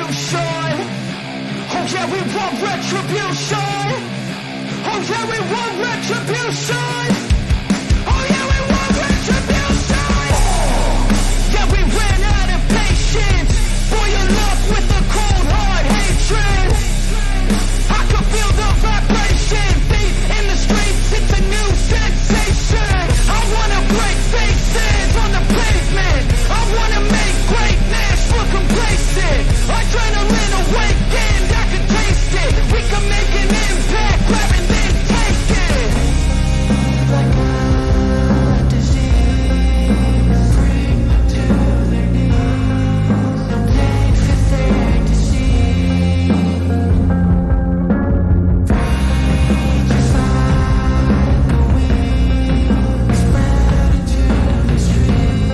retribution. Oh yeah, we want retribution. Oh yeah, we want retribution. Oh yeah, we want retribution. Yeah, we ran out of patience. Boil up with a cold hard hatred. I can feel the vibration. Beat in the streets, it's a new sensation. I wanna break faces on the pavement. I wanna make greatness look complacent. Adrenaline awakened, I can taste it. We can make an impact, grab and then take it. Like a disease, bring them to their knees. No pain for them to see. Rage is like a wind, spread into the streets.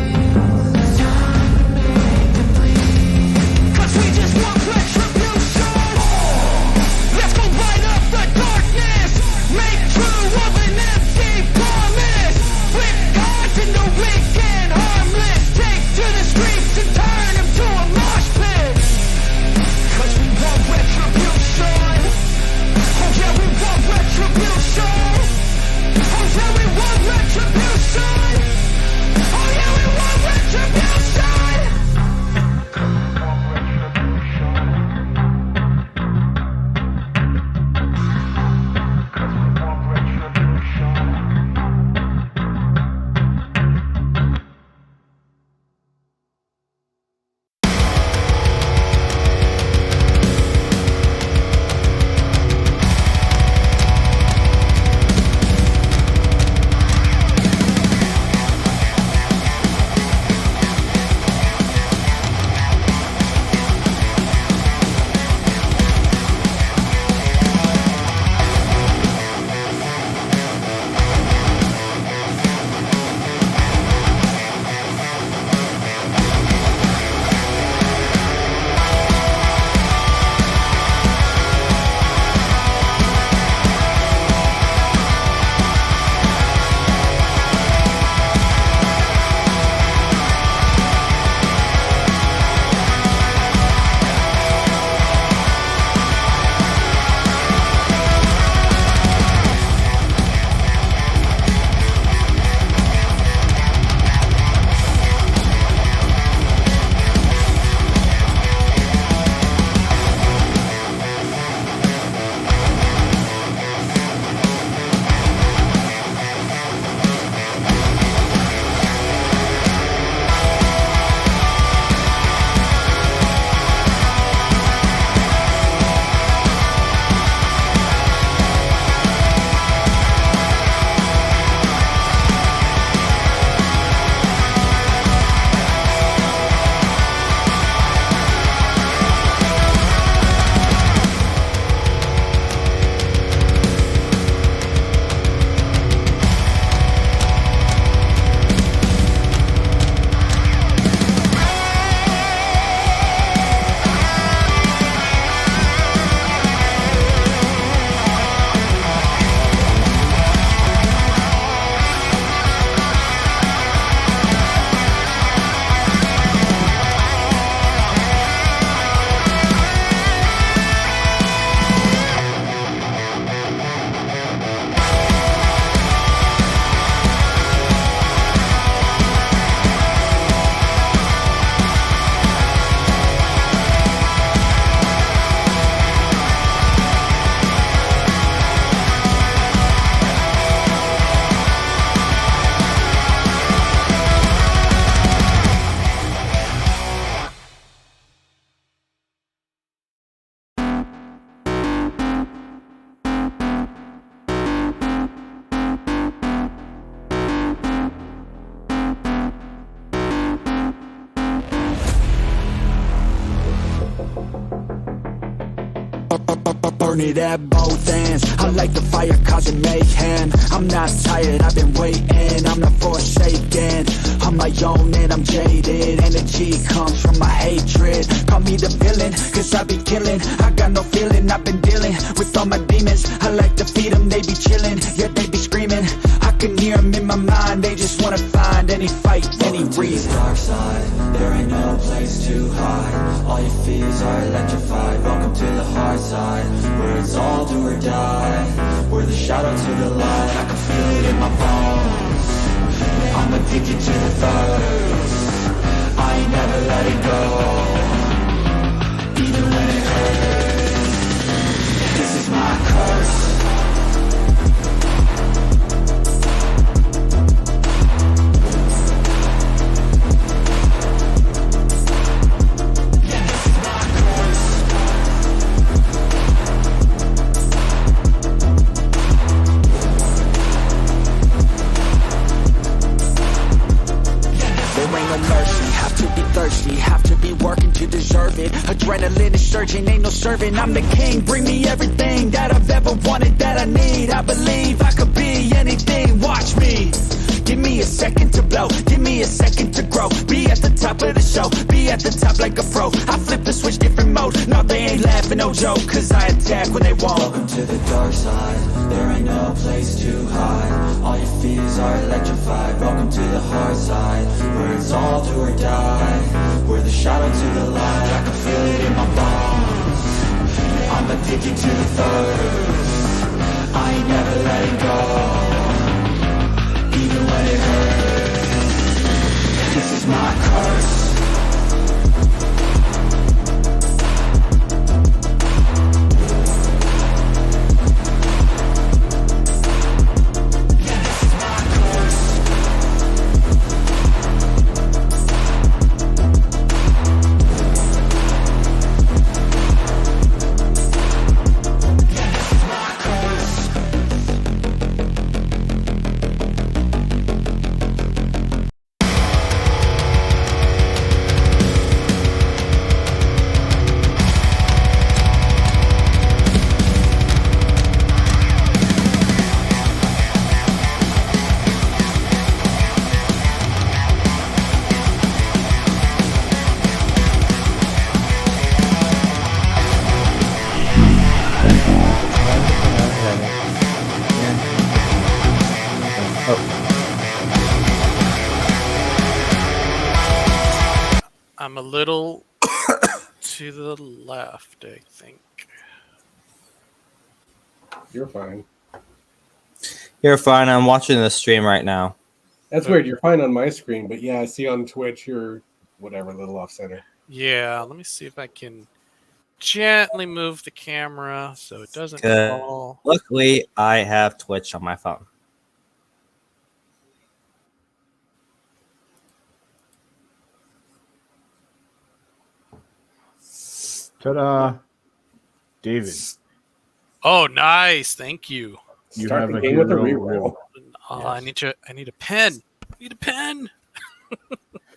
It's time to make them bleed. 'Cause we just want retribution. Let's go light up the darkness. Make true of an empty promise. With gods in the weak and harmless. Take to the streets and turn them to a mosh pit. 'Cause we want retribution. Oh yeah, we want retribution. Oh yeah, we want retribution. Oh yeah, we want retribution. Burn it at both ends. I like the fire causing mayhem. I'm not tired, I've been waiting. I'm not forsaken. I'm my own and I'm jaded. Energy comes from my hatred. Call me the villain, cause I be killing. I got no feeling, I've been dealing with all my demons. I like to feed them, they be chilling, yet they be screaming. I can hear them in my mind, they just wanna find any fight, any reason. the dark side, there ain't no place to hide. All your fears are electrified. Welcome to the hard side, where it's all do or die. We're the shadow to the light. I can feel it in my bones. I'm addicted to the thirst. I ain't never letting go, even when it hurts. This is my curse. Have to be working to deserve it. Adrenaline is surging, ain't no serving. I'm the king, bring me everything that I've ever wanted, that I need. I believe I could be anything, watch me. Give me a second to blow, give me a second to grow. Be at the top of the show, be at the top like a pro. I flip the switch, different mode. No, they ain't laughing, no joke, cause I attack when they won't. Welcome to the dark side, there ain't no place to hide. All your fears are electrified. Welcome to the hard side, where it's all do or die. We're the shadow to the light. I can feel it in my bones. I'm addicted to the thirst. I ain't never letting go, even when it hurts. This is my curse. I'm a little to the left, I think. You're fine. You're fine. I'm watching the stream right now. That's weird. You're fine on my screen, but yeah, I see on Twitch you're whatever, a little off center. Yeah, let me see if I can gently move the camera so it doesn't Good. fall. Luckily, I have Twitch on my phone. Ta-da, David. Oh, nice. Thank you. You Start have the a game with a hero reroll. role. Oh, Yes. I need a pen. I need a pen.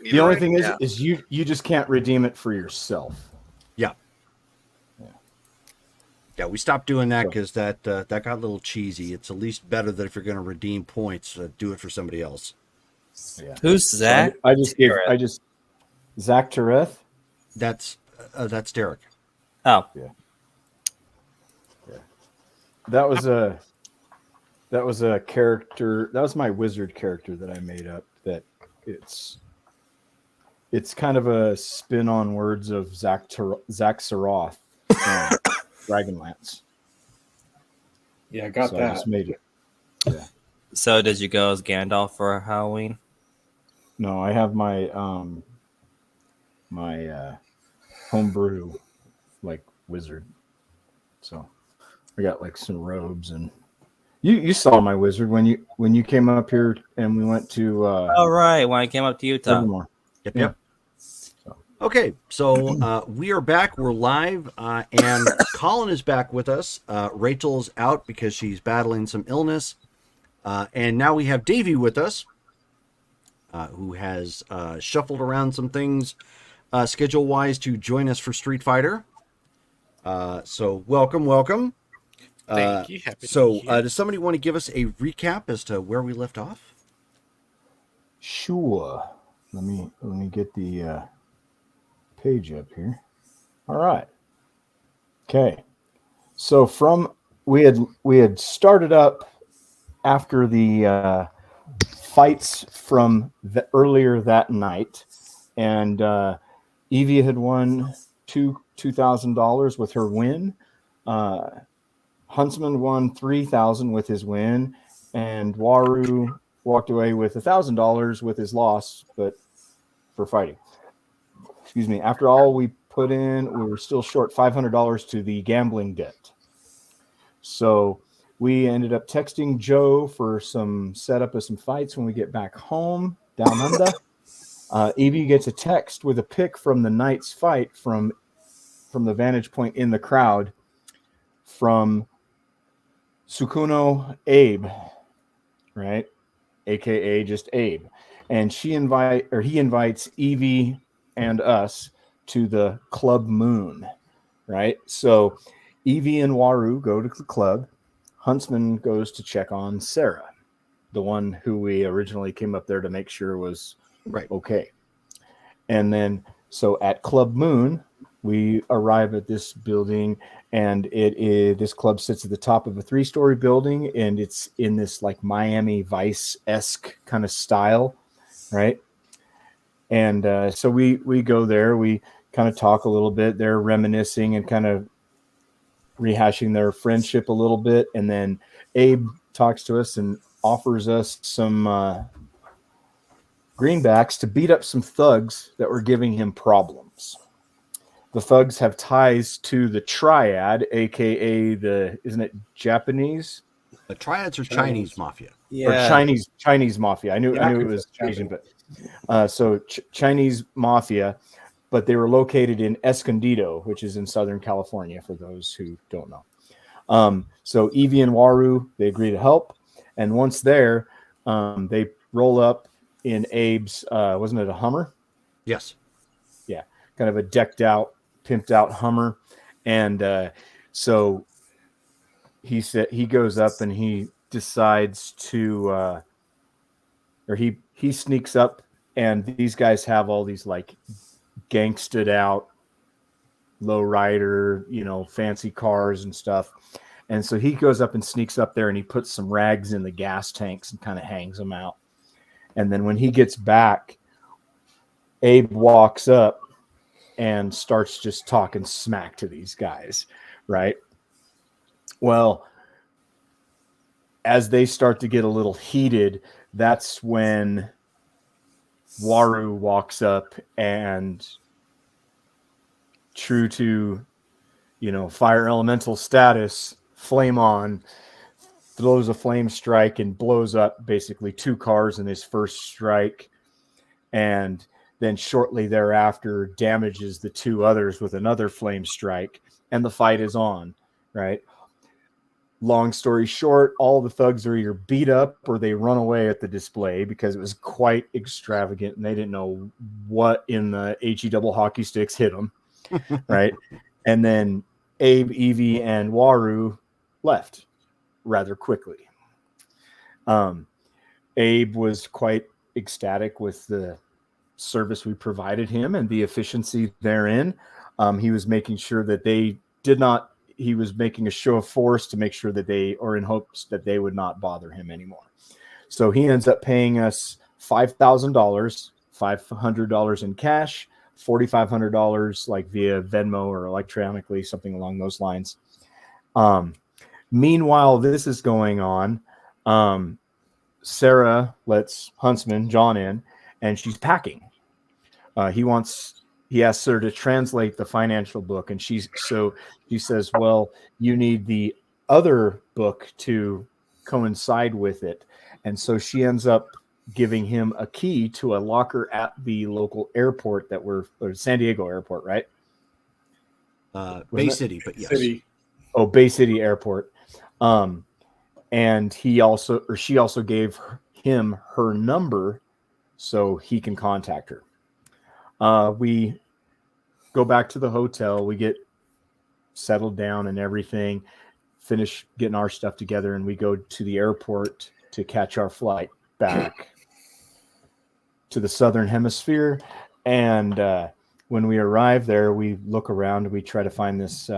Need The it only right thing now. is you just can't redeem it for yourself. Yeah, we stopped doing that So- because that got a little cheesy. It's at least better that if you're going to redeem points, do it for somebody else. Yeah. Who's So Zach? I just Zach Tereth. That's Derek. Oh, That was a character. That was my wizard character that I made up. That it's kind of a spin on words of Zach Saroth, Dragonlance. Yeah, I got So I that. just made it. so did you go as Gandalf for Halloween? No, I have my homebrew like wizard. So I got like some robes, and you saw my wizard when you came up here and we went to All right, when I came up to Utah. Livermore. Yep. Yeah. Okay, so we are back. We're live, and Colin is back with us. Rachel's out because she's battling some illness, and now we have Davey with us, who has shuffled around some things schedule-wise to join us for Street Fighter. So welcome. Thank you. Happy to So be here. does somebody want to give us a recap as to where we left off? Sure. Let me get the page up here. All right. Okay. So we had started up after the fights from the earlier that night, and Evie had won $2,000 with her win. Huntsman won $3,000 with his win, and Waru walked away with $1,000 with his loss, but for fighting. Excuse me. After all we put in, we were still short $500 to the gambling debt. So we ended up texting Joe for some setup of some fights when we get back home down under. Evie gets a text with a pic from the night's fight from the vantage point in the crowd from Sukuno Abe, right? AKA just Abe. And he invites Evie and us to the Club Moon, right? So Evie and Waru go to the club. Huntsman goes to check on Sarah, the one who we originally came up there to make sure was Right. okay. And then, so at Club Moon, we arrive at this building, and this club sits at the top of a 3-story building, and it's in this like Miami Vice-esque kind of style, right? And so we go there, we kind of talk a little bit. They're reminiscing and kind of rehashing their friendship a little bit, and then Abe talks to us and offers us some greenbacks to beat up some thugs that were giving him problems. The thugs have ties to the Triad, aka isn't it Japanese? The Triads are Chinese mafia. Or Chinese mafia. I knew it was Asian, but so Chinese mafia, but they were located in Escondido, which is in Southern California, for those who don't know. So Evie and Waru, they agree to help, and once there, they roll up in Abe's, wasn't it a Hummer? Yes. Yeah, kind of a decked out, pimped out Hummer, and so he goes up and he decides to, or he sneaks up, and these guys have all these like gangsted out low rider, fancy cars and stuff. And so he goes up and sneaks up there, and he puts some rags in the gas tanks and kind of hangs them out. And then when he gets back, Abe walks up and starts just talking smack to these guys, right? Well, as they start to get a little heated, that's when Waru walks up and, true to, fire elemental status, flame on, throws a flame strike and blows up basically 2 cars in his first strike. And then shortly thereafter damages the 2 others with another flame strike, and the fight is on, right? Long story short, all the thugs are either beat up or they run away at the display because it was quite extravagant and they didn't know what in the HE double hockey sticks hit them, right? And then Abe, Evie, and Waru left rather quickly. Abe was quite ecstatic with the service we provided him and the efficiency therein. He was making sure that he was making a show of force to make sure that in hopes that they would not bother him anymore. So he ends up paying us $5,000, $500 in cash, $4,500 like via Venmo or electronically, something along those lines. Meanwhile, this is going on. Sarah lets Huntsman, John, in, and she's packing. He asks her to translate the financial book, and she says, well, you need the other book to coincide with it. And so she ends up giving him a key to a locker at the local airport or San Diego airport, right? Bay City, but yes. Oh, Bay City Airport. And she also gave him her number so he can contact her. We go back to the hotel, we get settled down and everything, finish getting our stuff together, and we go to the airport to catch our flight back to the Southern Hemisphere. And when we arrive there, we look around, we try to find this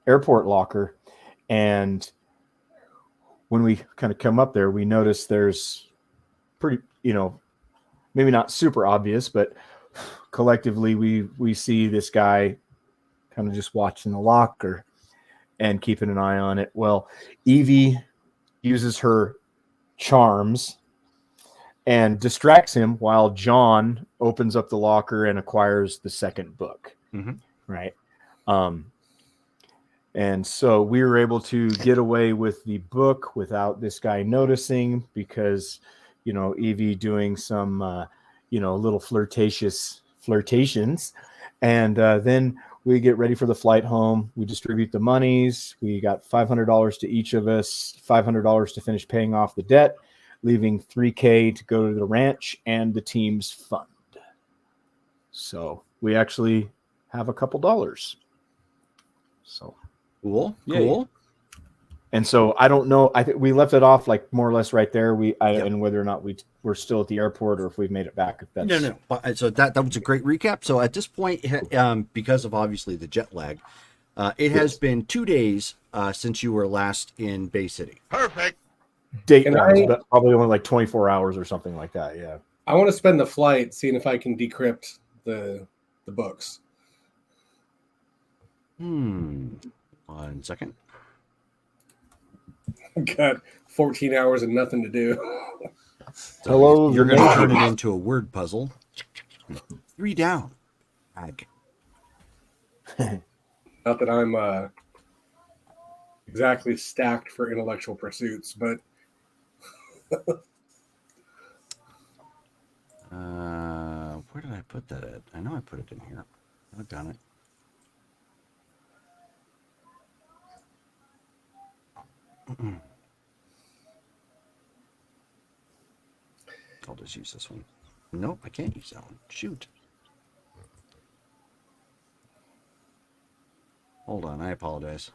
airport locker, and when we kind of come up there, we notice there's pretty, maybe not super obvious, but collectively we see this guy kind of just watching the locker and keeping an eye on it. Well, Evie uses her charms and distracts him while John opens up the locker and acquires the second book. Mhm. Right. And so we were able to get away with the book without this guy noticing because, Evie doing some, little flirtations. And then we get ready for the flight home. We distribute the monies. We got $500 to each of us, $500 to finish paying off the debt, leaving $3,000 to go to the ranch and the team's fund. So we actually have a couple dollars. So Cool. Yay. Cool. And so I don't know. I think we left it off like more or less right there. Yep. And whether or not we're still at the airport or if we've made it back. If that's... No. So that was a great recap. So at this point, because of obviously the jet lag, it has been 2 days since you were last in Bay City. Date Can wise, I- but probably only like 24 hours or something like that. Yeah. I want to spend the flight seeing if I can decrypt the books. 1 second. Got 14 hours and nothing to do. So Hello, You're the going to neighbor. turn it into a word puzzle. 3 down. Ag. Not that I'm exactly stacked for intellectual pursuits, but Where did I put that at? I know I put it in here. I've done it. I'll just use this one. Nope, I can't use that one. Shoot. Hold on, I apologize.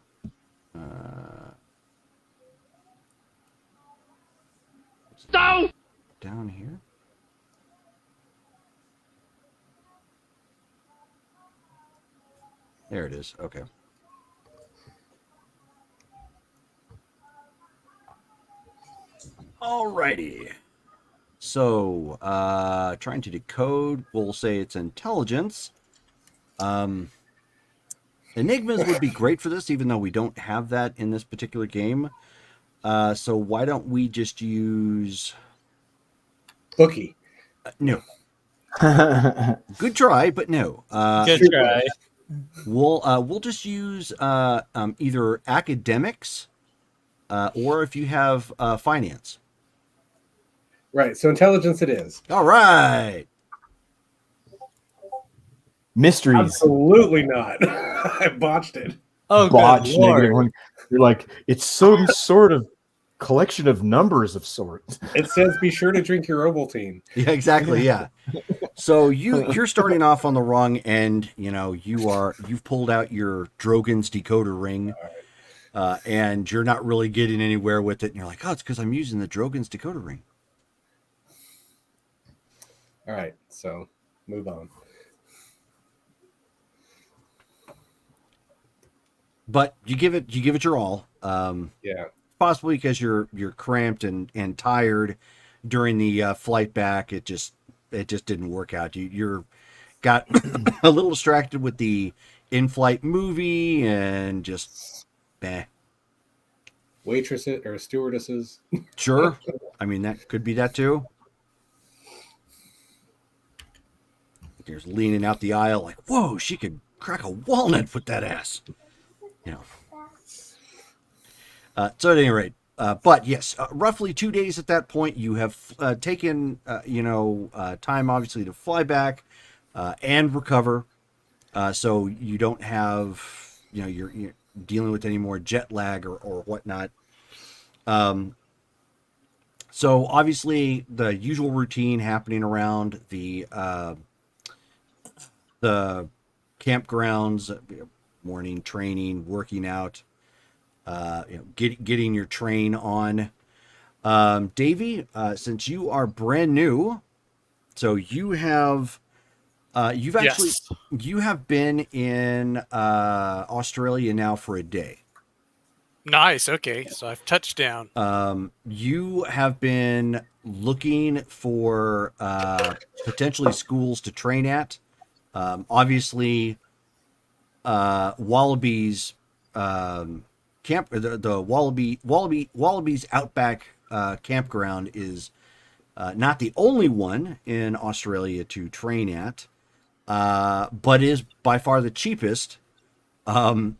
Down here? There it is. Okay. Alrighty. So, trying to decode, we'll say it's intelligence. Enigmas would be great for this, even though we don't have that in this particular game. So why don't we just use... bookie. No. Good try, but no. Good try. We'll just use either academics or if you have finance. Right. So intelligence it is. All right. Mysteries. Absolutely not. I botched it. Oh, Botch good lord. negative one. You're like, it's some sort of collection of numbers of sorts. It says be sure to drink your Ovaltine. Yeah, exactly. Yeah. So you're starting off on the wrong end. You've pulled out your Drogon's decoder ring, and you're not really getting anywhere with it. And you're like, oh, it's because I'm using the Drogon's decoder ring. All right. So move on. But you give it your all. Yeah. Possibly because you're cramped and tired during the flight back. It just didn't work out. You're got a little distracted with the in-flight movie and just Waitresses or stewardesses. Sure. I mean, that could be that too. There's leaning out the aisle like, whoa, she could crack a walnut with that ass. So at any rate, but yes, roughly 2 days at that point, you have taken, time obviously to fly back and recover. So you don't have, you're dealing with any more jet lag or whatnot. So obviously the usual routine happening around the campgrounds, morning training, working out, getting your train on. Davey, since you are brand new, so you have you have been in Australia now for a day. Nice. Okay, so I've touched down. You have been looking for potentially schools to train at. Obviously, Wallabies camp, the Wallabies Outback campground is not the only one in Australia to train at, but is by far the cheapest. And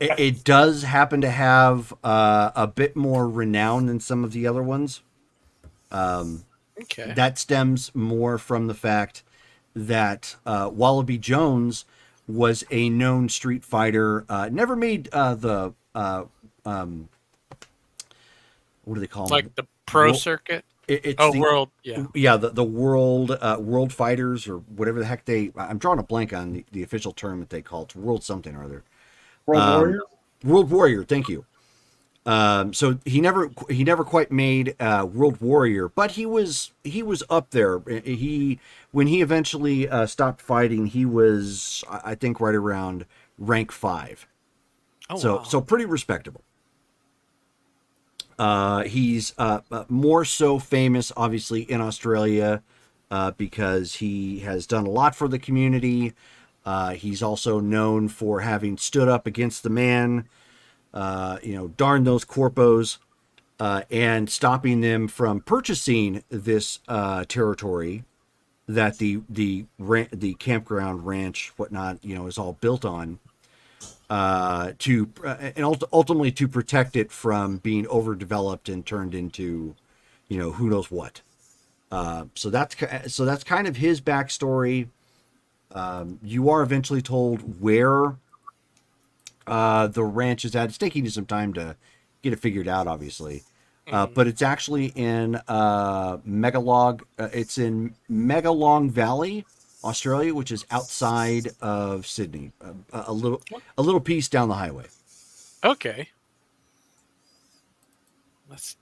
it does happen to have a bit more renown than some of the other ones. Okay. That stems more from the fact that Wallaby Jones was a known street fighter. Never made the what do they call them? Like the pro Wo- circuit. It's Oh, the, world. Yeah. yeah, the world fighters or whatever the heck I'm drawing a blank on the official term that they call it. It's world something or other. World Warrior. World Warrior, thank you. So he never quite made World Warrior, but he was up there. When he eventually stopped fighting, he was, I think, right around rank 5. Oh, wow. So pretty respectable. He's more so famous, obviously, in Australia because he has done a lot for the community. He's also known for having stood up against the man, darn those corpos, and stopping them from purchasing this territory that the campground, ranch, whatnot, is all built on. Ultimately to protect it from being overdeveloped and turned into, who knows what. So that's kind of his backstory. You are eventually told where the ranch is at. It's taking you some time to get it figured out, obviously. But it's actually in it's in Megalong Valley, Australia, which is outside of Sydney, a little piece down the highway. Okay. Let's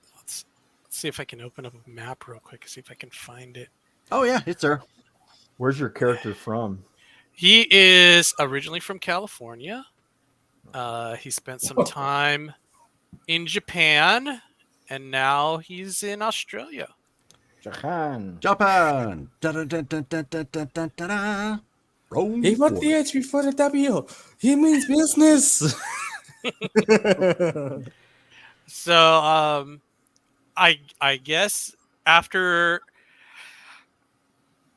see if I can open up a map real quick. See if I can find it. Oh yeah, it's there. Where's your character from? He is originally from California. He spent some time in Japan, and now he's in Australia. Japan. Japan. Da-da-da-da-da-da-da-da-da. Roll He put for the it. H before the W. He means business. So, I guess after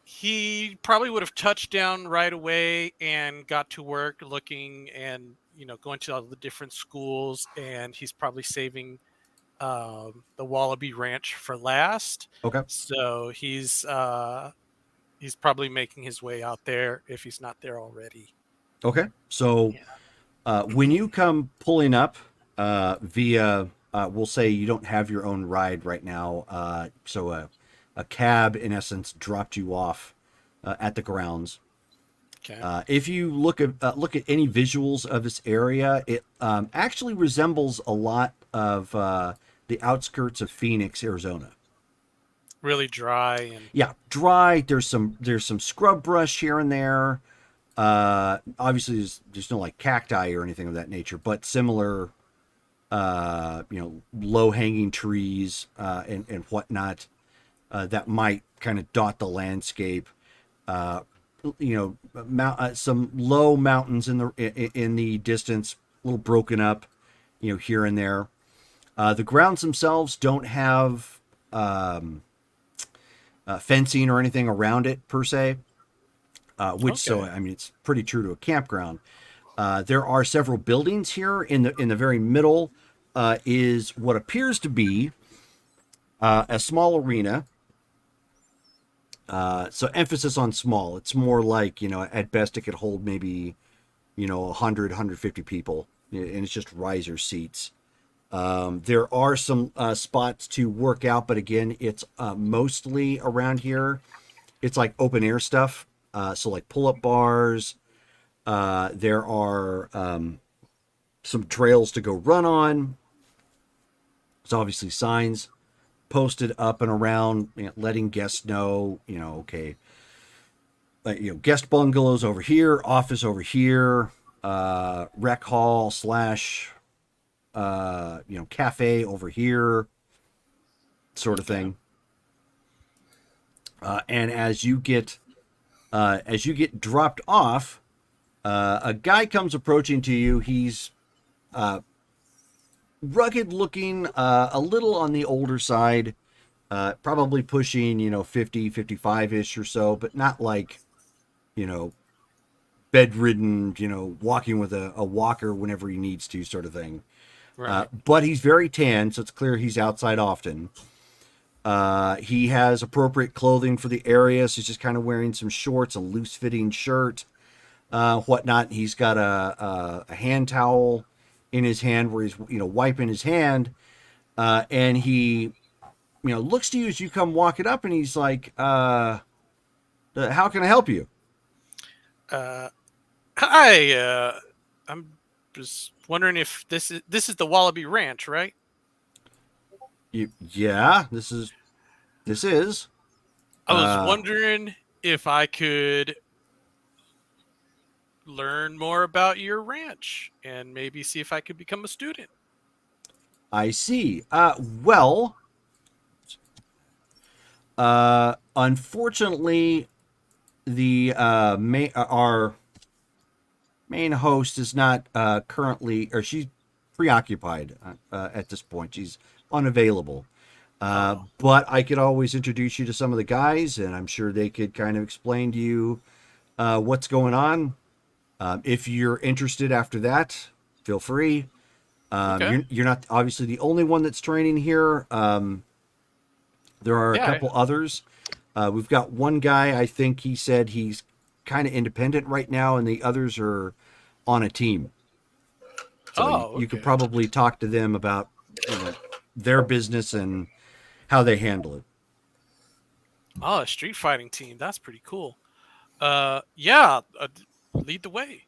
he probably would have touched down right away and got to work looking and going to all the different schools, and he's probably saving the Wallaby Ranch for last. Okay. So he's probably making his way out there if he's not there already. Okay. So when you come pulling up via, we'll say you don't have your own ride right now. So a cab, in essence, dropped you off at the grounds. Okay. If you look at any visuals of this area, it actually resembles a lot of the outskirts of Phoenix, Arizona. Really dry and Yeah, dry. There's some scrub brush here and there. Obviously, there's no like cacti or anything of that nature, but similar, low hanging trees and whatnot that might kind of dot the landscape. Some low mountains in the distance, a little broken up, here and there. The grounds themselves don't have fencing or anything around it per se, so I mean it's pretty true to a campground. There are several buildings here. In the very middle is what appears to be a small arena. So emphasis on small. It's more like, at best it could hold maybe, 100, 150 people, and it's just riser seats. There are some spots to work out, but again, it's mostly around here. It's like open air stuff. So like pull-up bars. There are some trails to go run on. There's obviously signs posted up and around, letting guests know, okay, guest bungalows over here, office over here, rec hall / cafe over here, sort of thing. And as you get dropped off, a guy comes approaching to you. He's rugged looking, a little on the older side, probably pushing 50, 55-ish or so, but not like bedridden, walking with a walker whenever he needs to, sort of thing. Right. But he's very tan, so it's clear he's outside often. He has appropriate clothing for the area, so he's just kind of wearing some shorts, a loose-fitting shirt, whatnot. He's got a hand towel in his hand where he's wiping his hand, and he looks to you as you come walking up, and he's like, "How can I help you?" Hi. I'm just wondering if this is the Wallaby Ranch, right? Yeah, this is. I was wondering if I could learn more about your ranch and maybe see if I could become a student. I see. Well, unfortunately, our main host is not currently, or she's preoccupied at this point. She's unavailable. But I could always introduce you to some of the guys, and I'm sure they could kind of explain to you what's going on. If you're interested after that, feel free. Okay. You're not obviously the only one that's training here. There are a couple others. We've got one guy, I think he said he's kind of independent right now, and the others are on a team. So you could probably talk to them about their business and how they handle it. Oh, a street fighting team. That's pretty cool. Lead the way.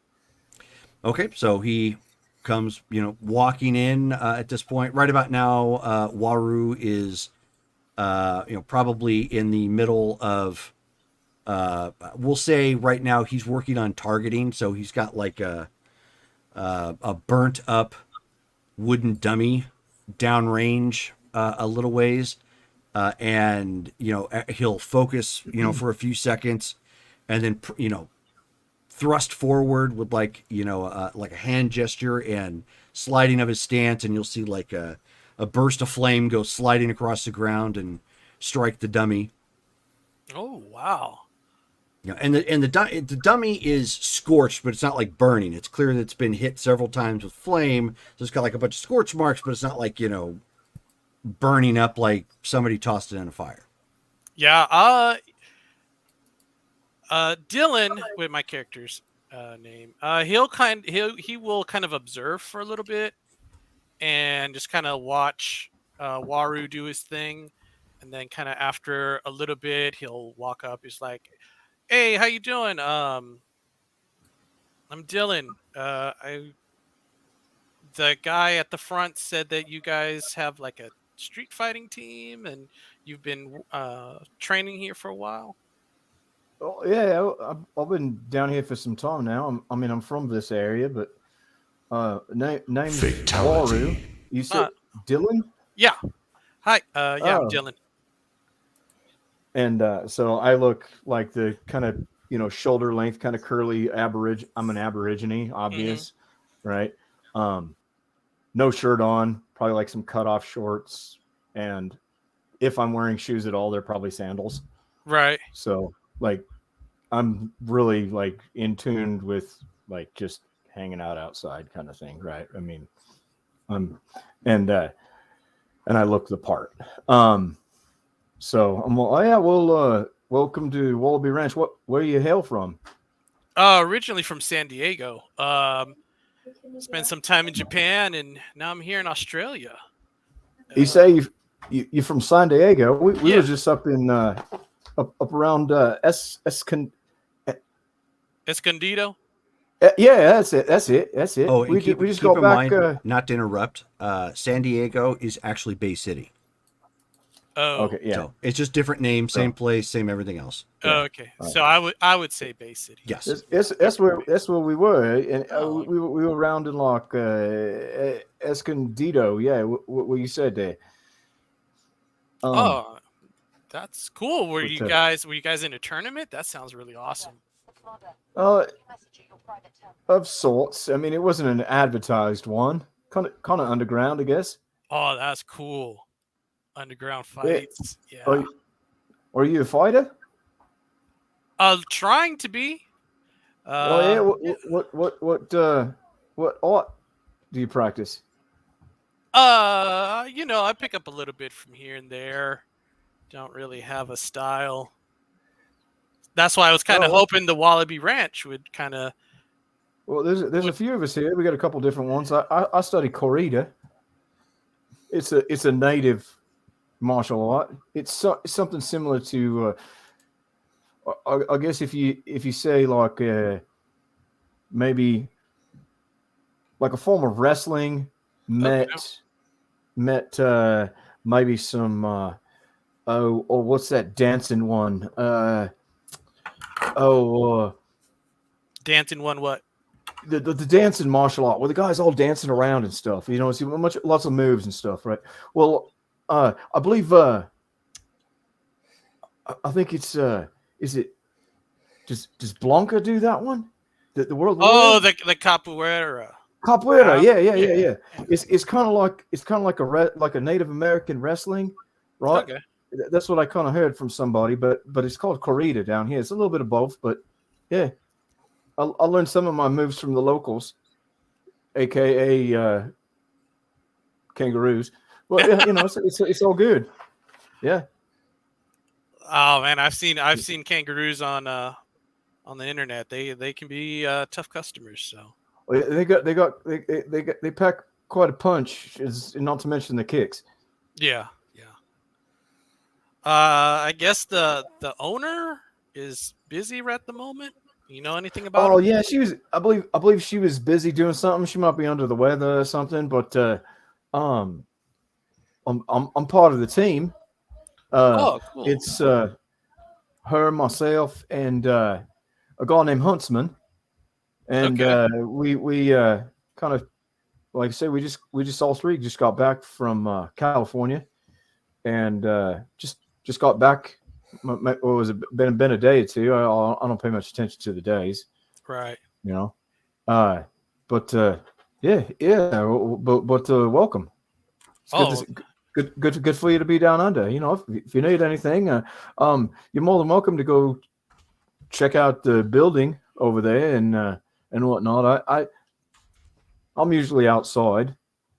Okay, so he comes, walking in at this point. Right about now, Waru is, probably in the middle of, we'll say right now he's working on targeting. So he's got like a burnt up wooden dummy downrange a little ways. And he'll focus for a few seconds, and then thrust forward with like a hand gesture and sliding of his stance, and you'll see like a burst of flame go sliding across the ground and strike the dummy. Oh wow! And the dummy is scorched, but it's not like burning. It's clear that it's been hit several times with flame, so it's got like a bunch of scorch marks, but it's not like burning up like somebody tossed it in a fire. Yeah. Dylan, with my character's name, he will kind of observe for a little bit and just kind of watch Waru do his thing, and then kind of after a little bit he'll walk up. He's like, "Hey, how you doing? I'm Dylan. The guy at the front said that you guys have like a street fighting team and you've been training here for a while." Oh, yeah, I've been down here for some time now. I'm from this area, but name's Waru. You said Dylan? Yeah. Hi. I'm Dylan. And so I look like the kind of shoulder length, kind of curly aborigine. I'm an aborigine, obvious, right? No shirt on, probably like some cut off shorts, and if I'm wearing shoes at all, they're probably sandals. Right. So like I'm really like in tune with like just hanging out outside kind of thing, right? I mean, and I look the part. So I'm welcome to Wallaby Ranch. Where you hail from? Originally from San Diego. Spent some time in Japan, and now I'm here in Australia. You say you're from San Diego? We were just up in up around Escondido. Yeah, that's it. Oh, we keep just go in back. mind, not to interrupt. San Diego is actually Bay City. Oh, Okay, yeah. So it's just different name, same place, same everything else. okay. So I would say Bay City. Yes. That's where we were, and Oh. we were around in like Escondido, yeah, what you said there. Oh, that's cool. Were but, you guys in a tournament? That sounds really awesome. Of sorts. I mean, it wasn't an advertised one. Kind of underground, I guess. Oh, that's cool. Underground fights. Yeah. Are you a fighter? Trying to be. Oh yeah. What art do you practice? I pick up a little bit from here and there. Don't really have a style. That's why I was kind of hoping the Wallaby Ranch would kind of. Well, there's a few of us here. We got a couple different ones. I study corrida. It's a native martial art. It's something similar to. I guess if you say like maybe like a form of wrestling met maybe some what's that dancing one? Dancing one what? The dancing martial art where the guys all dancing around and stuff. You know, see lots of moves and stuff, right? Well, I believe I think it's is it does Blanca do that one? The world? Oh, the capoeira. Capoeira, yeah. It's kind of like a Native American wrestling, right? Okay. That's what I kind of heard from somebody, but it's called corrida down here. It's a little bit of both, but yeah, I learned some of my moves from the locals, aka kangaroos. Well, yeah, it's all good. Yeah. Oh man, I've seen kangaroos on the internet. They can be tough customers. So they pack quite a punch, not to mention the kicks. yeah. I guess the owner is busy at the moment. You know anything about? Oh her? yeah, she was. I believe she was busy doing something. She might be under the weather or something. But I'm part of the team. Cool. It's her, myself, and a guy named Huntsman, and we kind of like I said, we just all three just got back from California, and just got back. What was it? Been a day or two. I don't pay much attention to the days, Right. you know. But welcome. It's good for you to be down under. You know, if you need anything, you're more than welcome to go check out the building over there and whatnot. I'm usually outside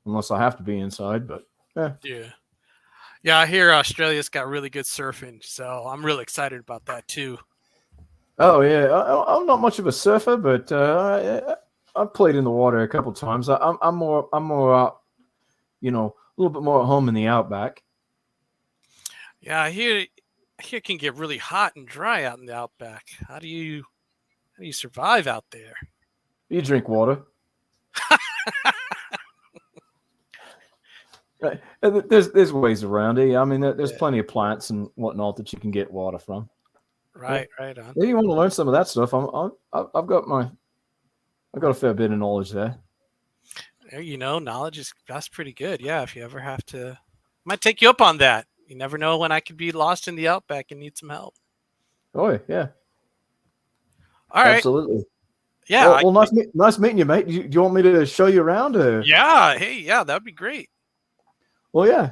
unless I have to be inside, but Yeah, I hear Australia's got really good surfing, so I'm really excited about that too. Oh yeah, I'm not much of a surfer, but I've played in the water a couple times. I'm more out, a little bit more at home in the outback. Yeah, I hear it can get really hot and dry out in the outback. How do you survive out there? You drink water. There's ways around it. I mean, there's plenty of plants and whatnot that you can get water from. Right on. If you want to learn some of that stuff, I've got a fair bit of knowledge there. Knowledge that's pretty good. Yeah, if you ever have to, might take you up on that. You never know when I could be lost in the outback and need some help. Oh yeah. All right. Absolutely. Yeah. Well, nice meeting you, mate. Do you want me to show you around? Yeah. Hey, yeah, that'd be great. Well, yeah.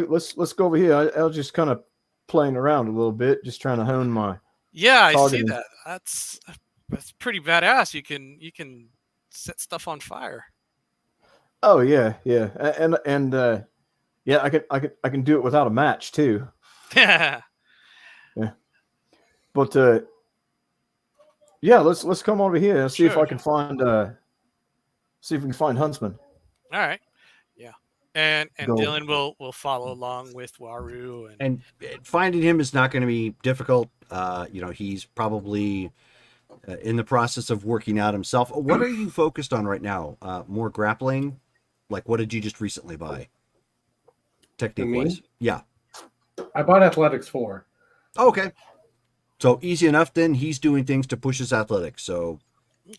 Let's go over here. I was just kind of playing around a little bit, just trying to hone my. Yeah, I see targeting. that. That's pretty badass. You can set stuff on fire. Oh yeah, and yeah, I can do it without a match too. Yeah. But yeah, let's come over here and see if I can find see if we can find Huntsman. All right. Yeah. And Go. Dylan will follow along with Waru And finding him is not going to be difficult. He's probably in the process of working out himself. What are you focused on right now? More grappling? Like, what did you just recently buy? Technique wise? Yeah. I bought Athletics 4. Okay. So easy enough then. He's doing things to push his athletics. So,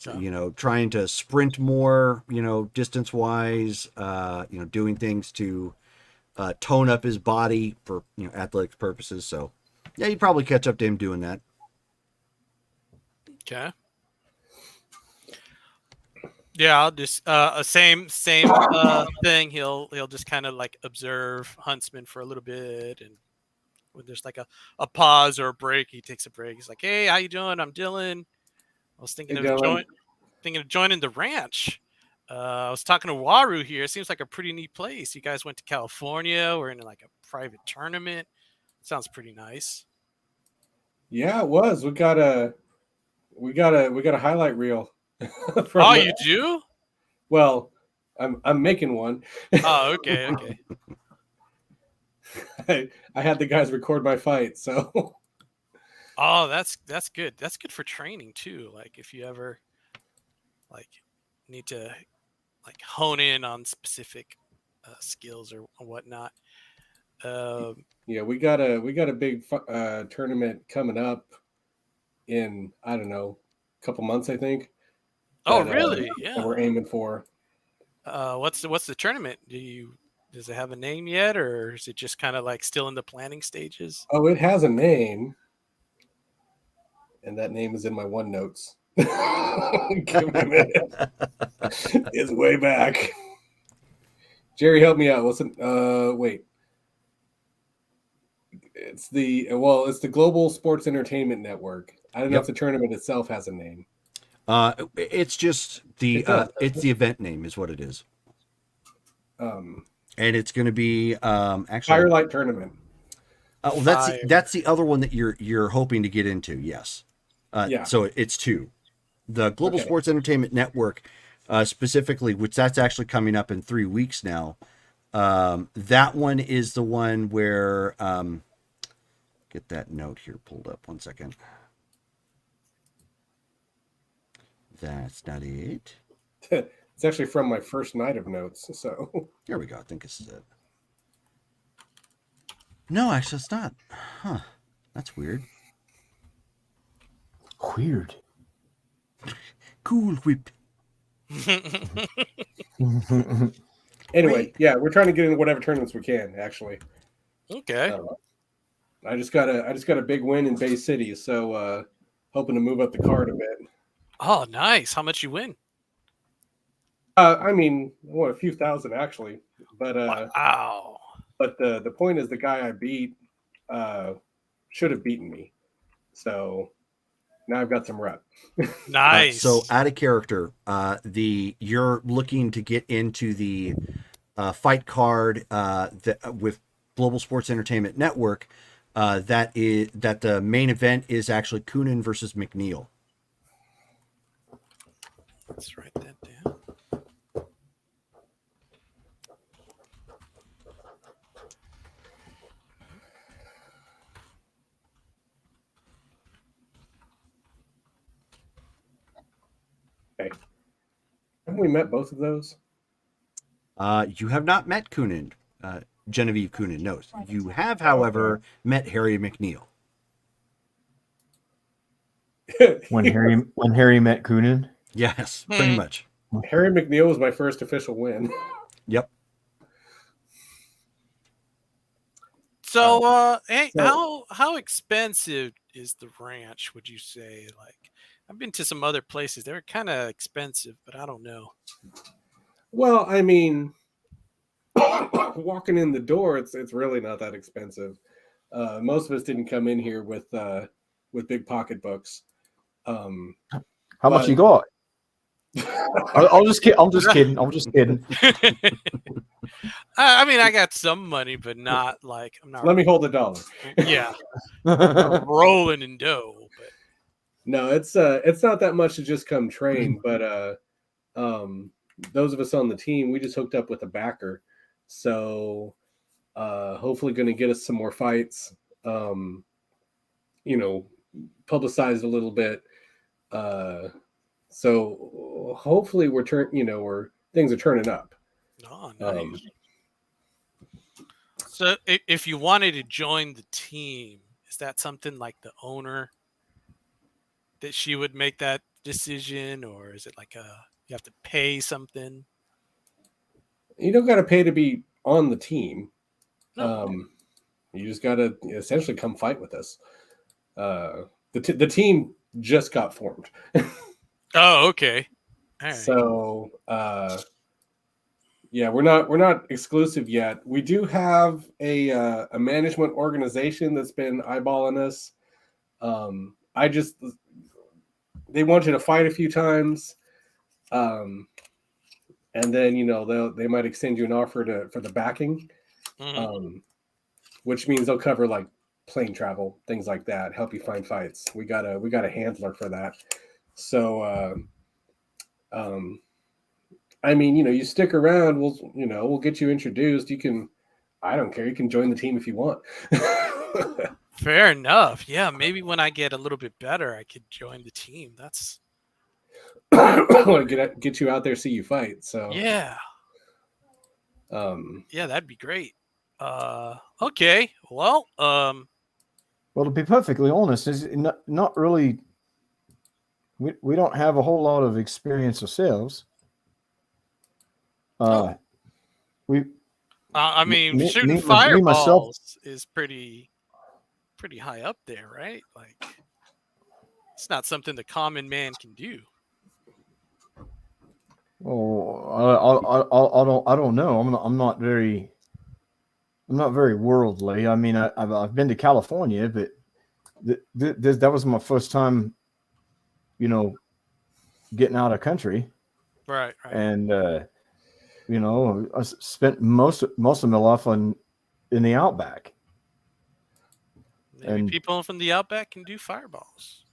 Okay. trying to sprint more, distance wise, doing things to tone up his body for, athletics purposes. So, yeah, you'd probably catch up to him doing that. Okay. Yeah, I'll just same thing. He'll just kind of like observe Huntsman for a little bit, and when there's like a pause or a break, he takes a break. He's like, "Hey, how you doing? I'm Dylan. I was Hey, Dylan. thinking of joining the ranch. I was talking to Waru here. It seems like a pretty neat place. You guys went to California. We're in like a private tournament. Sounds pretty nice." Yeah, it was. We got a highlight reel. Oh, you do? Well, I'm making one. Oh, okay. I had the guys record my fight, so Oh, that's good. That's good for training too. Like if you ever like need to like hone in on specific skills or whatnot. yeah, we got a big tournament coming up in, I don't know, a couple months, I think. Oh, that, really? that Yeah. we're aiming for. What's the tournament? Does it have a name yet, or is it just kind of like still in the planning stages? Oh, it has a name, and that name is in my OneNotes. Give me a minute. It's way back. Jerry, help me out. Wait. It's the Global Sports Entertainment Network. I don't know if the tournament itself has a name. It's just the it's the event name is what it is. And it's going to be actually Firelight Tournament. Well, that's the other one that you're hoping to get into. Yes. Yeah. So it's two. The Global Sports Entertainment Network, specifically, which that's actually coming up in 3 weeks now. That one is the one where get that note here pulled up. 1 second. That's not it. It's actually from my first night of notes. So here we go. I think this is it. No, actually, it's not. Huh. That's weird. Weird. Cool Whip. Anyway, yeah, we're trying to get in whatever tournaments we can. Actually. Okay. I just got a big win in Bay City, so hoping to move up the card a bit. Oh, nice. How much you win? I mean, a few thousand actually, but wow. But the point is, the guy I beat should have beaten me, so now I've got some rep. Nice. So out of character, you're looking to get into the fight card with Global Sports Entertainment Network. That the main event is actually Coonan versus McNeil. Let's write that down. Okay. Haven't we met both of those? You have not met Coonan, Genevieve Coonan. No, you have, however, met Harry McNeil. When Harry met Coonan? Yes, pretty much. Harry McNeil was my first official win. Yep. So, hey, how expensive is the ranch? Would you say? Like, I've been to some other places; they're kind of expensive, but I don't know. Well, I mean, walking in the door, it's really not that expensive. Most of us didn't come in here with big pocketbooks. How much you got? I'm just kidding. I mean, I got some money, but not like I'm not. Let me hold $1. Yeah, I'm rolling in dough. But no, it's not that much to just come train. But those of us on the team, we just hooked up with a backer, so hopefully going to get us some more fights. Publicized a little bit. So hopefully things are turning up. oh, nice. So if you wanted to join the team, is that something like the owner that she would make that decision, or is it like you have to pay something? You don't got to pay to be on the team. No. You just got to essentially come fight with us. The team just got formed. Oh, okay. All right. So yeah, we're not exclusive yet. We do have a management organization that's been eyeballing us. They want you to fight a few times, and then they might extend you an offer for the backing, which means they'll cover like plane travel, things like that, help you find fights. We got a handler for that. So I mean, you stick around, we'll get you introduced. I don't care, you can join the team if you want. Fair enough. Yeah, maybe when I get a little bit better, I could join the team. That's I want to get you out there, see you fight. So yeah. Yeah, that'd be great. Okay. Well, Well, to be perfectly honest, is not really. We don't have a whole lot of experience ourselves. We I mean, me- shooting me- me fireballs myself- is pretty high up there, right? Like, it's not something the common man can do. Oh, I don't know. I'm not very worldly. I mean, I've been to California, but that was my first time, getting out of country, Right. and I spent most of my life in the outback. Maybe and- people from the outback can do fireballs.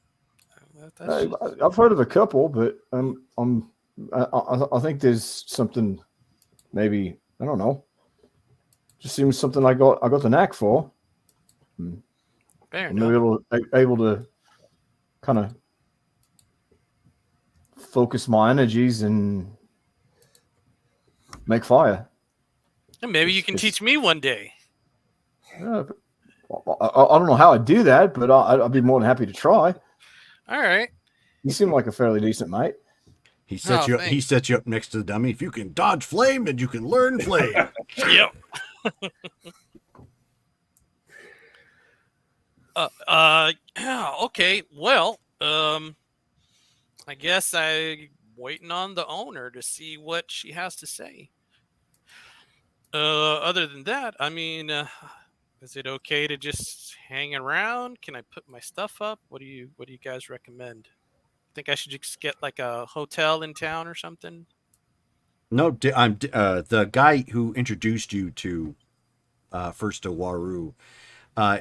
That's just- I've heard of a couple, but I think there's something, maybe, I don't know. Just seems something I got the knack for. fair I'm enough. able to kind of focus my energies and make fire. And maybe you can teach me one day. I don't know how I'd do that, but I'd be more than happy to try. All right. You seem like a fairly decent mate. He sets Oh, you up. He thanks. sets you up next to the dummy. If you can dodge flame, then you can learn flame. Yep. Yeah, okay. Well, I guess I'm waiting on the owner to see what she has to say. Other than that, I mean, is it okay to just hang around? Can I put my stuff up? What do you guys recommend? Think I should just get like a hotel in town or something? No, I'm the guy who introduced you to first to Waru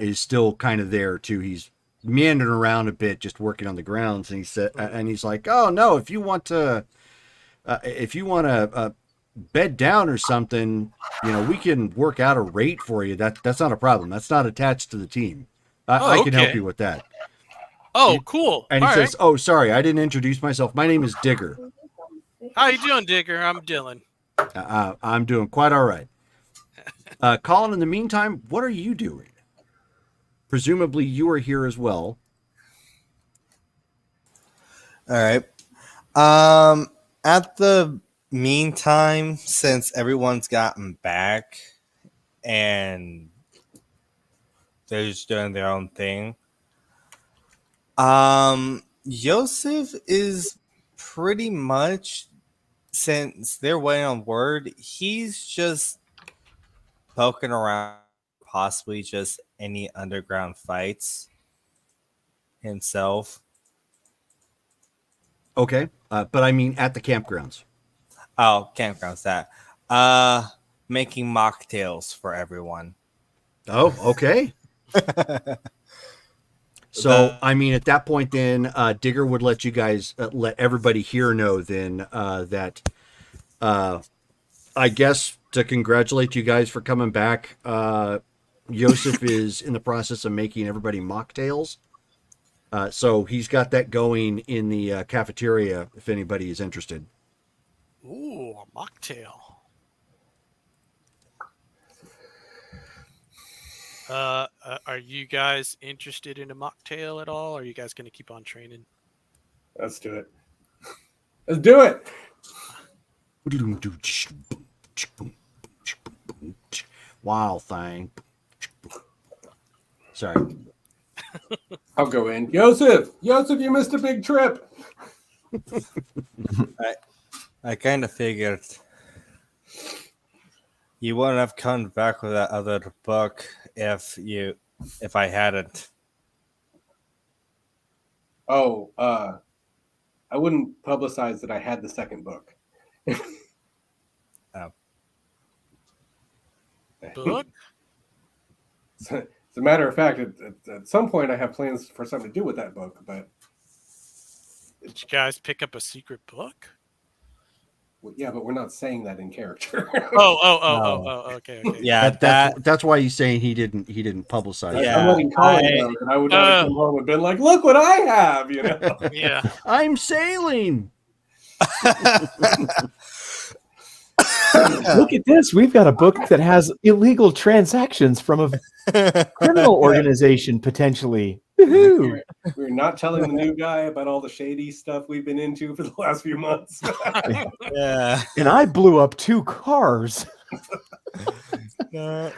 is still kind of there too. He's meandering around a bit, just working on the grounds, and he said, and he's like, "Oh no, if you want to bed down or something, we can work out a rate for you. That's not a problem. That's not attached to the team. I can help okay. you with that." Oh, cool. And he All says, right. "Oh, sorry, I didn't introduce myself. My name is Digger. How you doing, Digger? I'm Dylan. I'm doing quite all right." Colin, in the meantime, what are you doing? Presumably, you are here as well. All right. At the meantime, since everyone's gotten back and they're just doing their own thing, Yosef is pretty much, since they're waiting on word, he's just poking around, possibly just any underground fights himself. Okay, but I mean at the campgrounds. Oh, campgrounds that. Making mocktails for everyone. Oh, okay. So, I mean, at that point, then Digger would let you guys, let everybody here know then that I guess to congratulate you guys for coming back, Yosef is in the process of making everybody mocktails. So he's got that going in the cafeteria if anybody is interested. Ooh, a mocktail. Are you guys interested in a mocktail at all? Or are you guys going to keep on training? Let's do it. Let's do it. Wild thing. Sorry. I'll go in. Yosef, you missed a big trip. I kind of figured you wouldn't have come back with that other book if I hadn't. Oh, I wouldn't publicize that I had the second book. Oh. Book? As a matter of fact, at some point, I have plans for something to do with that book, but Did you guys pick up a secret book? yeah, but we're not saying that in character. Oh, okay. Yeah, That's why he's saying he didn't publicize. Yeah. I'm letting Colin know that I would not have come home and been like, "Look what I have," you know. Yeah. I'm sailing. Look at this. We've got a book that has illegal transactions from a criminal organization, potentially. Woohoo! We're not telling the new guy about all the shady stuff we've been into for the last few months. yeah. And I blew up 2 cars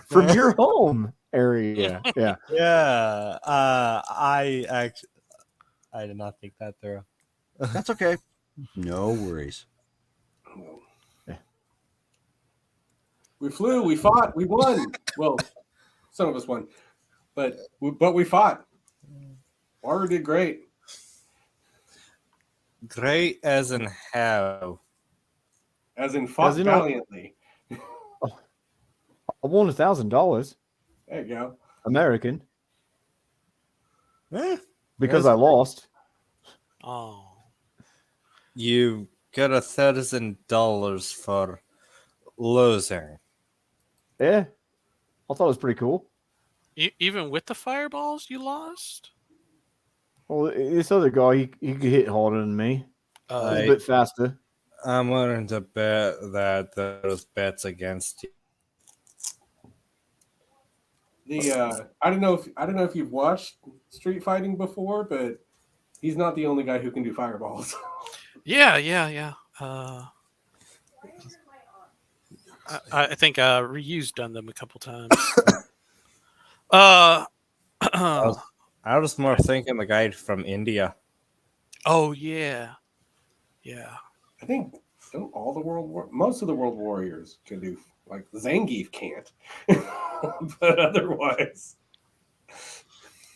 from your home area. Yeah. Yeah. I did not think that through. That's okay. No worries. We flew, we fought, we won. Well, some of us won, but we fought. Warrior did great. Great as in how? As in fought As in valiantly. I won $1,000 There you go. American Eh, because I lost. Oh. you got $1,000 for losing. Yeah. I thought it was pretty cool. Even with the fireballs, you lost? Well, this other guy, he could hit harder than me. He was a bit faster. I'm willing to bet that those bets against you. I don't know if you've watched Street Fighting before, but he's not the only guy who can do fireballs. Yeah. I think Ryu's done them a couple times. I was more thinking the guy from India. Oh yeah. I think don't all the most of the world warriors can do, like Zangief can't, but otherwise.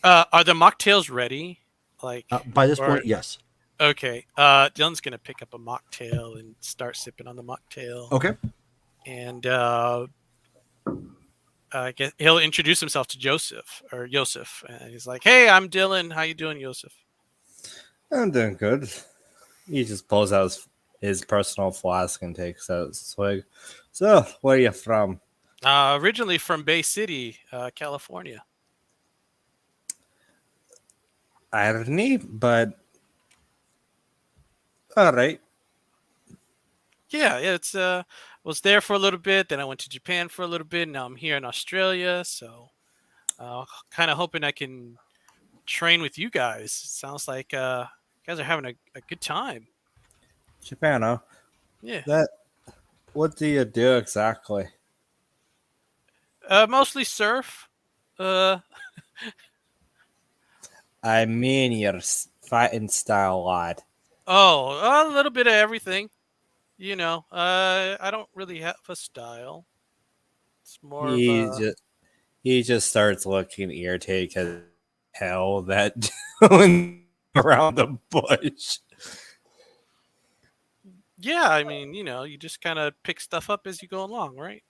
Are the mocktails ready? Like By this or- point, yes. Okay. Dylan's gonna pick up a mocktail and start sipping on the mocktail. Okay. And I guess he'll introduce himself to Joseph. And he's like, "Hey, I'm Dylan. How you doing, Joseph?" I'm doing good. He just pulls out his personal flask and takes out a swig. So, where are you from? Originally from Bay City, California. Irony, but all right. Yeah, it's was there for a little bit, then I went to Japan for a little bit, now I'm here in Australia, so kind of hoping I can train with you guys. It sounds like you guys are having a good time. Japan, huh? Yeah. What do you do exactly? Mostly surf. I mean your fighting style, lad. Oh, a little bit of everything. You know, I don't really have a style. It's more He just starts looking irritated because hell that doing around the bush. yeah, I mean, you know, you just kind of pick stuff up as you go along, right?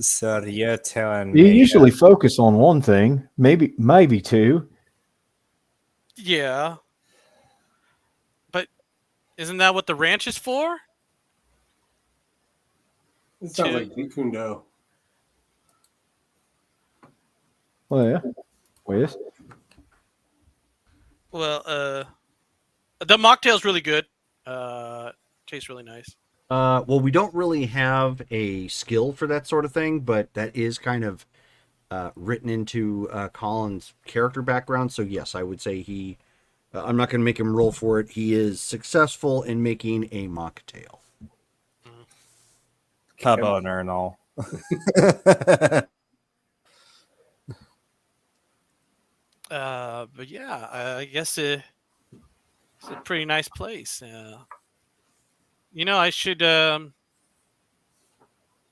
So you're telling You me usually focus on one thing, maybe 2. Yeah. But isn't that what the ranch is for? It sounds like Jeet Kune Do. Oh, yeah. Wait. Well, the mocktail's really good. Tastes really nice. Well, we don't really have a skill for that sort of thing, but that is kind of written into Colin's character background. So yes, I would say he. I'm not going to make him roll for it. He is successful in making a mocktail. Pub owner and all. But yeah, I guess it's a pretty nice place. I should.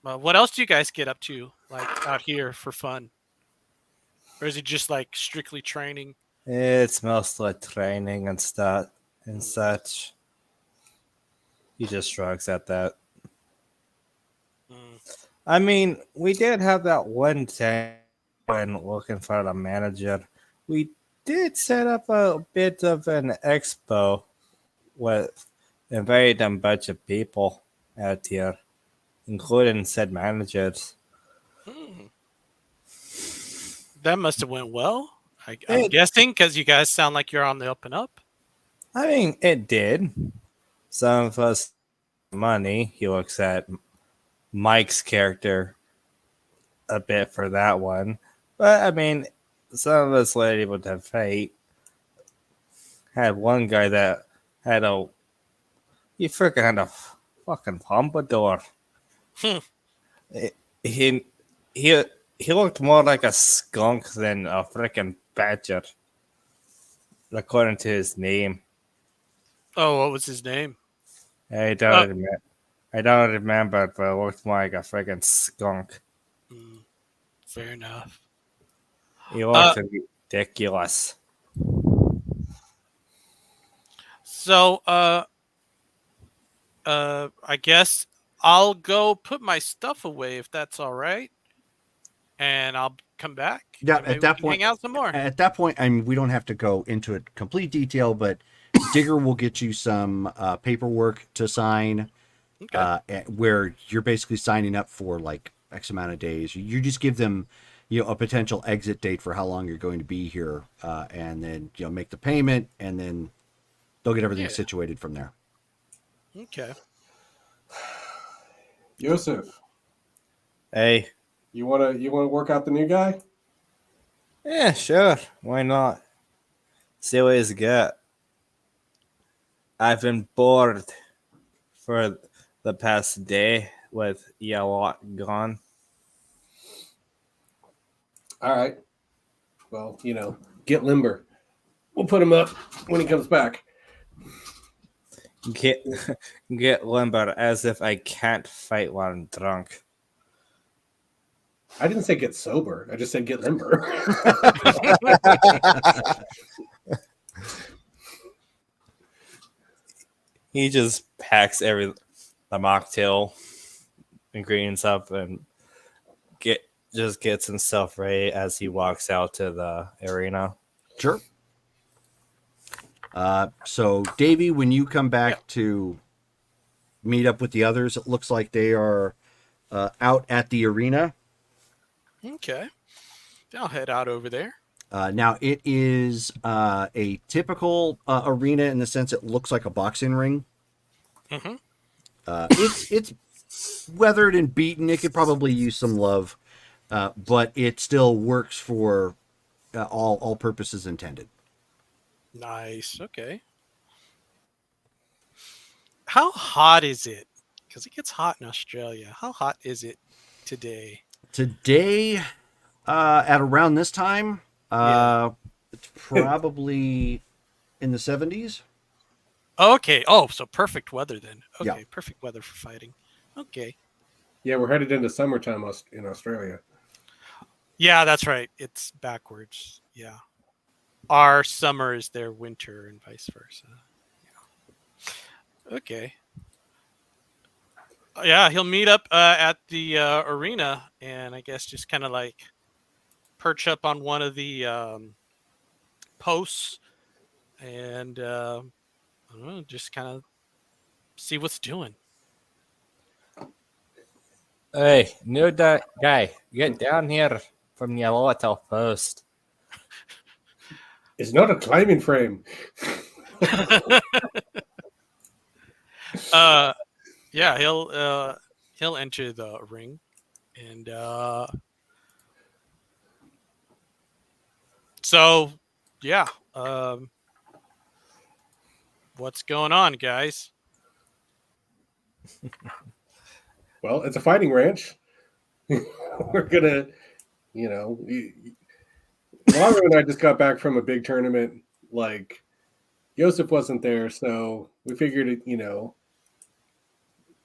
What else do you guys get up to, like out here for fun, or is it just like strictly training? It's mostly training and stuff and such. He just shrugs at that. I mean, we did have that one time when looking for the manager. We did set up a bit of an expo with invited a bunch of people out here, including said managers. That must have went well. I'm guessing because you guys sound like you're on the up and up. I mean, it did. Some of us money. He looks at Mike's character a bit for that one. But I mean, some of us were able to fight. Had one guy that had he freaking had a fucking pompadour. He looked more like a skunk than a freaking badger, according to his name. Oh, what was his name? I don't remember, but it looked more like a freaking skunk. Fair enough. He looked ridiculous. So, I guess I'll go put my stuff away if that's all right, and I'll come back. Yeah, and maybe at that we can point, hang out some more. At that point, I mean, we don't have to go into it complete detail, but Digger will get you some paperwork to sign, where you're basically signing up for like X amount of days. You just give them, a potential exit date for how long you're going to be here, and then make the payment, and then they'll get everything situated from there. Okay. Yosef, Hey. you wanna work out the new guy? Yeah, sure. Why not? See what he's got. I've been bored for the past day with Yalot gone. All right. Well, get limber. We'll put him up when he comes back. Get limber as if I can't fight while I'm drunk. I didn't say get sober. I just said get limber. He just packs the mocktail ingredients up and gets himself ready as he walks out to the arena. Sure. So, Davey, when you come back to meet up with the others, it looks like they are out at the arena. Okay. I'll head out over there. Now, it is a typical arena in the sense it looks like a boxing ring. Mm-hmm. It's weathered and beaten. It could probably use some love, but it still works for all purposes intended. Nice. Okay. How hot is it? Because it gets hot in Australia. How hot is it today? Today, at around this time, it's probably in the 70s. Okay. Oh, so perfect weather then. Okay, Yeah. Perfect weather for fighting. Okay. Yeah, we're headed into summertime in Australia. Yeah, that's right. It's backwards. Yeah. Our summer is their winter and vice versa. Yeah. Okay. Yeah, he'll meet up at the arena and I guess just kind of like perch up on one of the posts and I don't know, just kind of see what's doing. Hey, new guy, get down here from the Yalot post. It's not a climbing frame. Yeah, he'll enter the ring, and so yeah. What's going on, guys? Well, it's a fighting ranch. We're gonna, you know, Maru and I just got back from a big tournament. Like, Yosef wasn't there, so we figured,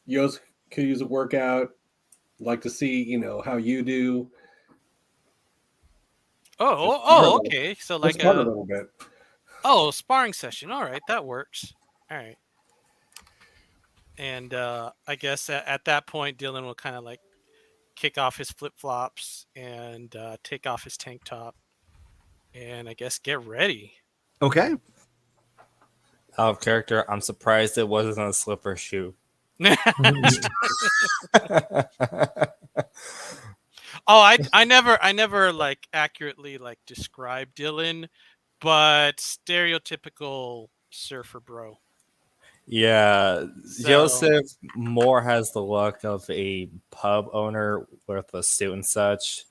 Yosef could use a workout. Like to see, how you do. Okay. So Let's like part a little bit. sparring session. All right, that works. All right. And I guess at that point, Dylan will kind of like kick off his flip flops and take off his tank top, and I guess get ready. Okay. Out of character, I'm surprised it wasn't a slipper shoe. I never like accurately like describe Dylan, but stereotypical surfer bro. Yeah, So- Joseph more has the look of a pub owner with a suit and such.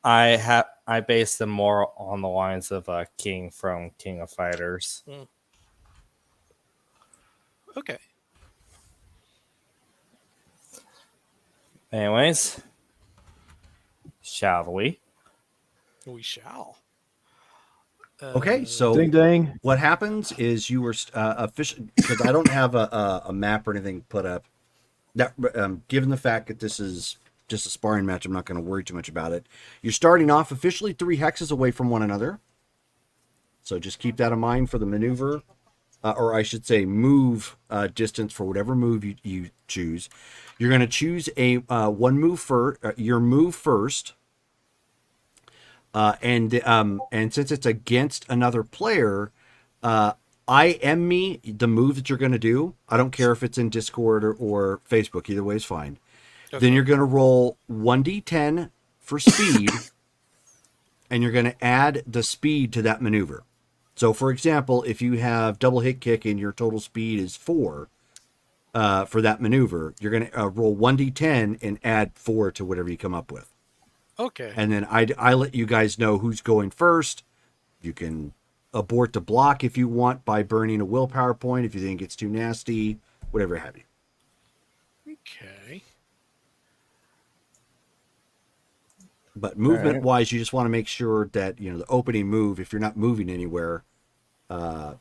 I base them more on the lines of King from King of Fighters. Okay. Anyways, shall we? We shall. Okay. So Ding dang. what happens is you were officially, because I don't have a map or anything put up. That given the fact that this is just a sparring match, I'm not going to worry too much about it. You're starting off officially 3 hexes away from one another. So just keep that in mind for the maneuver, or I should say move distance for whatever move you choose. You're going to choose a one move for your move first. And since it's against another player, me the move that you're going to do. I don't care if it's in Discord or Facebook. Either way is fine. Okay. Then you're going to roll 1d10 for speed, and you're going to add the speed to that maneuver. So, for example, if you have double hit kick and your total speed is 4 for that maneuver, you're going to roll 1d10 and add 4 to whatever you come up with. Okay. And then I let you guys know who's going first. You can abort the block if you want by burning a willpower point if you think it's too nasty, whatever have you. Okay. But movement wise, you just want to make sure that, the opening move, if you're not moving anywhere, you'll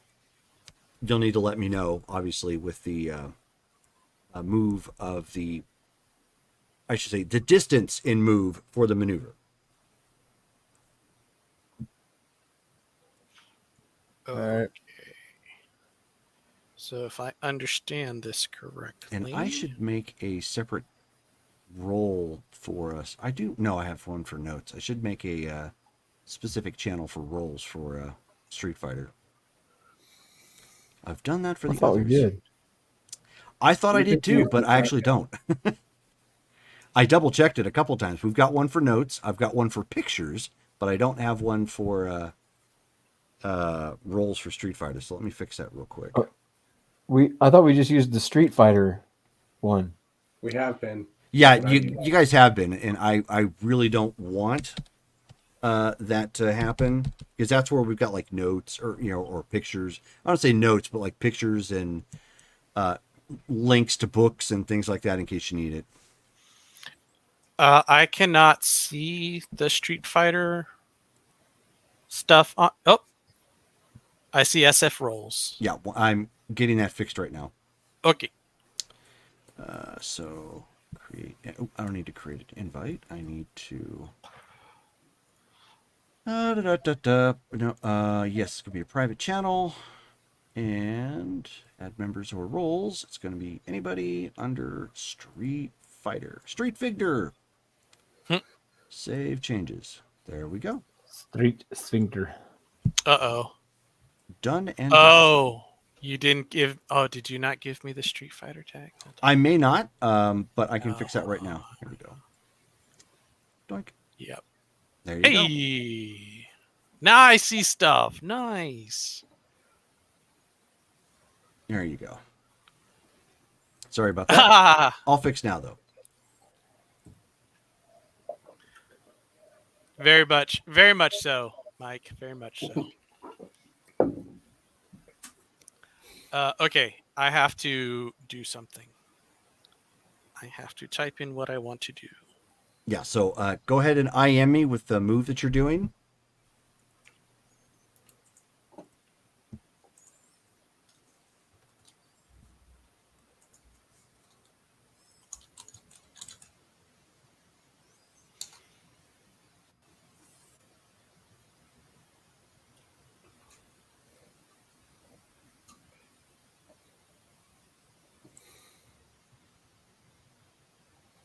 need to let me know, obviously, with the move of the, I should say, the distance in move for the maneuver. Okay. So if I understand this correctly, And I should make a separate roll for us. I have one for notes. I should make a specific channel for rolls for Street Fighter. I've done that for I the thought others. we did. I thought I did too, but I actually don't. I double checked it a couple times. We've got one for notes. I've got one for pictures, but I don't have one for rolls for Street Fighter. So let me fix that real quick. I thought we just used the Street Fighter one. We have been. Yeah, you guys have been, and I really don't want that to happen, because that's where we've got like notes or pictures. I don't say notes, but like pictures and links to books and things like that in case you need it. I cannot see the Street Fighter stuff on. Oh, I see SF rolls. Yeah, well, I'm getting that fixed right now. Okay. So create. I don't need to create an invite. I need to. No. Yes, it's gonna be a private channel, and add members or roles. It's gonna be anybody under Street Fighter. Street Fighter. Save changes. There we go. Street Sphincter. Uh-oh. Done and done. Oh, you didn't give. Oh, did you not give me the Street Fighter tag? I may not, but I can fix that right now. Here we go. Doink. Yep. There you go. Hey, now I see stuff. Nice. There you go. Sorry about that. All fixed now, though. Very much so, Mike. Very much so. Okay, I have to do something. I have to type in what I want to do. Yeah, so go ahead and IM me with the move that you're doing.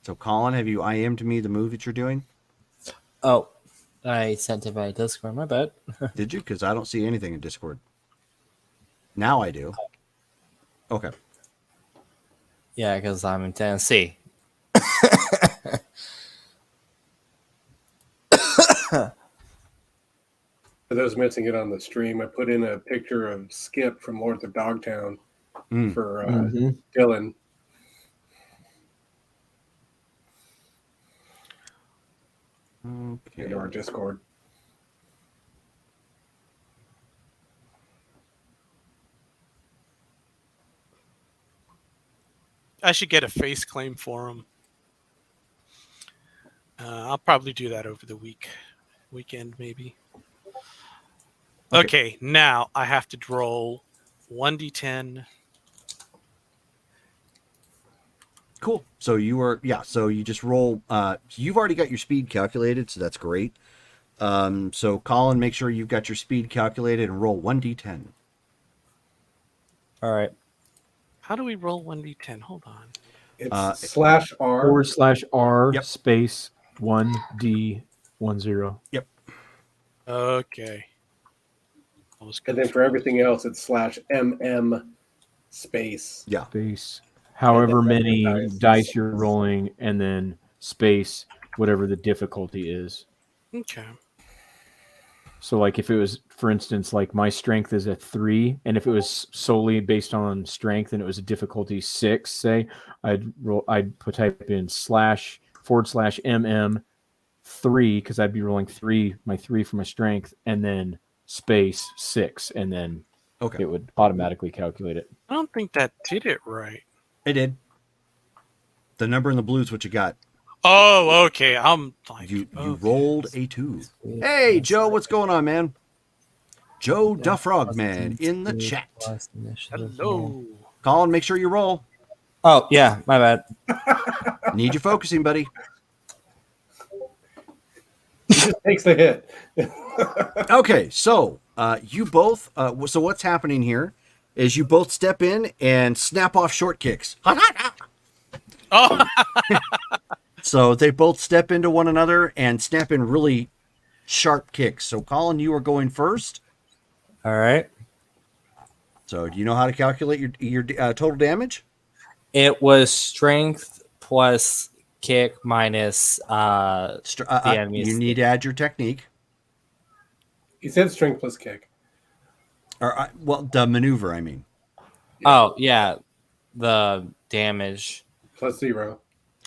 So, Colin, have you IM'd me the move that you're doing? Oh, I sent it by Discord. My bad. Did you? Because I don't see anything in Discord. Now I do. Okay. Yeah, because I'm in Tennessee. For those missing it on the stream, I put in a picture of Skip from Lords of Dogtown for Dylan. Okay. Into our Discord. I should get a face claim for him. I'll probably do that over the weekend maybe. Okay, now I have to roll 1d10. Cool. So so you just roll. You've already got your speed calculated, so that's great. So Colin, make sure you've got your speed calculated and roll 1d10. All right. How do we roll 1d10? Hold on. It's /R. /R Yep. space 1D10. Okay. And then for everything else, it's /MM space. Yeah. Space. However And then many dice. dice you're rolling, and then space, whatever the difficulty is. Okay. So, like, if it was, for instance, like my strength is a 3, and if it was solely based on strength and it was a difficulty 6, say, I'd type in //MM 3, because I'd be rolling 3 for my strength, and then space 6, and then Okay. it would automatically calculate it. I don't think that did it right. It did. The number in the blue is what you got. Oh, okay. I'm like You okay. rolled a 2. Hey, Joe, what's going on, man? Joe Duffrogman in the chat. Hello. Colin, make sure you roll. Oh, yeah, my bad. Need you focusing, buddy. He just takes the hit. Okay, so you both. So what's happening here is you both step in and snap off short kicks. Oh, So they both step into one another and snap in really sharp kicks. So Colin, you are going first. All right. So do you know how to calculate your total damage? It was strength plus kick minus the enemy's. You need to add your technique. He said strength plus kick. Or well, the maneuver, I mean. Oh, yeah. The damage. +0.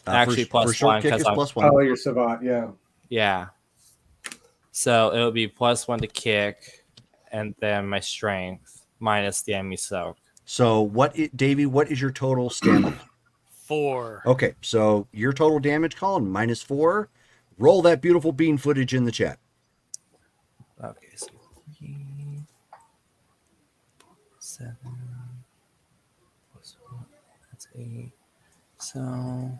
Actually, plus for short one, kick 'cause is I'm- plus 1. Oh, you're savant, yeah. Yeah. So it would be +1 to kick, and then my strength minus the enemy soak. So Davey, what is your total stamina? 4. Okay, so your total damage, Colin, -4. Roll that beautiful bean footage in the chat. Okay, so 3, 7 plus 1, that's 8. So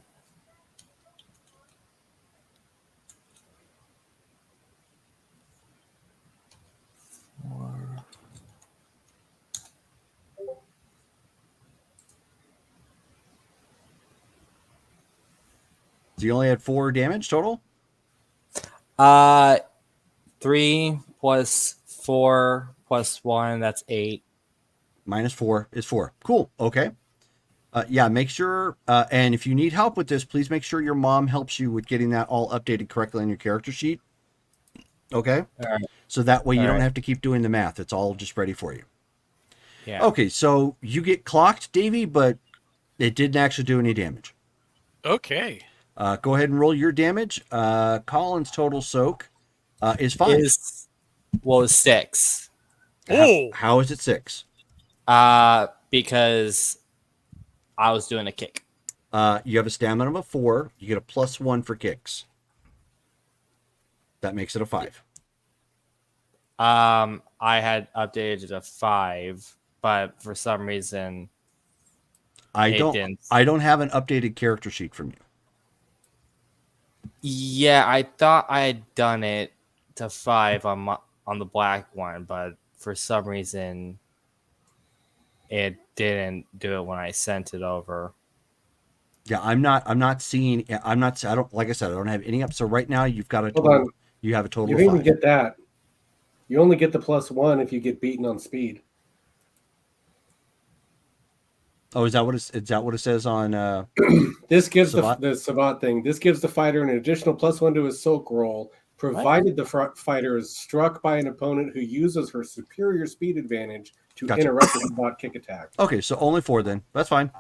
So you only had 4 damage total? 3 plus 4 plus 1, that's 8. -4 is 4. Cool. Okay. Yeah, make sure, and if you need help with this, please make sure your mom helps you with getting that all updated correctly on your character sheet. Okay? All right. So that way you All don't right. have to keep doing the math. It's all just ready for you. Yeah. Okay, so you get clocked, Davey, but It didn't actually do any damage. Okay. Go ahead and roll your damage. Colin's total soak is 5. Is 6. Oh. How is it 6? Because I was doing a kick. You have a stamina of 4. You get a +1 for kicks. That makes it a 5. I had updated to 5, but for some reason I it don't didn't. have an updated character sheet from you. Yeah, I thought I had done it to 5 on the black one, but for some reason it didn't do it when I sent it over. Yeah, I'm not seeing. I don't, like I said, I don't have any up. So right now you've got a Hold total. on. You have a total You of didn't even 5. get that. You only get the +1 if you get beaten on speed. Oh, is that what it says on? This gives Savant? the Savant thing. This gives the fighter an additional +1 to his soak roll, provided the fighter is struck by an opponent who uses her superior speed advantage to Gotcha. interrupt the Savant kick attack. Okay, so only 4 then. That's fine.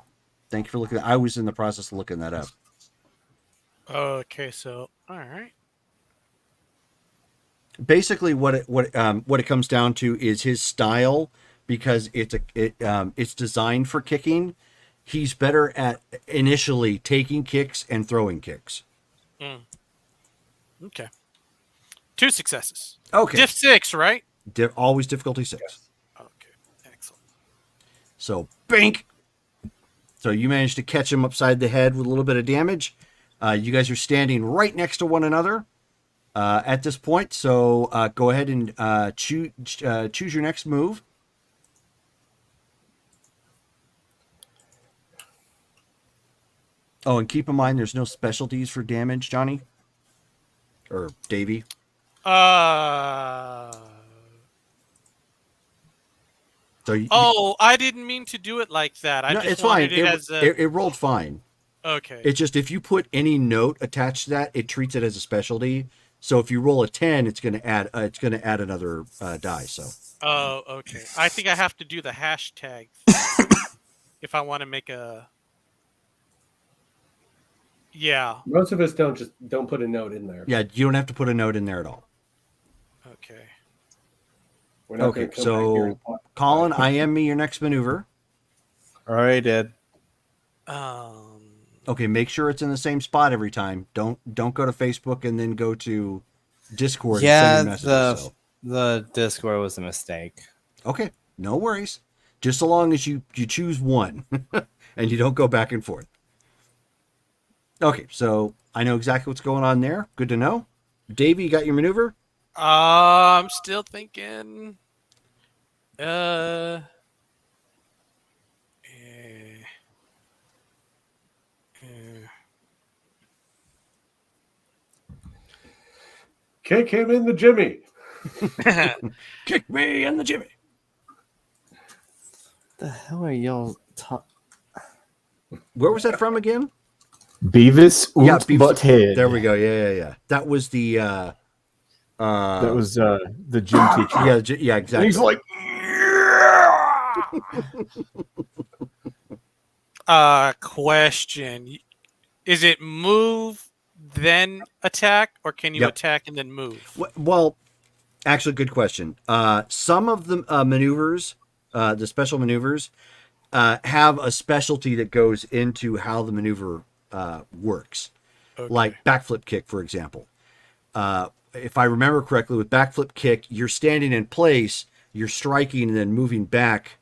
Thank you for looking. I was in the process of looking that up. Okay, so all right. Basically, what it comes down to is his style, because it's designed for kicking. He's better at initially taking kicks and throwing kicks. Okay. 2 successes. Okay, Diff 6, right? always difficulty 6. Okay. Excellent. So bank. So you managed to catch him upside the head with a little bit of damage. You guys are standing right next to one another at this point. So go ahead and choose your next move. Oh, and keep in mind there's no specialties for damage, Johnny or Davey. So I didn't mean to do it like that. I no, just it's fine. wanted it as a... It rolled fine. Okay. It's just if you put any note attached to that, it treats it as a specialty. So if you roll a 10, it's going to add another die. So. Oh, okay. I think I have to do the hashtag if I want to make a. Yeah. Most of us don't put a note in there. Yeah, you don't have to put a note in there at all. Okay. We're not Okay, gonna come back here so and- Colin, I am me your next maneuver. Already did. Okay, make sure it's in the same spot every time. Don't go to Facebook and then go to Discord Yeah, and send me messages. the Discord was a mistake. Okay, no worries. Just so long as you choose one and you don't go back and forth. Okay, so I know exactly what's going on there. Good to know. Davey, you got your maneuver? I'm still thinking. Kick him in the Jimmy. Kick me in the Jimmy. The hell are y'all talking? Where was that from again? Beavis Yeah, Oot Beavis- Butthead. There we go. Yeah. That was the That was the gym teacher. yeah, And exactly. he's like, Question: Is it move then attack, or can you Yep. attack and then move? Well, actually, good question. Some of the maneuvers, the special maneuvers, have a specialty that goes into how the maneuver works. Okay. Like backflip kick, for example. If I remember correctly, with backflip kick, you're standing in place, you're striking, and then moving back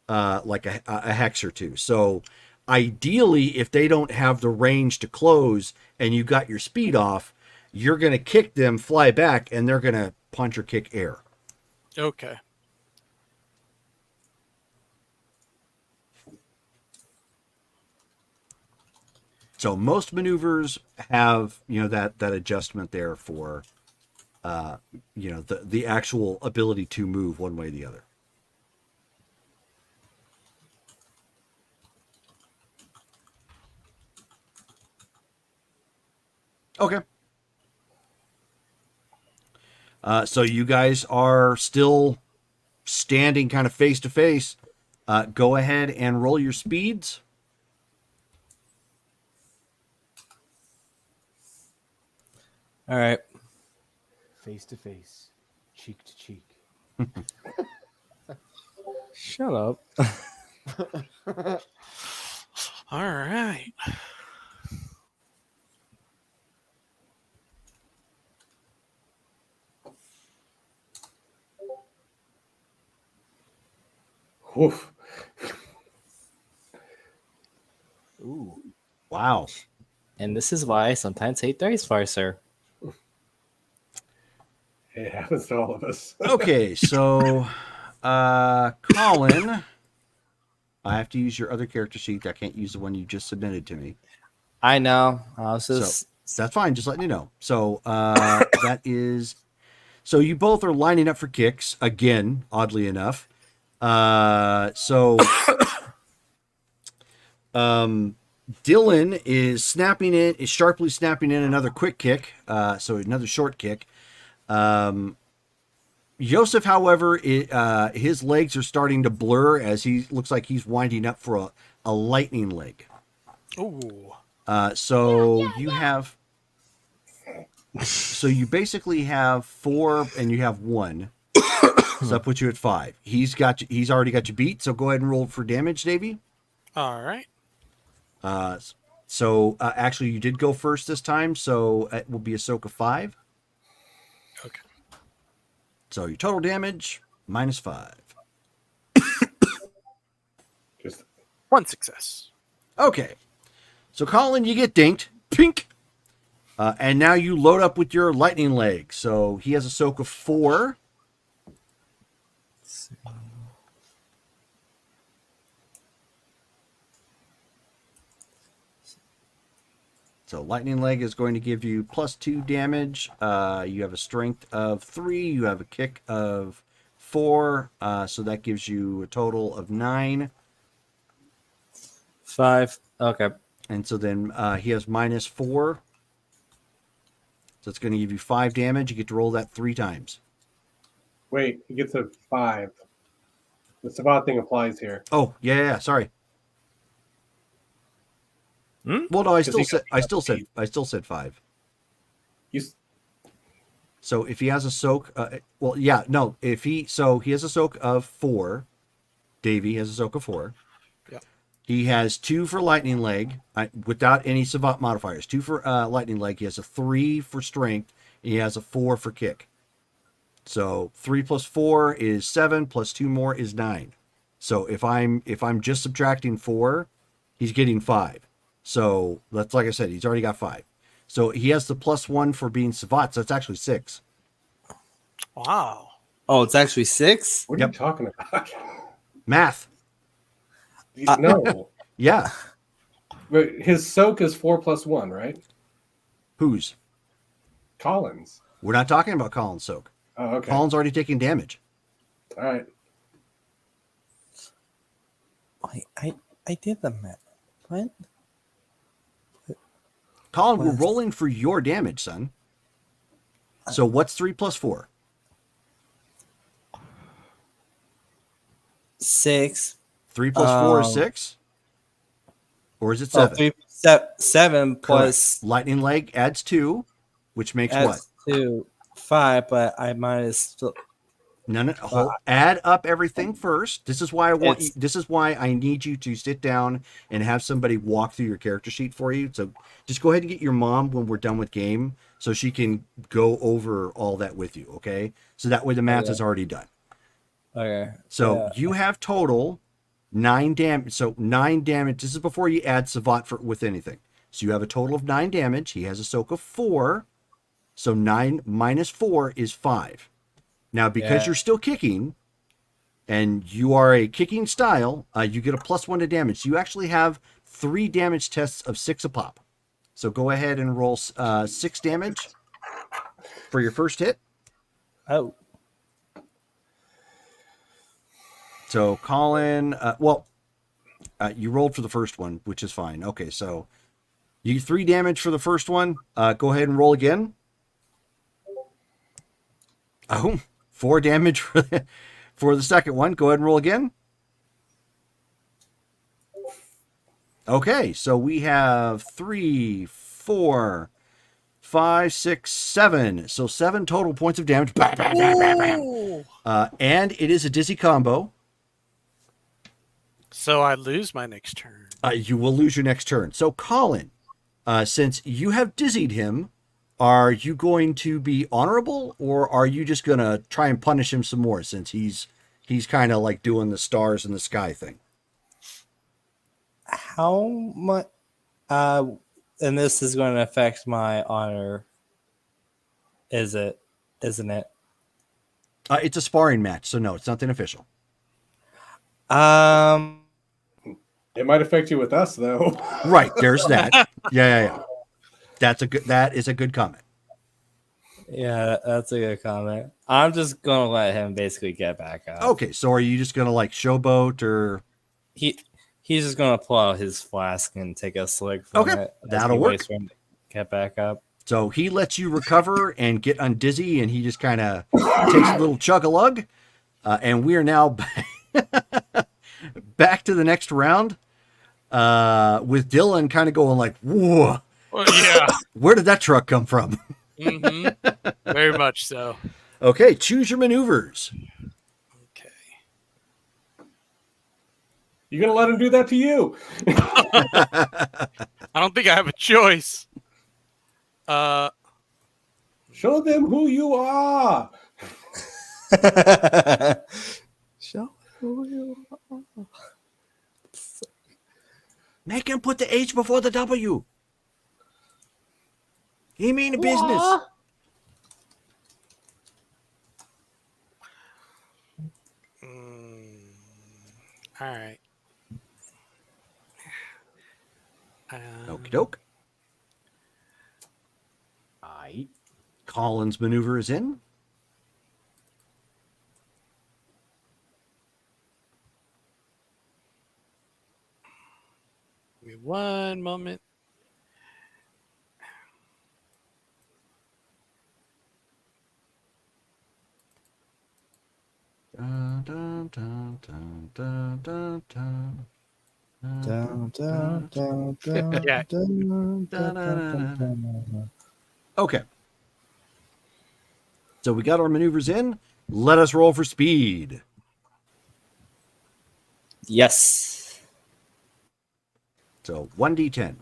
like a hex or two. So ideally, if they don't have the range to close and you got your speed off, you're going to kick them, fly back, and they're going to punch or kick air. Okay. So most maneuvers have, that adjustment there for, the actual ability to move one way or the other. Okay. So you guys are still standing kind of face to face. Go ahead and roll your speeds. All right. Face to face, cheek to cheek. Shut up. All right. Oof. Ooh. Wow. And this is why I sometimes hate Dice Farcer. It happens to all of us. Okay, so Colin, I have to use your other character sheet. I can't use the one you just submitted to me. I know. I was just That's fine. Just letting you know. So that is. So you both are lining up for kicks again. Oddly enough, Dylan is sharply snapping in another quick kick. So another short kick. Joseph, however, his legs are starting to blur as he looks like he's winding up for a lightning leg. Ooh. So you basically have 4 and you have 1. So that puts you at 5. He's already got you beat. So go ahead and roll for damage, Davey. All right. Actually, you did go first this time, so it will be a soak of 5. Okay. So your total damage -5. Just 1 success. Okay. So Colin, you get dinked. Pink. And now you load up with your lightning leg. So he has a soak of 4. So lightning leg is going to give you +2 damage. You have a strength of 3. You have a kick of 4. So that gives you a total of 9. 5. Okay. And so then he has -4. So it's going to give you 5 damage. You get to roll that 3 times. wait. He gets a 5. The Savat thing applies here. Oh, yeah. Sorry. Well, no, I still said 5. You So if he has a soak, he has a soak of 4. Davey has a soak of 4. Yeah. He has 2 for lightning leg without any savant modifiers. 2 for lightning leg. He has a 3 for strength. And he has a 4 for kick. So 3 + 4 is 7. + 2 more is 9. So if I'm just subtracting 4, he's getting 5. So that's like I said, he's already got 5. So he has the +1 for being savant. So it's actually 6. Wow. Oh, it's actually 6? What are you talking about? Math. No. Yeah. But his soak is 4 + 1, right? Whose? Collins. We're not talking about Colin's soak. Oh, okay. Colin's already taking damage. All right. I did the math. What? Colin, we're rolling for your damage, son. So what's 3 + 4? 6. 3 + 4 is 6? Or is it 7? 7 plus Correct. Lightning leg adds 2, which makes what? adds 2, 5, but I minus. Add up everything first. This is why It's- this is why I need you to sit down and have somebody walk through your character sheet for you. So just go ahead and get your mom when we're done with game so she can go over all that with you, okay? So that way the math is already done. Okay. So you have total 9 damage. So 9 damage. This is before you add Savant with anything. So you have a total of 9 damage. He has a soak of 4. So 9 minus 4 is 5. Now, because you're still kicking, and you are a kicking style, you get a +1 to damage. So you actually have 3 damage tests of 6 a pop. So go ahead and roll 6 damage for your first hit. Oh. So Colin, you rolled for the first one, which is fine. Okay, so you get 3 damage for the first one. Go ahead and roll again. Oh, 4 damage for the second one. Go ahead and roll again. Okay, so we have 3, 4, 5, 6, 7. So 7 total points of damage. Bah, bah, bah, bah, bah. Ooh. And it is a dizzy combo. So I lose my next turn. You will lose your next turn. So Colin, since you have dizzied him, are you going to be honorable, or are you just going to try and punish him some more since he's kind of like doing the stars in the sky thing? How much? And this is going to affect my honor. Isn't it? It's a sparring match, so no, it's nothing official. It might affect you with us, though. Right, there's that. Yeah. That is a good comment. Yeah, that's a good comment. I'm just gonna let him basically get back up. Okay, so are you just gonna like showboat or? He's just gonna pull out his flask and take a swig from Okay, it. as that'll he work. waits for him to get back up. So he lets you recover and get undizzy, and he just kind of takes a little chug a lug, and we are now back to the next round with Dylan kind of going like, "Whoa, Well, yeah. where did that truck come from?" Hmm. Very much so. Okay, choose your maneuvers. Okay. You gonna let him do that to you? I don't think I have a choice. Show them who you are. Show who you are. Make him put the H before the W. He mean business. All right. Okie doke. Colin's maneuver is in. Give me one moment. Dun, dun, dun, dun, dun, dun, dun. Yeah. Okay. So we got our maneuvers in. Let us roll for speed. Yes. So 1d10.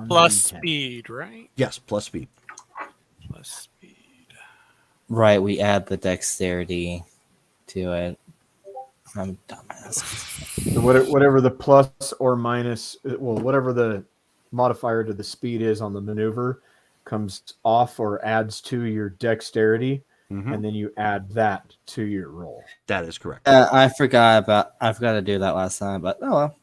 Plus speed, right? Yes, plus speed. Plus speed. Right, we add the dexterity to it. I'm a dumbass. So whatever the plus or minus, well, whatever the modifier to the speed is on the maneuver comes off or adds to your dexterity, and then you add that to your roll. That is correct. I forgot to do that last time, but oh well.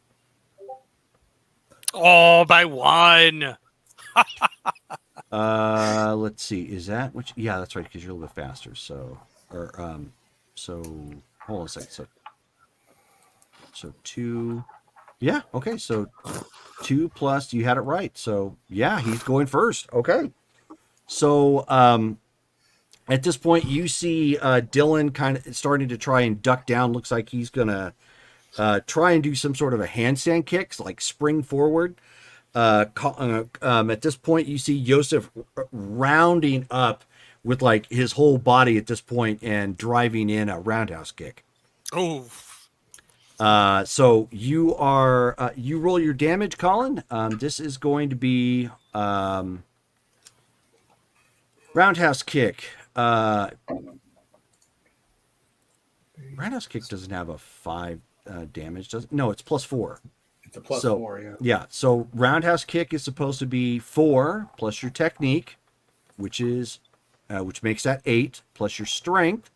Oh, by one. Let's see. Is that which? Yeah, that's right. Because you're a little bit faster. So, so hold on a second. So 2. Yeah. Okay. So 2 plus. You had it right. So yeah, he's going first. Okay. So at this point, you see Dylan kind of starting to try and duck down. Looks like he's gonna try and do some sort of a handstand kick, like spring forward. At this point, you see Yosef rounding up with like his whole body at this point and driving in a roundhouse kick. Oh. So you are you roll your damage, Colin. This is going to be roundhouse kick. Roundhouse kick doesn't have a 5 damage, does it? No, it's plus 4. It's a plus So, 4, yeah. Yeah, so roundhouse kick is supposed to be 4 plus your technique, which makes that 8, plus your strength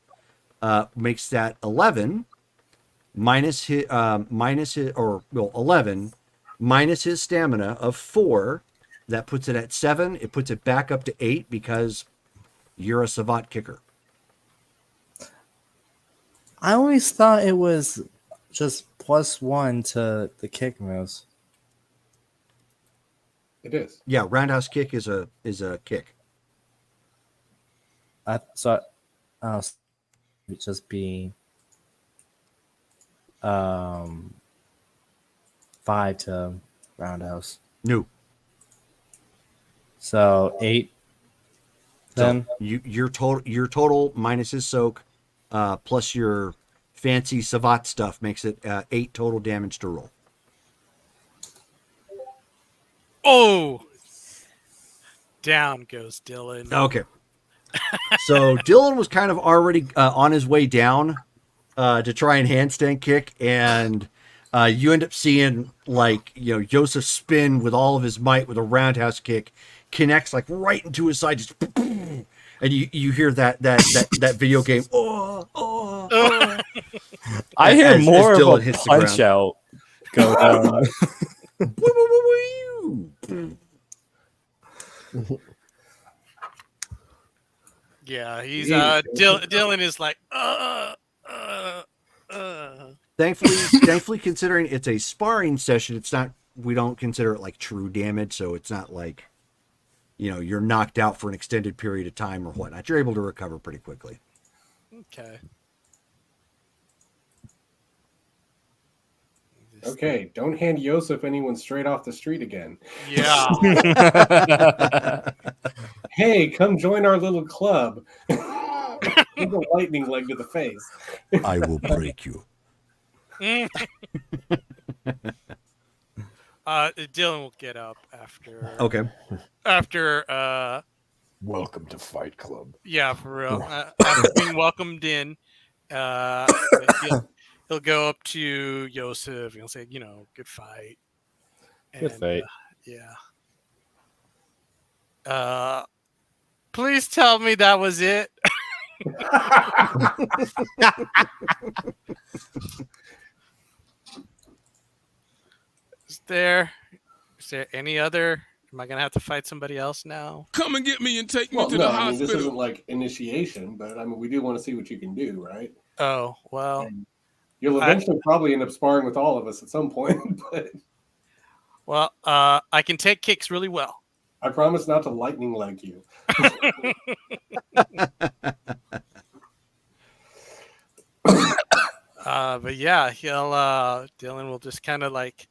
makes that 11, minus his 11 minus his stamina of 4. That puts it at 7. It puts it back up to 8 because you're a savant kicker. I always thought it was just +1 to the kick moves. It is. Yeah, roundhouse kick is a kick. So it'd just be 5 to roundhouse. No. So 8. Then So your total minus his soak, plus your fancy Savat stuff makes it 8 total damage to roll. Oh, down goes Dylan. Okay. So Dylan was kind of already on his way down to try and handstand kick, and you end up seeing Joseph spin with all of his might with a roundhouse kick, connects like right into his side, just and you hear that video game. I hear as more Dylan of a hits the punch out go down. Yeah, he's Dylan is like Thankfully, considering it's a sparring session, it's not. We don't consider it like true damage, so it's not like, you're knocked out for an extended period of time or whatnot. You're able to recover pretty quickly. Okay. Okay, don't hand Yosef anyone straight off the street again. Yeah. Hey, come join our little club. Give a lightning leg to the face. I will break you. Dylan will get up after. Okay. After. Welcome to Fight Club. Yeah, for real. After being welcomed in, he'll go up to Yosef and he'll say, good fight. Good fight. Yeah. Please tell me that was it. Is there any other? Am I gonna have to fight somebody else now? Come and get me and take me Well, to no, the I mean, this hospital. isn't like initiation, but I mean, we do want to see what you can do, right? Oh well. And you'll eventually probably end up sparring with all of us at some point, but Well, I can take kicks really well. I promise not to lightning leg you. But yeah, Dylan will just kind of like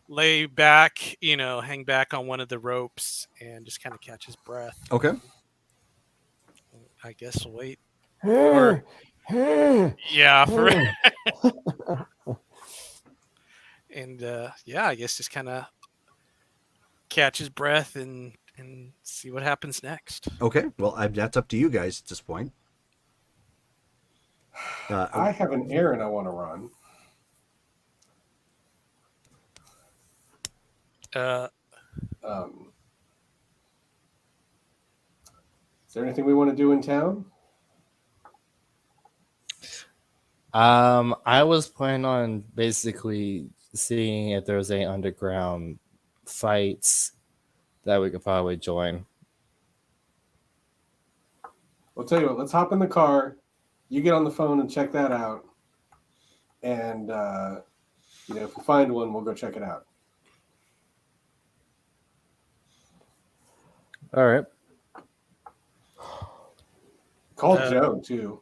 lay back, hang back on one of the ropes and just kind of catch his breath. Okay. I guess wait. Yeah. And I guess just kind of catch his breath and see what happens next. Okay. Well, that's up to you guys at this point. I have an errand I want to run. Is there anything we want to do in town? I was planning on basically seeing if there's any underground fights that we could probably join. I'll tell you what, let's hop in the car. You get on the phone and check that out. And, if we find one, we'll go check it out. All right. Call Joe, too.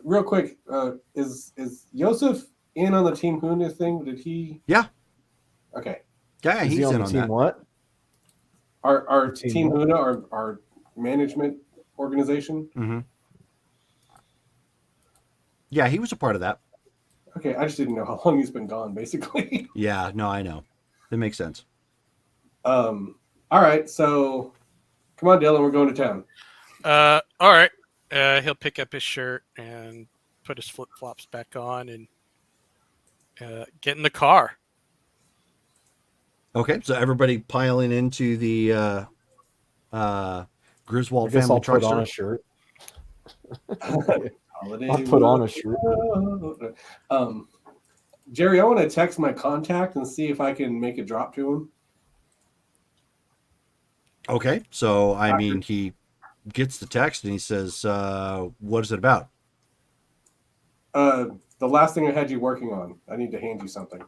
Real quick, is Yosef in on the Team Huna thing? Did he? Yeah. Okay. Yeah, Is he's he on in the on team that. what? Our Team Team what? Huna, our management organization. Mm-hmm. Yeah, he was a part of that. Okay, I just didn't know how long he's been gone, basically. Yeah, no, I know. That makes sense. All right, so come on, Dylan, we're going to town. All right. He'll pick up his shirt and put his flip flops back on and get in the car. Okay, so everybody piling into the Griswold I guess family I'll put on truckster. a shirt. Holiday I'll put on a shirt. Jerry, I want to text my contact and see if I can make a drop to him. Okay, so I mean, he gets the text and he says, "What is it about?" The last thing I had you working on. I need to hand you something.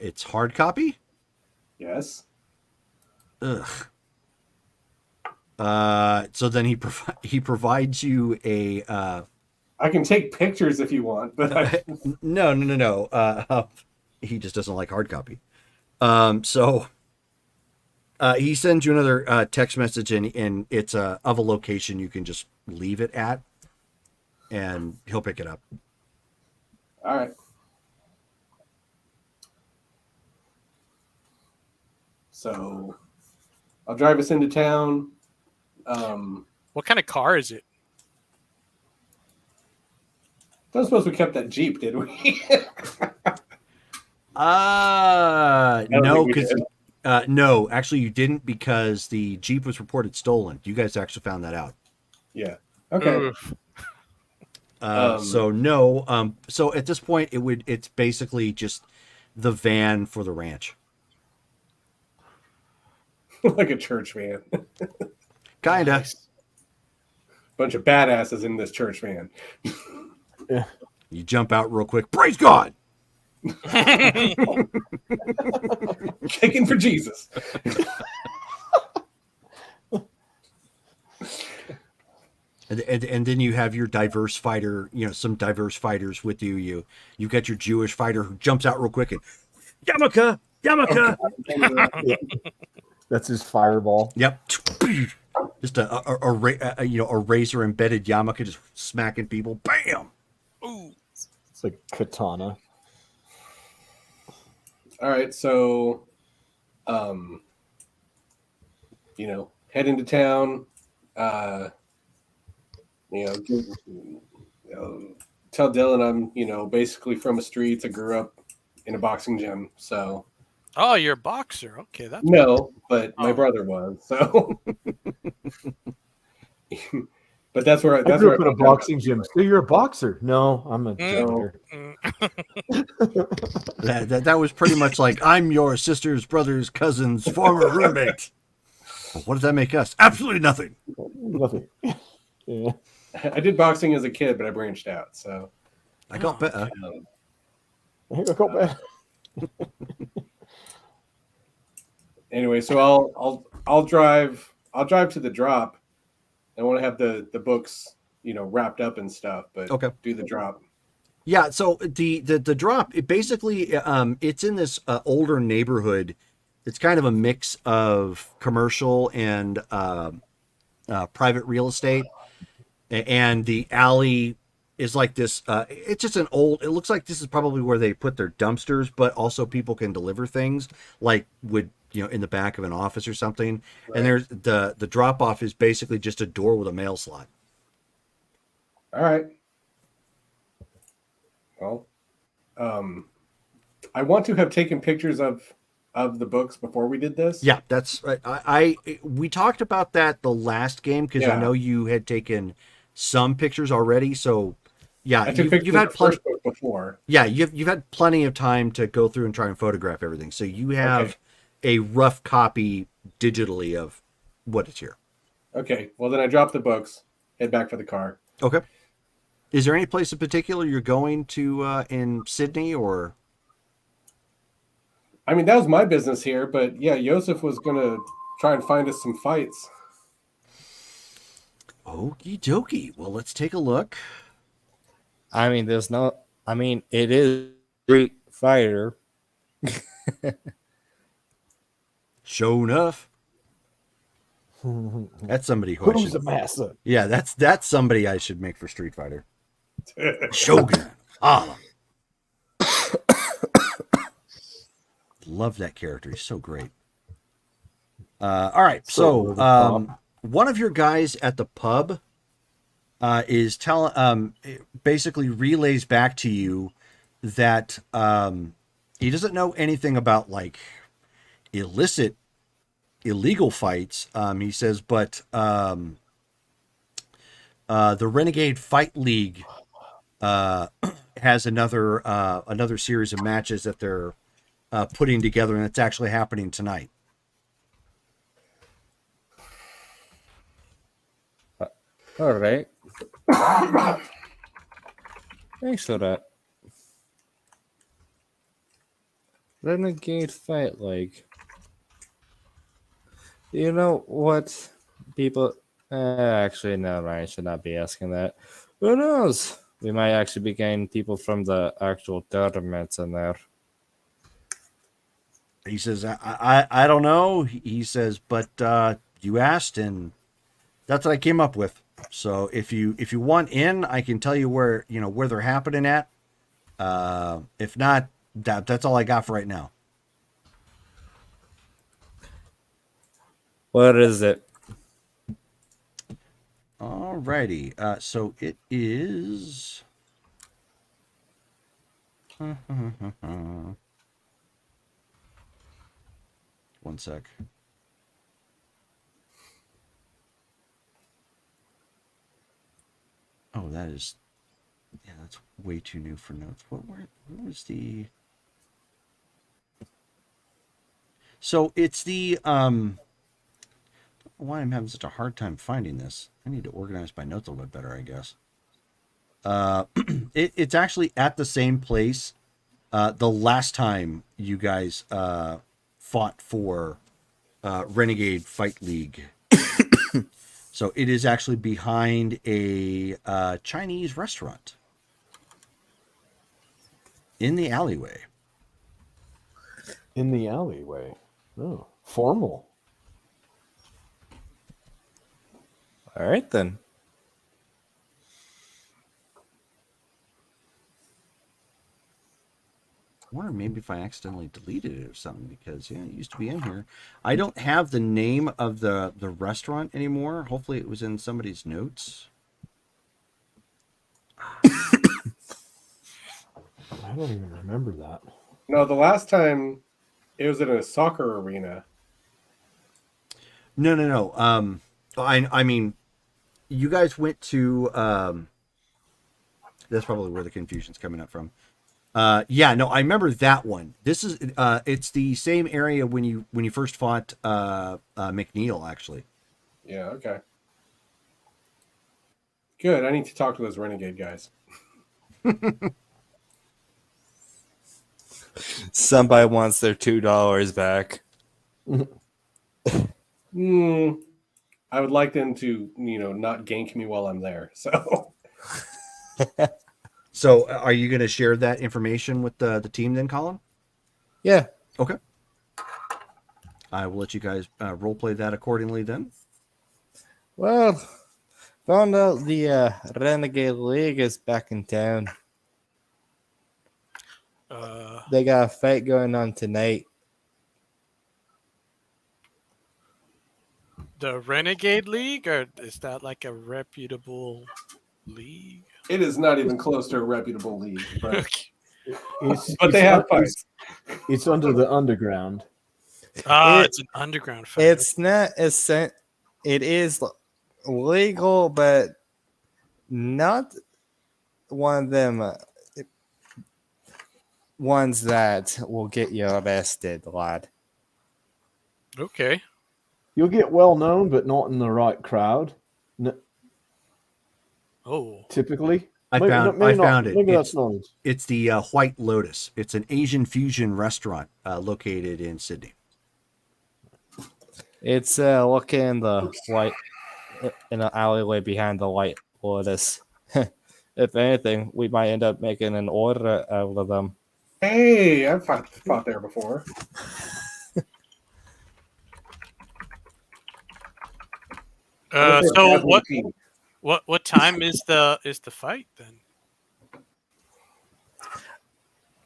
It's hard copy. Yes. Ugh. So then he provides you a I can take pictures if you want, but no. He just doesn't like hard copy. So he sends you another text message, and it's of a location you can just leave it at, and he'll pick it up. All right. So I'll drive us into town. What kind of car is it? Don't suppose we kept that Jeep, did we? No, think we because did. no, actually you didn't, because the Jeep was reported stolen. You guys actually found that out. Yeah. Okay. Oof. So no. So at this point, it's basically just the van for the ranch. Like a church van. Kinda. Bunch of badasses in this church van. You jump out real quick. Praise God. Kicking for Jesus. And then you have your diverse fighter, some diverse fighters with you. You got your Jewish fighter who jumps out real quick and Yarmulke. That's his fireball. Yep. Just a razor embedded yarmulke just smacking people. Bam. Ooh. It's like katana. All right, so head into town, tell Dylan I'm, basically from the streets. I grew up in a boxing gym, so Oh, you're a boxer. Okay, that's no, but my Oh. brother was, so but that's where I grew up in a boxing gym. So you're a boxer? No, I'm a janitor. That was pretty much like, I'm your sister's brother's cousin's former roommate. Well, what does that make us? Absolutely nothing. Nothing. Yeah. I did boxing as a kid, but I branched out. So I got better. I think I got back. anyway, so I'll drive to the drop. I want to have the books, wrapped up and stuff, but Okay. do the drop. Yeah, so the drop, it basically it's in this older neighborhood. It's kind of a mix of commercial and private real estate, and the alley is like this. It's just it looks like this is probably where they put their dumpsters, but also people can deliver things, like would in the back of an office or something. Right. And there's the drop off is basically just a door with a mail slot. All right. Well, I want to have taken pictures of the books before we did this. Yeah, that's right. We talked about that the last game, because I Yeah. know you had taken some pictures already. So yeah, I took you've pictures had of the plenty. first book before. Yeah, you've had plenty of time to go through and try and photograph everything. So you have a rough copy digitally of what is here. Okay. Well, then I dropped the books, head back for the car. Okay. Is there any place in particular you're going to in Sydney, or? I mean, that was my business here, but yeah, Joseph was gonna try and find us some fights. Okie dokie. Well, let's take a look. I mean, it is Street Fighter. Sure enough. That's somebody who I Who's should- the master? Yeah, that's somebody I should make for Street Fighter. Shogun. Ah. Love that character. He's so great. All right. So, So, one of your guys at the pub is basically relays back to you that he doesn't know anything about like illegal fights. He says, but the Renegade Fight League has another series of matches that they're putting together, and it's actually happening tonight. All right. Thanks for that. Renegade Fight League. You know what, people? Actually, no, I should not be asking that. Who knows? We might actually be getting people from the actual tournaments in there. He says, I don't know. He says, but you asked, and that's what I came up with. So if you want in, I can tell you where they're happening at. If not, that's all I got for right now. What is it? Alrighty. So it is. One sec. Oh, that's way too new for notes. What was the? So it's the why I'm having such a hard time finding this. I need to organize my notes a little bit better, I guess. It's actually at the same place the last time you guys fought for Renegade Fight League. So it is actually behind a Chinese restaurant in the alleyway. In the alleyway. Oh, formal. All right then. I wonder maybe if I accidentally deleted it or something, because it used to be in here. I don't have the name of the restaurant anymore. Hopefully it was in somebody's notes. I don't even remember that. No, the last time it was in a soccer arena. No. I mean, you guys went to. That's probably where the confusion's coming up from. Yeah, no, I remember that one. This is it's the same area when you first fought McNeil, actually. Yeah, okay. Good. I need to talk to those Renegade guys. Somebody wants their $2 back. I would like them to, not gank me while I'm there. So, So, are you going to share that information with the team then, Colin? Yeah. Okay. I will let you guys role play that accordingly then. Well, found out the Renegade League is back in town. They got a fight going on tonight. The Renegade League, or is that like a reputable league? it is not even close to a reputable league. But, It's, but they have fights. It's under the underground. It's an underground fight. It's not it is legal, but not one of them ones that will get you arrested, lad. Okay. You'll get well known, but not in the right crowd. Oh. Typically, I found it. Maybe that's known. It's the White Lotus. It's an Asian fusion restaurant located in Sydney. It's looking in the white in an alleyway behind the White Lotus. If anything, we might end up making an order out of them. Hey, I've fought there before. So what time is the fight then?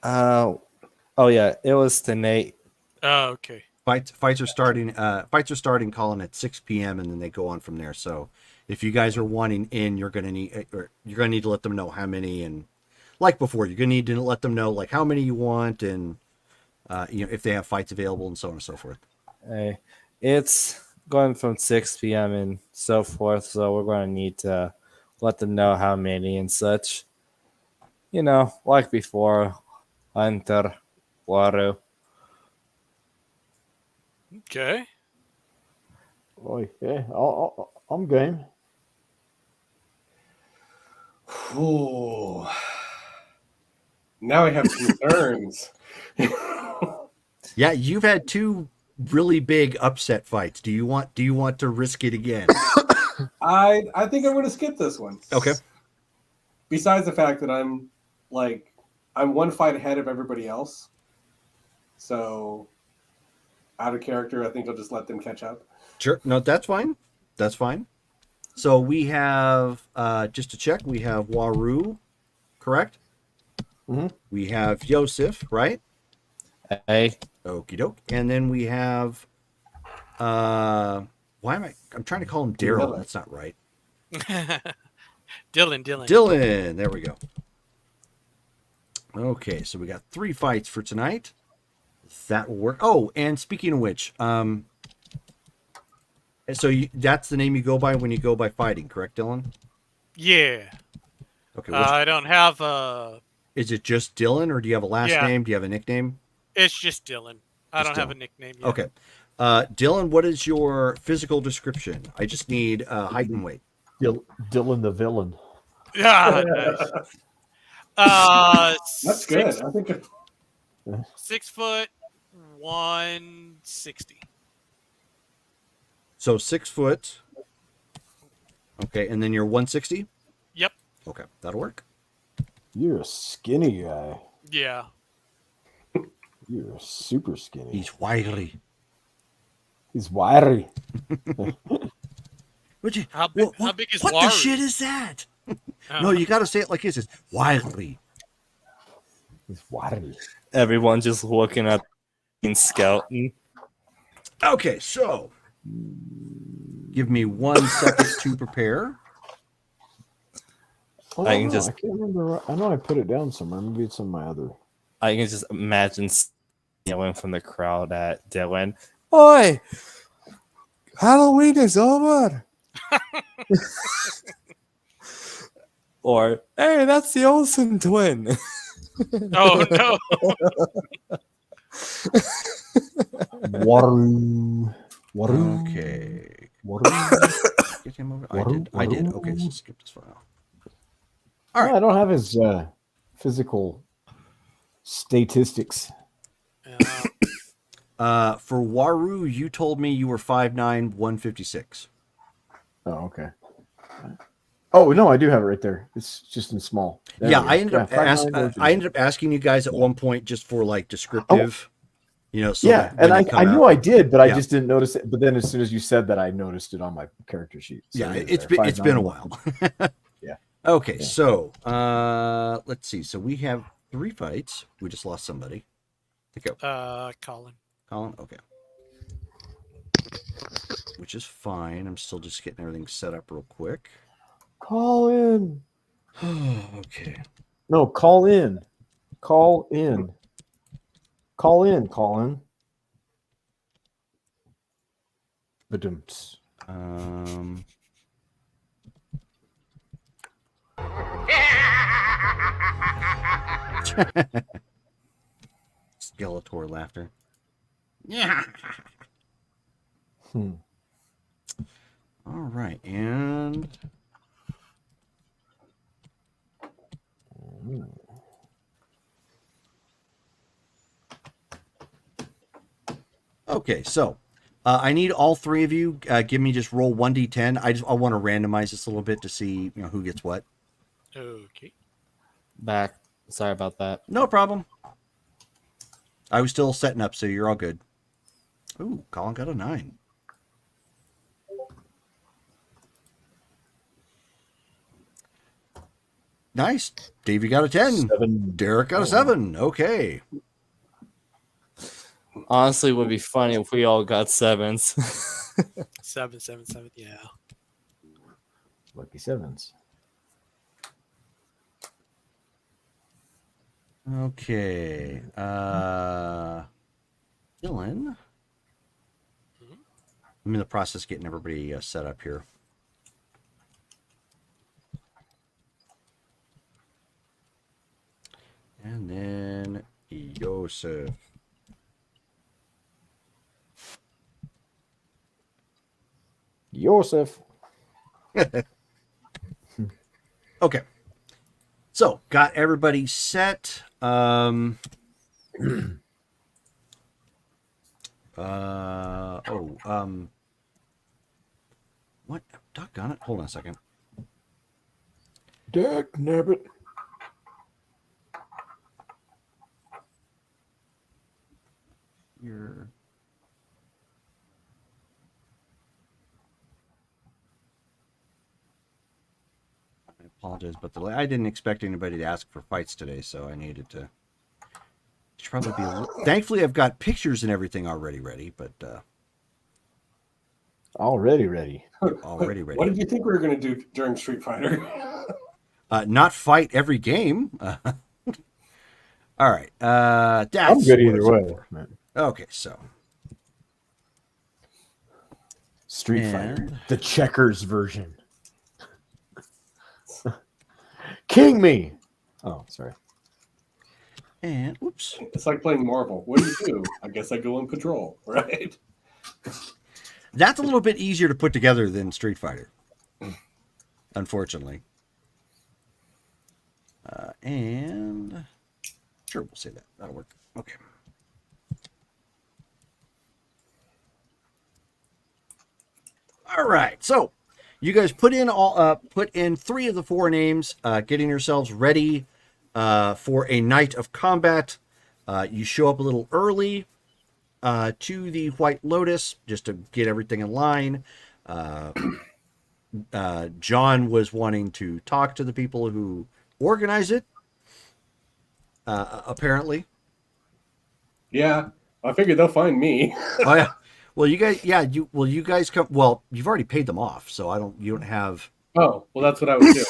Oh yeah, it was tonight. Oh, okay. Fights are starting. Colin, at 6 p.m. and then they go on from there. So if you guys are wanting in, you're gonna need to let them know how many, and like before, you're gonna need to let them know like how many you want, and if they have fights available and so on and so forth. It's going from 6 p.m. and so forth, so we're going to need to let them know how many and such. Like before, Hunter, Waru. Okay. Oh, yeah, I'm game. Ooh. Now I have concerns. Yeah, you've had two really big upset fights. Do you want to risk it again? I think I'm going to skip this one. Okay. Besides the fact that I'm one fight ahead of everybody else. So out of character, I think I'll just let them catch up. Sure. No, that's fine. That's fine. So we have, just to check, we have Waru, correct? Mhm. We have Yosef, right? Hey, Okie doke. And then we have, I'm trying to call him Daryl. Dylan. That's not right. Dylan. Dylan. There we go. Okay, so we got 3 fights for tonight. That will work. Oh, and speaking of which, that's the name you go by when you go by fighting, correct, Dylan? Yeah. Okay. I don't have a. Is it just Dylan, or do you have a last Yeah. name? Do you have a nickname? It's just Dylan. I Just don't have a Dylan. nickname yet. Okay. Dylan, what is your physical description? I just need height and weight. Dylan the villain. Yeah. Nice. That's good. I think 6 foot 160. So 6 foot. Okay, and then you're 160? Yep. Okay, that'll work. You're a skinny guy. Yeah. You're super skinny. He's wiry. He's wiry. Would you? How big is what Waru? the shit is that? No, you got to say it like this. It's wiry. He's wiry. Everyone just looking at skeleton. Okay, so give me 1 second to prepare. Oh, I can no, just- I can't remember. I know I put it down somewhere. Maybe it's on my other. I can just imagine yelling from the crowd at Dylan. Oi! Halloween is over! Or, hey, that's the Olsen twin. Oh no. Waru. Waru. Okay. Waru. Get him over. I did. Okay, so skip this file. All right. No, I don't have his physical statistics. For Waru, you told me you were 5'9", 156. Oh, okay. Oh no, I do have it right there. It's just in small. There Yeah, we go. I ended up 5'9", I ended up asking you guys at one point just for like descriptive, so yeah, that when and you come I knew out- I did, but I Yeah. just didn't notice it. But then as soon as you said that, I noticed it on my character sheet. So Yeah, it is it's there, been a 5'9". while. Yeah. Okay, Yeah. so let's see. So we have 3 fights. We just lost somebody. Okay, Colin. Colin. Okay. Which is fine. I'm still just getting everything set up real quick. Call in. Okay. No, call in. Call in. Call in, Colin. Badumps. Skeletor laughter. Yeah. Hmm. All right, and okay, so I need all 3 of you. Give me just roll 1d10. I want to randomize this a little bit to see who gets what. Okay. back. Sorry about that. No problem. I was still setting up, so you're all good. Ooh, Colin got a 9. Nice. Davey got a 10. 7. Derek got a 7. Okay. Honestly, it would be funny if we all got 7s. 7. Yeah. Lucky 7s. Okay. Dylan. I'm in the process of getting everybody set up here. And then Yosef. Yosef. Okay. So, got everybody set. What? Doggone it. Hold on a second. Dak nabbit. You're I apologize, but I didn't expect anybody to ask for fights today, so I needed to. Should probably be. Thankfully, I've got pictures and everything already ready, but Already ready. already ready. What did you think we were going to do during Street Fighter? Not fight every game. All right. That's I'm good what either it's way. for. man. Okay, so Street And- Fighter, the checkers version. King me. Oh, sorry. and whoops. It's like playing Marvel. What do you do? I guess I go on patrol, right? That's a little bit easier to put together than Street Fighter, unfortunately. And sure, we'll say that. That'll work. Okay. All right. So you guys put in 3 of the 4 names, getting yourselves ready for a night of combat. You show up a little early to the White Lotus just to get everything in line. John was wanting to talk to the people who organize it, apparently. Yeah, I figured they'll find me. Oh yeah. Well, you guys come. Well, you've already paid them off, so you don't have. Oh, well, that's what I would do.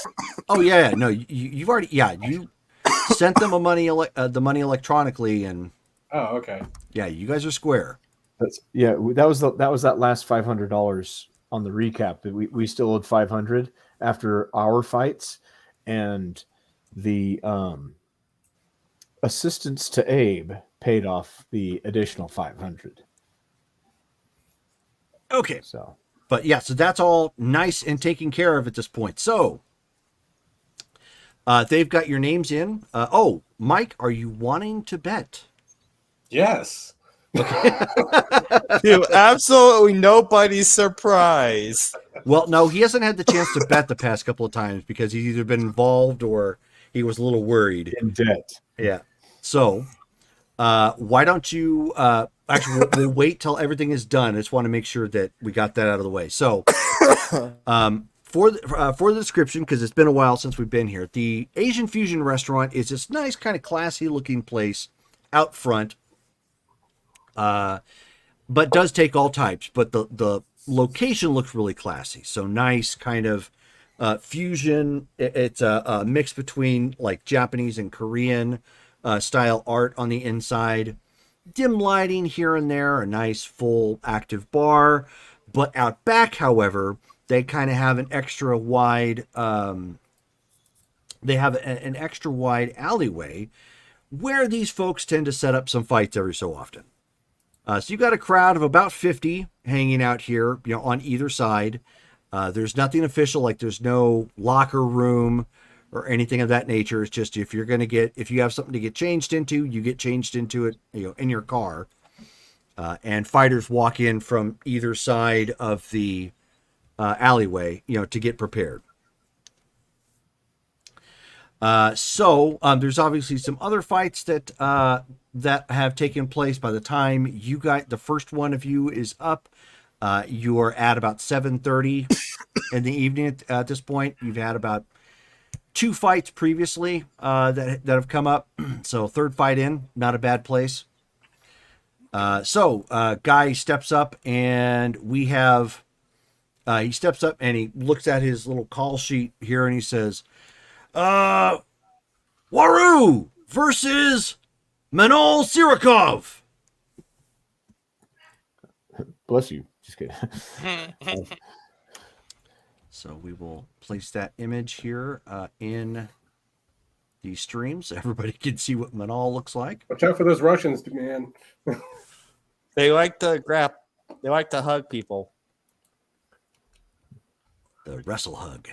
Oh yeah, no, you've already, you sent them the money electronically, and Oh, okay. yeah, you guys are square. That was that last $500 on the recap. We still owed 500 after our fights, and the assistance to Abe paid off the additional 500. Okay, So but yeah, so that's all nice and taken care of at this point. So they've got your names in. Oh, Mike, are you wanting to bet? Yes. To absolutely nobody's surprise. Well, no, he hasn't had the chance to bet the past couple of times because he's either been involved or he was a little worried. in debt. Yeah. So, why don't you? Actually, we'll wait till everything is done. I just want to make sure that we got that out of the way. So, for the description, because it's been a while since we've been here, the Asian Fusion Restaurant is this nice, kind of classy looking place out front, but does take all types. But the location looks really classy. So nice, kind of fusion. It's a mix between like Japanese and Korean style art on the inside. Dim lighting here and there, a nice full active bar. But out back, however, they kind of have an extra wide an extra wide alleyway where these folks tend to set up some fights every so often. So you've got a crowd of about 50 hanging out here, on either side. There's nothing official, like there's no locker room or anything of that nature. It's just if you have something to get changed into, you get changed into it, in your car. And fighters walk in from either side of the alleyway, to get prepared. So there's obviously some other fights that have taken place. By the time the first one of you is up, you are at about 7:30 in the evening. At this point, you've had about 2 fights previously that have come up. So third fight in, not a bad place. So guy steps up, and we have. He steps up and he looks at his little call sheet here, and he says, Waru versus Manol Sirikov. Bless you. Just kidding. So we will place that image here in the stream so everybody can see what Manol looks like. Watch out for those Russians, man. They like to They like to hug people. The wrestle hug.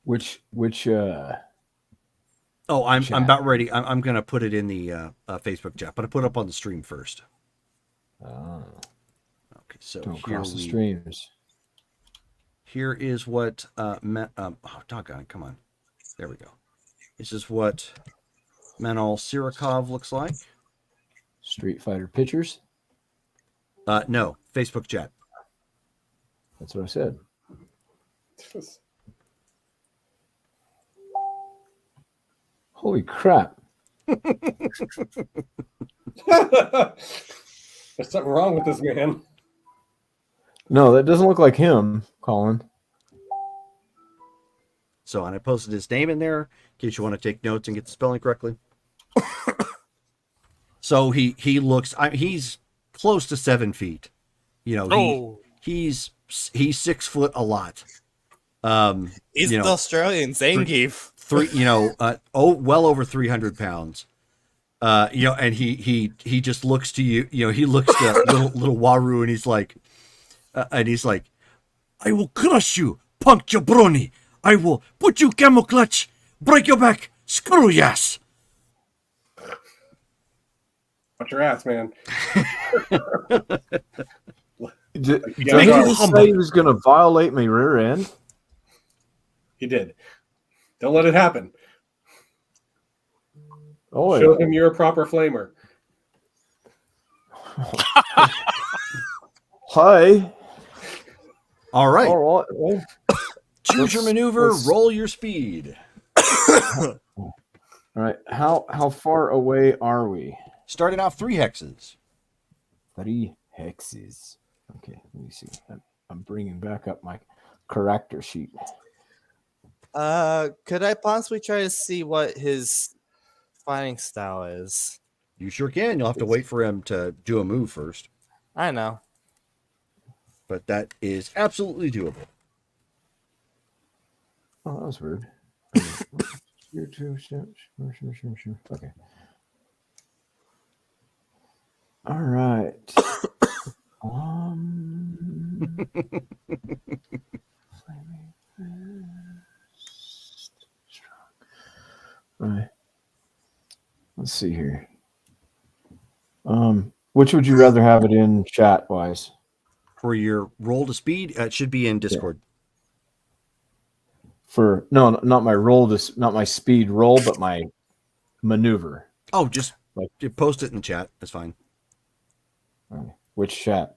Which Oh, I'm Chat. about ready. I'm going to put it in the Facebook chat, but I put it up on the stream first. Okay, so don't here cross the streams. Here is what doggone it, come on. There we go. This is what Manol Sirikov looks like. Street Fighter pictures. No, Facebook chat. That's what I said. Holy crap! There's something wrong with this man. No, that doesn't look like him, Colin. So, and I posted his name in there in case you want to take notes and get the spelling correctly. So he looks. He's close to 7 feet. You know, he's 6 foot a lot. He's you the know, Australian Zangief. Well over 300 pounds. And he just looks to you. You know, he looks to little Waru, and he's like, I will crush you, punk jabroni. I will put you camel clutch, break your back, screw your ass. Watch your ass, man. Did he Yeah, just say he was going to violate my rear end? He did. Don't let it happen. Oh, Show him you're a proper flamer. Hi. All right. All right. Choose your maneuver, roll your speed. All right. How far away are we? Starting off 3 hexes. 3 hexes. Okay, let me see. I'm bringing back up my character sheet. Could I possibly try to see what his fighting style is? You sure can. You'll have to wait for him to do a move first. I know. But that is absolutely doable. Oh, that was weird. Sure. Okay. All right. Right. Let's see here. Which would you rather have it in chat wise? For your roll to speed, it should be in Discord. For no, not my roll, not my speed roll, but my maneuver. Oh, just post it in the chat. That's fine. Okay. Which chat?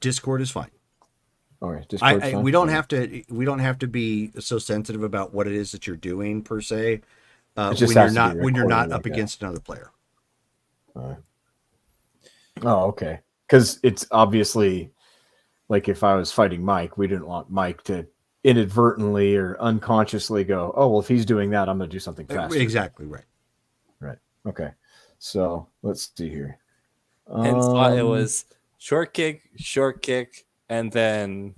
Discord is fine. All right, Discord. We don't have to. We don't have to be so sensitive about what it is that you're doing per se. When you're not up against another player. Oh, okay. Because it's obviously like if I was fighting Mike, we didn't want Mike to inadvertently or unconsciously go, oh, well, if he's doing that, I'm going to do something faster. Exactly right. Right. Okay. So let's see here. Hence why it was short kick, and then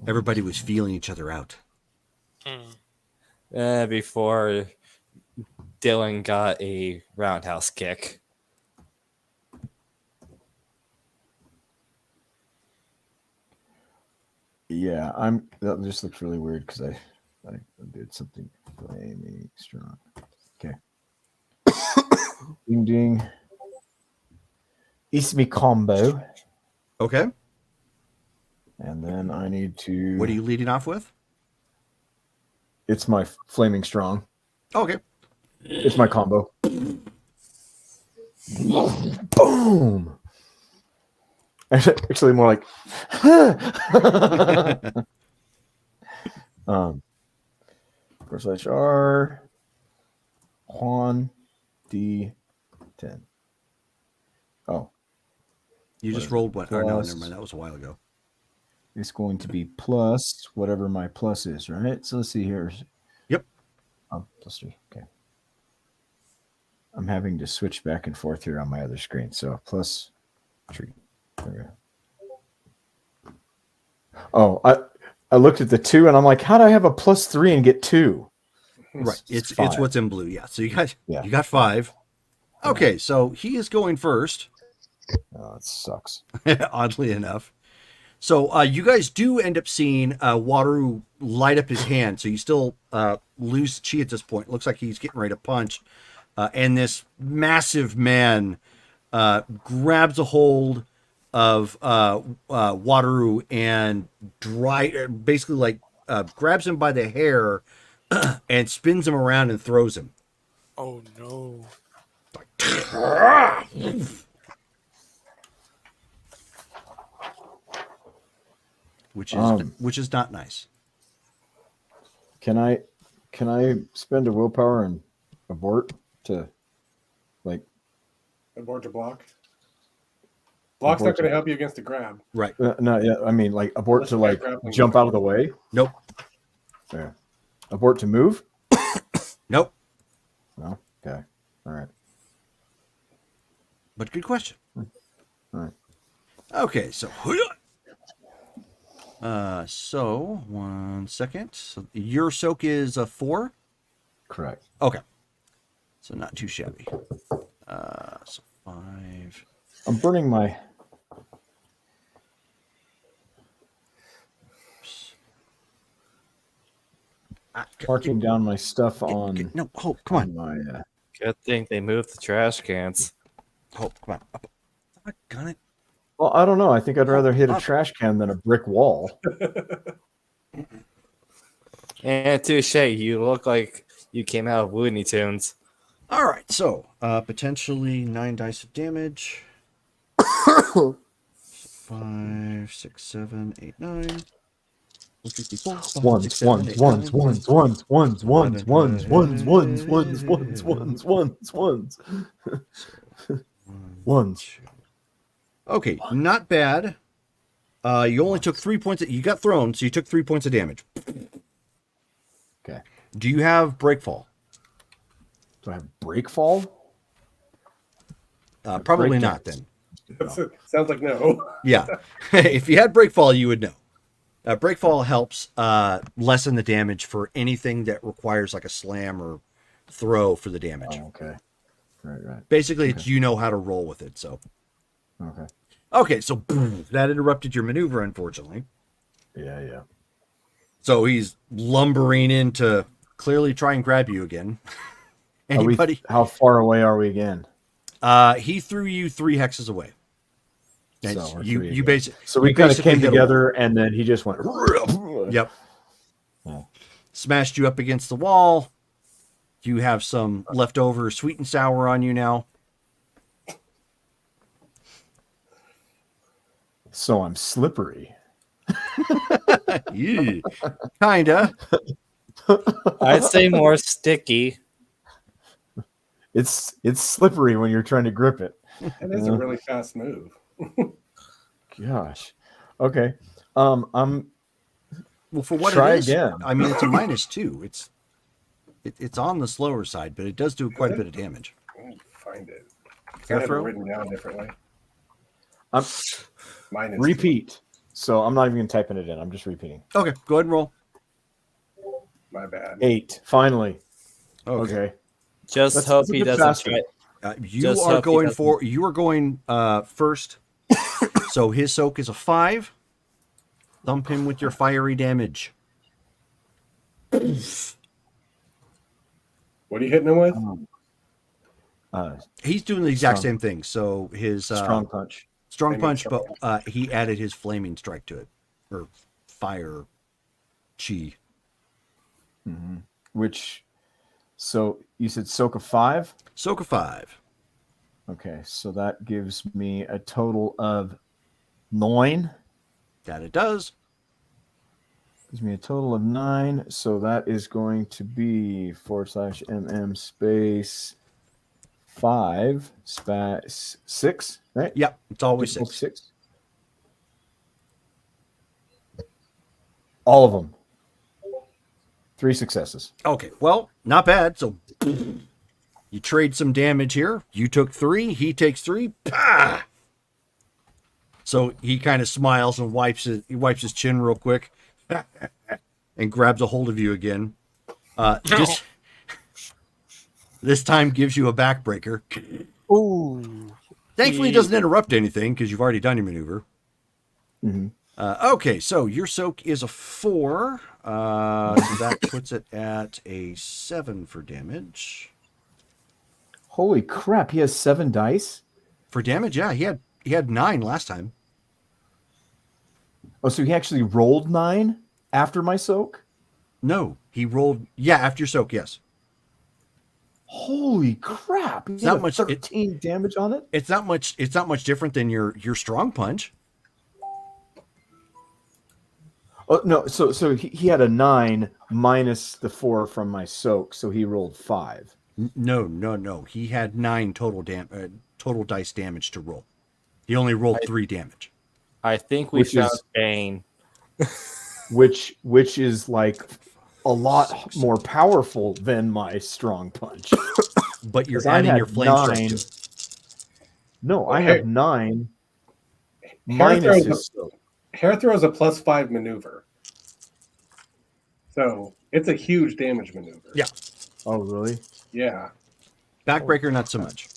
everybody was feeling each other out. Before Dylan got a roundhouse kick. Yeah, that just looks really weird because I did something flaming strong. Okay. Ding ding. It's me combo. Okay. And then I need to. What are you leading off with? It's my flaming strong. Okay. It's my combo. Boom. Actually, more like. First HR. Juan D10. Oh. You just rolled what? Oh, no, never mind. That was a while ago. It's going to be plus whatever my plus is, right? So let's see here. Yep. Oh, +3. Okay. I'm having to switch back and forth here on my other screen. So +3. There we go. Oh, I looked at the 2 and I'm like, how do I have a +3 and get 2? Right. It's what's in blue. Yeah. So you got 5. Okay. So he is going first. Oh, it sucks. Oddly enough. So you guys do end up seeing Wataru light up his hand. So you still lose chi at this point. It looks like he's getting ready to punch. And this massive man grabs a hold of Wataru and basically grabs him by the hair and spins him around and throws him. Oh, no. Which is not nice. Can I Can I spend a willpower and abort to, like, Abort to block. Block's not going to help you against a grab. Right. no, yeah, I mean, like, abort Unless to, you got like, grappling jump hook. out of the way? Nope. Yeah. Abort to move? Nope. No? Okay. All right. But good question. All right. Okay, so so 1 second. So your soak is a 4. Correct. Okay, so not too shabby. So 5. I'm burning my... Marking down my stuff on No, Hope, come on. my... Good thing they moved the trash cans. Hope, come on. Up. I got it. Well, I don't know. I think I'd rather hit a trash can than a brick wall. And touche, you look like you came out of Looney Tunes. All right, so potentially 9 dice of damage. 5, 6, 7, 8, 9. 54, 5, Ones, 6, 7, 8, 9. ones, ones, ones, ones, ones, ones, ones, ones, ones, ones, ones, ones, ones. Ones. Okay, not bad. You only took 3 points. You got thrown, so you took 3 points of damage. Okay. Do you have breakfall? Do I have break fall? Probably break not dance. then. Sounds like no. Yeah. If you had breakfall, you would know. Breakfall helps lessen the damage for anything that requires like a slam or throw for the damage. Oh, okay. Right. Basically, it's you know how to roll with it. So, Okay. okay, so that interrupted your maneuver, unfortunately. Yeah. So he's lumbering in to clearly try and grab you again. Anybody? How far away are we again? He threw you 3 hexes away. And So we're you three you again. basically So we you kind of basically came hit a together, and then he just went. wall. Yep. Yeah. Smashed you up against the wall. You have some leftover sweet and sour on you now. So I'm slippery. Yeah. Kinda. I'd say more sticky. It's slippery when you're trying to grip it. That is a really fast move. Gosh. Okay. I'm Well, for what Try it is, again. I mean, it's a -2. It's on the slower side, but it does do quite a bit of damage. Let me find it. Fair I have it throw? written down differently. I'm Mine is repeat. So I'm not even typing it in. I'm just repeating. Okay, go ahead and roll. my bad. 8. Finally. Okay. Okay. Just That's- hope that's a he bit doesn't faster. try. You Just are hope he going doesn't- for. You are going first. So his soak is a 5. Thump him with your fiery damage. What are you hitting him with? He's doing the exact Strong. same thing. So his Strong punch. strong Flaming punch, strike. but he added his flaming strike to it, or fire chi. Which, so you said soak of 5? Soak of 5. Okay, so that gives me a total of 9. That it does. Gives me a total of 9. So that is going to be /MM space 5 6, right? Yep, it's always Just 6. All of them. 3 successes. Okay, well, not bad. So you trade some damage here. You took 3. He takes 3. Pah! So he kind of smiles and wipes his chin real quick, and grabs a hold of you again. This time gives you a backbreaker. Ooh. Thankfully, it doesn't interrupt anything because you've already done your maneuver. Mm-hmm. Okay, so your soak is a 4. So that puts it at a 7 for damage. Holy crap! He has 7 dice. For damage, yeah, he had 9 last time. Oh, so he actually rolled 9 after my soak. No, he rolled. Yeah, after your soak, yes. Holy crap! He It's had not a much- 13 damage on it. It's not much. It's not much different than your strong punch. Oh no, so he had a 9 minus the 4 from my soak, so he rolled 5. No. He had 9 total dice damage to roll. He only rolled 3 damage. I think we Which found is- Bane. which is like a lot more powerful than my strong punch. But you're 'Cause I adding had your flame strike 9. to it. No, I Okay. have 9 Hair minus throws, his soak. Hair throw is a +5 maneuver. So it's a huge damage maneuver. Yeah. Oh, really? Yeah. Backbreaker, not so much.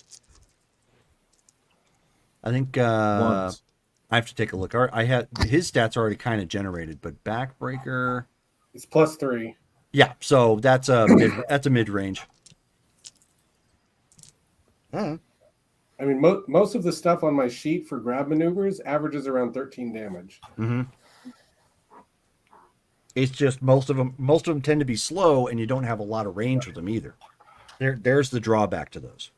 I think Once. I have to take a look. I had his stats already kind of generated, but Backbreaker, It's +3. yeah. So that's a mid range. I mean, most of the stuff on my sheet for grab maneuvers averages around 13 damage. Mm-hmm. It's just most of them tend to be slow, and you don't have a lot of range with them either. There's the drawback to those.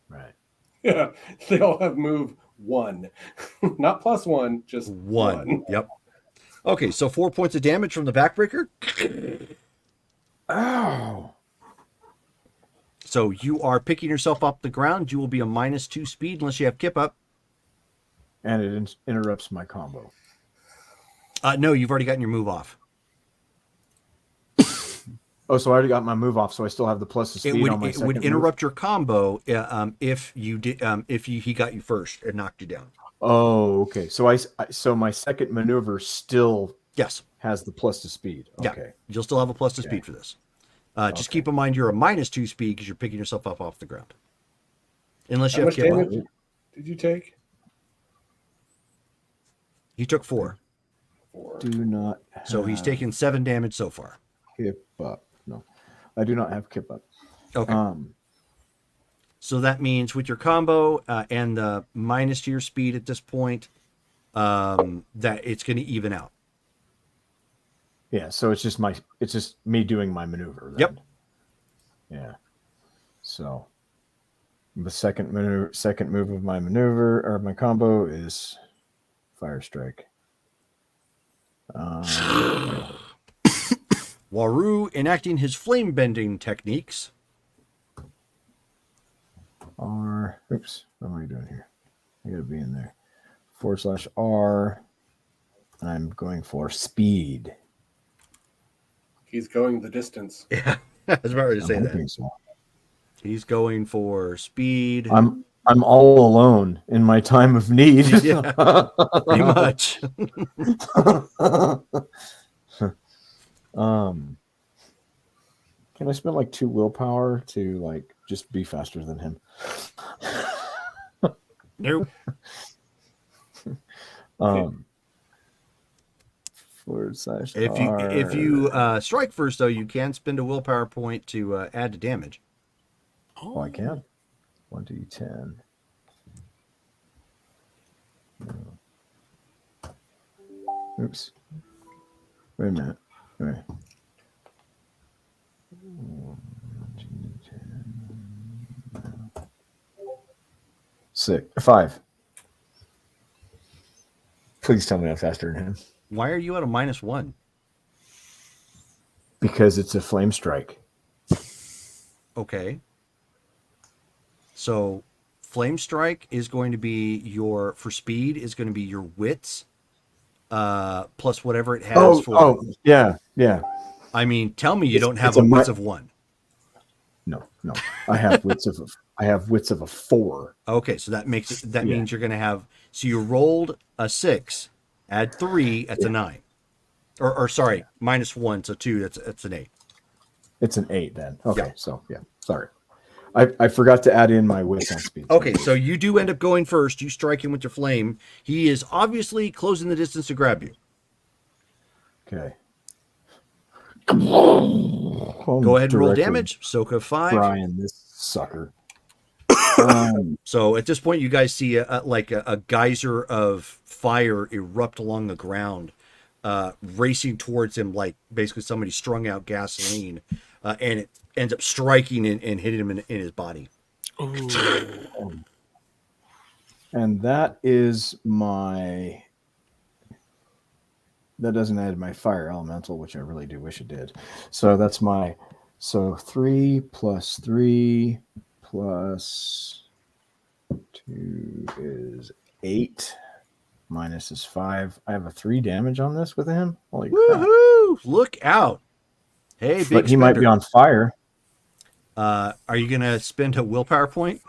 Right. Yeah, they all have move 1, not +1, just One. Yep. Okay, so 4 points of damage from the Backbreaker. Ow. So you are picking yourself off the ground. You will be a -2 speed unless you have Kip up. And it interrupts my combo. No, you've already gotten your move off. Oh, so I already got my move off, so I still have the plus of speed on my It second would move? interrupt your combo if you did he got you first and knocked you down. Oh, okay. So so my second maneuver still Yes. has the plus to speed. Yeah. Okay. You'll still have a plus to speed for this. Just keep in mind you're a -2 speed because you're picking yourself up off the ground. Unless How you have much Kip up. damage did you take? He took 4. 4. Do not. So he's have taken 7 damage so far. Kip up. No, I do not have Kip up. Okay. So that means with your combo and the minus to your speed at this point, that it's going to even out. Yeah. So it's just me doing my maneuver. Then. Yep. Yeah. So the second move of my maneuver or my combo is Fire Strike. Waru enacting his flame bending techniques. Oops, what am I doing here? I gotta be in there. /R. And I'm going for speed. He's going the distance. Yeah, I was about ready to say I'm that. hoping so. He's going for speed. I'm all alone in my time of need. Yeah, pretty much. Can I spend like 2 willpower to like just be faster than him? Nope. /R. If you strike first, though, you can spend a willpower point to add to damage. Oh, I can. 1d10. Oops. Wait a minute. Wait. 5. Please tell me I'm faster than him. Why are you at a -1? Because it's a flame strike. Okay. So, flame strike is going to be for speed is going to be your wits, plus whatever it has yeah. I mean, tell me you don't have it's a a wits of 1. No. I have wits of a 4. Okay, so that makes it. That means you're going to have. So you rolled a 6, add 3, that's a 9. Or sorry, -1, so 2, that's an 8. It's an 8 then. Okay, Yeah. so yeah. Sorry. I forgot to add in my wits on speed. Okay, so you do end up going first. You strike him with your flame. He is obviously closing the distance to grab you. Okay. Go ahead and roll damage. Soka 5. Brian, this sucker. So at this point, you guys see a geyser of fire erupt along the ground, racing towards him like basically somebody strung out gasoline, and it ends up striking and hitting him in his body. And that is that doesn't add my fire elemental, which I really do wish it did. So that's my 3 plus 3 plus 2 is 8. Minus is 5. I have a 3 damage on this with him. Holy crap! Woohoo! Look out! Hey, big But he might be spender. on fire. Are you gonna spend a willpower point?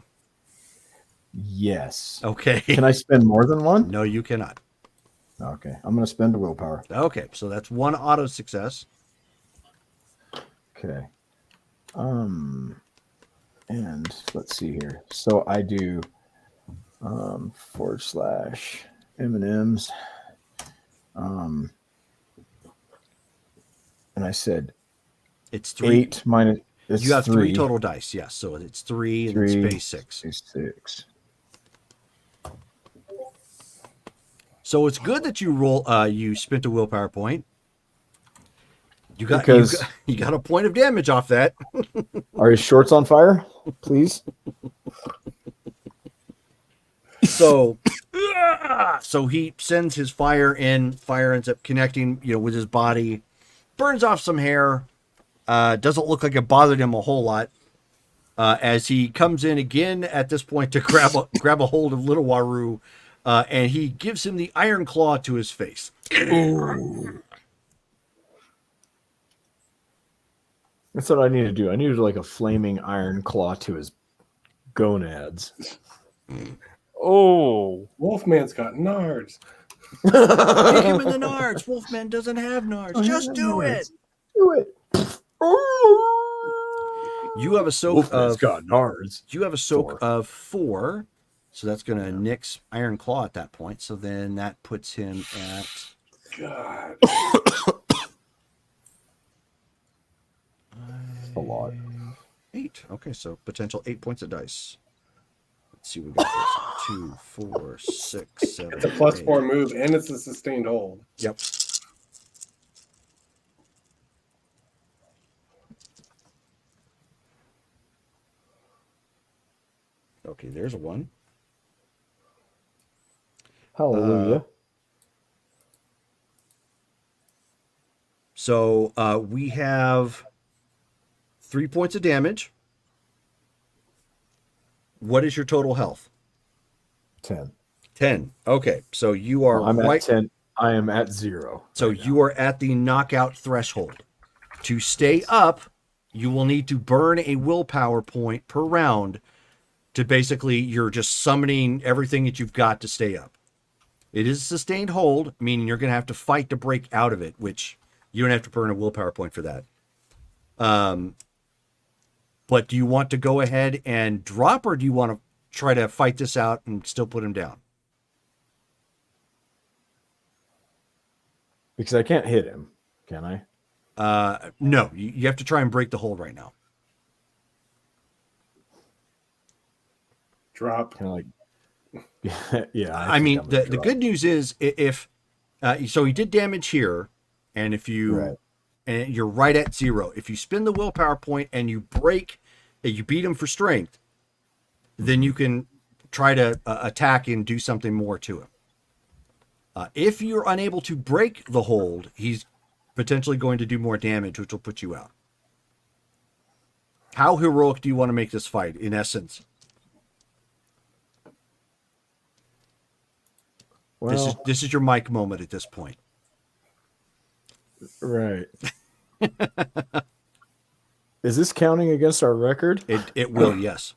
Yes. Okay. Can I spend more than one? No, you cannot. Okay, I'm gonna spend a willpower. Okay, so that's one auto success. Okay. And let's see here. So I do / M&Ms. And I said It's 3. 8 minus. It's You have 3 3 total dice, yes. So it's 3 and 3 space 6. is 6. So it's good that you you spent a willpower point. You got Because- you got a point of damage off that. Are his shorts on fire? Please. So he sends his fire in. Fire ends up connecting, with his body, burns off some hair. Doesn't look like it bothered him a whole lot. As he comes in again at this point to grab a hold of Little Waru, and he gives him the iron claw to his face. That's what I need to do. I need to do like a flaming iron claw to his gonads. Oh, Wolfman's got nards. Kick him in the nards. Wolfman doesn't have nards. Just do it. Do it. You have a soak Wolfman's of got nards. You have a soak 4. of 4, so that's going to nix Iron Claw at that point. So then that puts him at God. A lot. 8. Okay, so potential 8 points of dice. Let's see what we got. 2, 4, 6, 7. It's a plus 8. 4 move, and it's a sustained hold. Yep. Okay, there's a 1. Hallelujah. So we have 3 points of damage. What is your total health? 10. 10. Okay, so you are I'm right. at 10. I am at 0. So you are at the knockout threshold. To stay up, you will need to burn a willpower point per round to basically, you're just summoning everything that you've got to stay up. It is a sustained hold, meaning you're going to have to fight to break out of it, which you don't have to burn a willpower point for that. But do you want to go ahead and drop, or do you want to try to fight this out and still put him down? Because I can't hit him, can I? No, you have to try and break the hold right now. Drop. Kind of like. Yeah. I mean, the good news is if so he did damage here, and if you Right. and you're right at 0. If you spend the willpower point and you beat him for strength, then you can try to attack and do something more to him. If you're unable to break the hold, he's potentially going to do more damage, which will put you out. How heroic do you want to make this fight, in essence? Well, This is your Mike moment at this point. right. Is this counting against our record? It will, yes.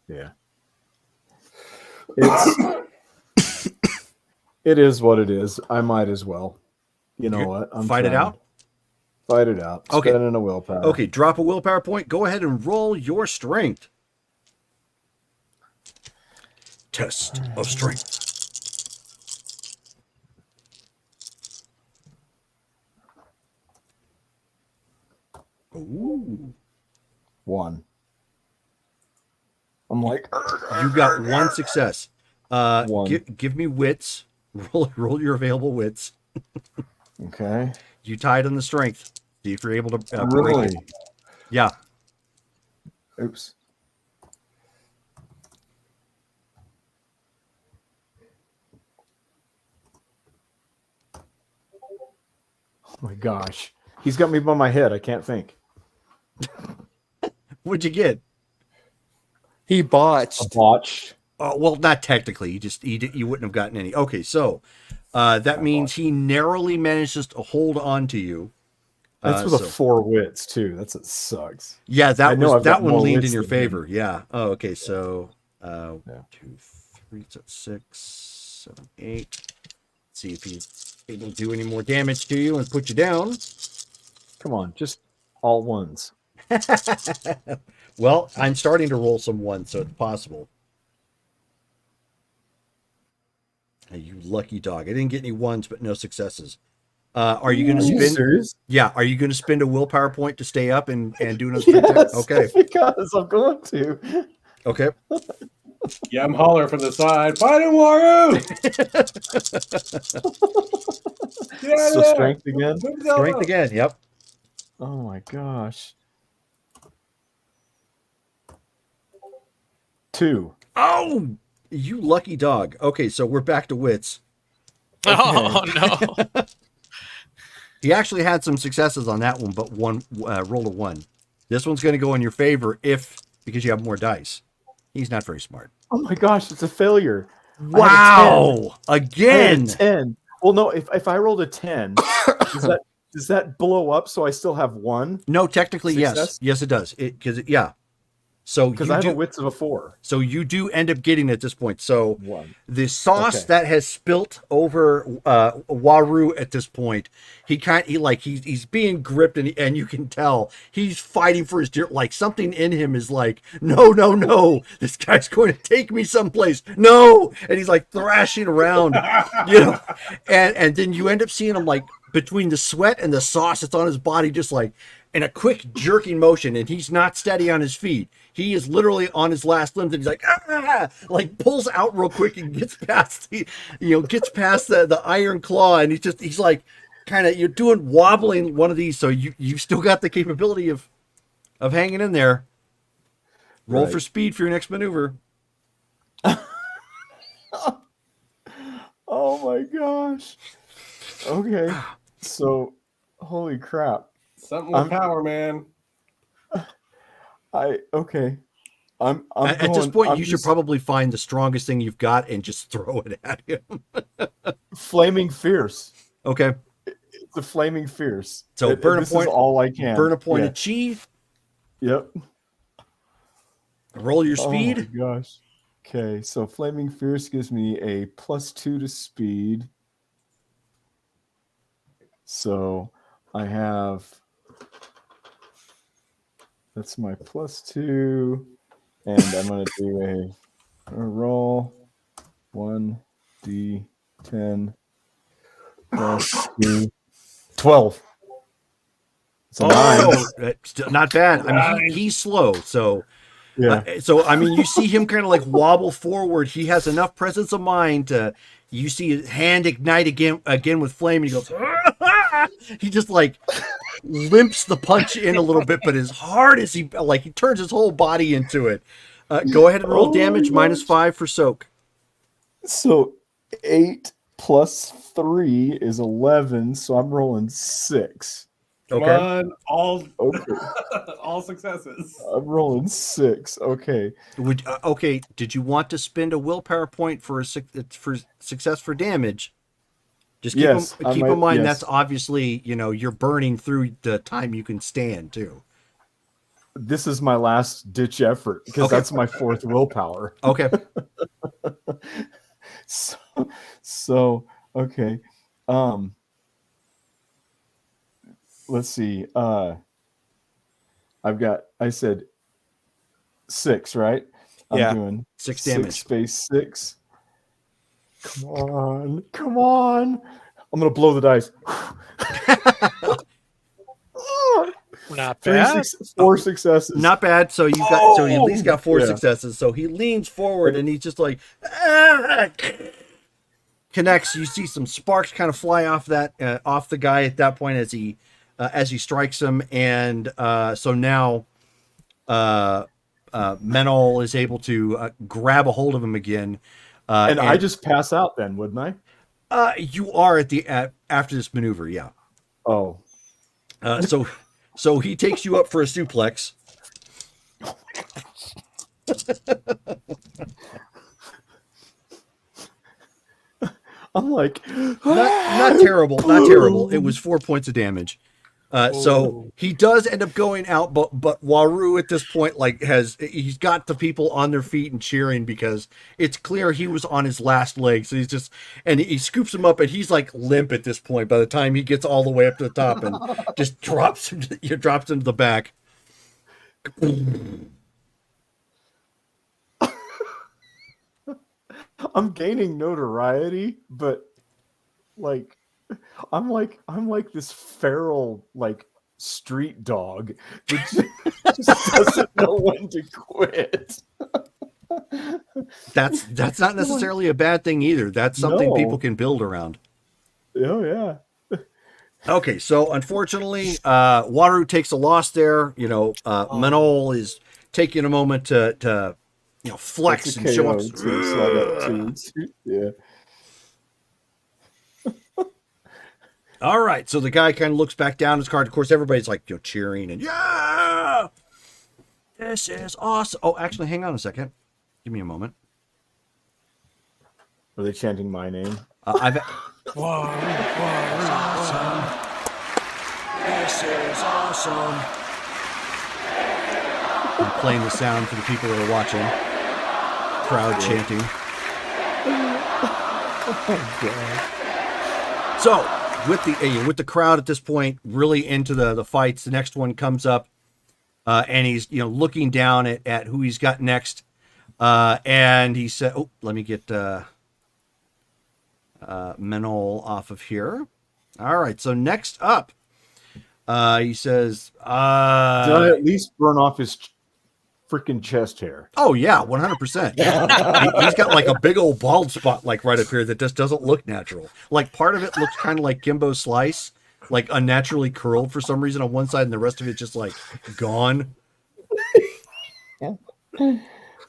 Yeah. It is what it is. I might as well. You know what? Fight it out? Fight it out. Okay. Spend in a willpower. Okay, drop a willpower point. Go ahead and roll your strength. Test of strength. Ooh. 1. I'm like, You got 1 success. 1. Give me wits. Roll your available wits. Okay. You tied on the strength. See if you're able to break Really? it. Yeah. Oops. my gosh. He's got me by my head. I can't think. What'd you get? He A botched. botch. Oh, well, not technically. You wouldn't have gotten any. Okay, so that means he narrowly manages to hold on to you. That's with so- a 4 wits too. That's it sucks. Yeah, I know I've that got one more leaned in wits your than him. favor. Yeah. Oh, okay. So, 2, 3, so 6, 7, 8. See if he's able to do any more damage to you and put you down. Come on, just all ones. Well, I'm starting to roll some ones, so it's possible. You lucky dog! I didn't get any ones, but no successes. Are you going to Are you spend? serious? Yeah. Are you going to spend a willpower point to stay up and do another spin check? Yes. Okay. Because I'm going to. Okay. Yeah, I'm holler from the side. Fighting Waru! Get out of So there! strength again. Move the hell Strength up. again. Yep. Oh my gosh. 2. Oh, you lucky dog. Okay, so we're back to wits. Oh no! He actually had some successes on that one, but one rolled a 1. This one's going to go in your favor because you have more dice. He's not very smart. Oh my gosh, it's a failure. Wow! I had Again. a 10. Well, no, if I rolled a 10, does that blow up so I still have 1? No, technically, yes. Success? Yes, it does. Yeah. So Because you I have do. a wits of a 4. So you do end up getting it at this point. So 1. the sauce Okay. that has spilt over Waru at this point, he's being gripped and you can tell he's fighting for his dear. Like something in him is like, no, this guy's going to take me someplace. No, and he's like thrashing around, and then you end up seeing him like between the sweat and the sauce that's on his body, just like in a quick jerking motion, and he's not steady on his feet. He is literally on his last limbs, and he's like pulls out real quick and gets past the iron claw, and he's like kind of, you're doing wobbling one of these, so you still got the capability of hanging in there. Roll Right. for speed for your next maneuver. Oh my gosh. Okay. So, holy crap. Something with I'm- power, man. Okay. I'm At this going- point, I'm you should just- probably find the strongest thing you've got and just throw it at him. Flaming Fierce. Okay. It's a Flaming Fierce. So burn a this point- is all I can. Burn a point Yeah. of chi. Yep. Roll your Oh speed. my gosh. Okay, so Flaming Fierce gives me a +2 to speed. So I have, that's my +2, and I'm gonna do a roll 1d10 plus 2, 12. It's a 9. Oh, that's still not bad. I mean, he's slow, so Yeah. I mean, you see him kind of like wobble forward. He has enough presence of mind to. You see his hand ignite again with flame, and he goes. He just like limps the punch in a little bit, but as hard as he turns his whole body into it. Go ahead and roll Oh damage my -5 for soak. So 8 plus 3 is 11, so I'm rolling 6. Come Okay. on, all Okay. all successes. I'm rolling 6. Okay. Okay. Did you want to spend a willpower point for success for damage? Just keep, Yes, I keep might- in mind yes. that's obviously you're burning through the time you can stand too. This is my last ditch effort because Okay. that's my 4th willpower. Okay. So okay. Let's see. I said 6, right? Yeah. I'm doing 6 damage. space 6. Come on. I'm gonna blow the dice. Not bad. 4 successes. Not bad. So so he at least got 4 Yeah. successes. So he leans forward and he's just like connects. You see some sparks kind of fly off the guy at that point as he strikes him, and so now Menol is able to grab a hold of him again. and I just pass out then, wouldn't I? You are after this maneuver, yeah. Oh, So he takes you up for a suplex. I'm like, Not terrible, not terrible. It was 4 points of damage. So he does end up going out, but Waru at this point he's got the people on their feet and cheering because it's clear he was on his last leg. So he scoops him up and he's like limp at this point by the time he gets all the way up to the top and just drops him to the back. I'm gaining notoriety, but like I'm like this feral like street dog that just doesn't know when to quit. That's not necessarily a bad thing either. That's something No. people can build around. Oh yeah. Okay, so unfortunately, Waru takes a loss there. Manol is taking a moment to flex That's a and show KO up. too, so I got two. Yeah. All right, so the guy kind of looks back down his card. Of course, everybody's like cheering and yeah, this is awesome. Oh, actually, hang on a second. Give me a moment. Are they chanting my name? I've. Awesome. This is awesome. I'm playing the sound for the people that are watching. Crowd chanting. Oh god. So with the crowd at this point really into the fights, the next one comes up, and he's looking down at who he's got next, and he said, "Oh, let me get Menol off of here." All right, so next up, he says, Did I at least burn off his freaking chest hair? "Oh yeah, 100%." He's got like a big old bald spot like right up here that just doesn't look natural. Like part of it looks kind of like Kimbo Slice, like unnaturally curled for some reason on one side, and the rest of it just like gone.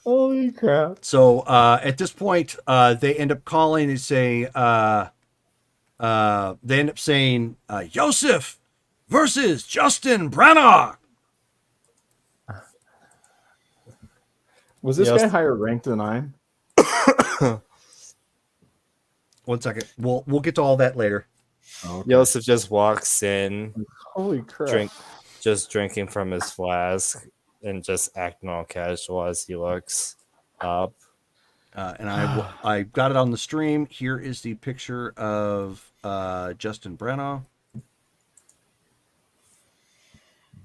Holy crap. So at this point, they end up calling and say, they end up saying, Yosef versus Justin Branagh. Was this Yes. guy higher ranked than I am? 1 second. We'll get to all that later. Oh, okay. Joseph just walks in, Holy crap. drinking from his flask and just acting all casual as he looks up. And I got it on the stream. Here is the picture of Justin Branagh.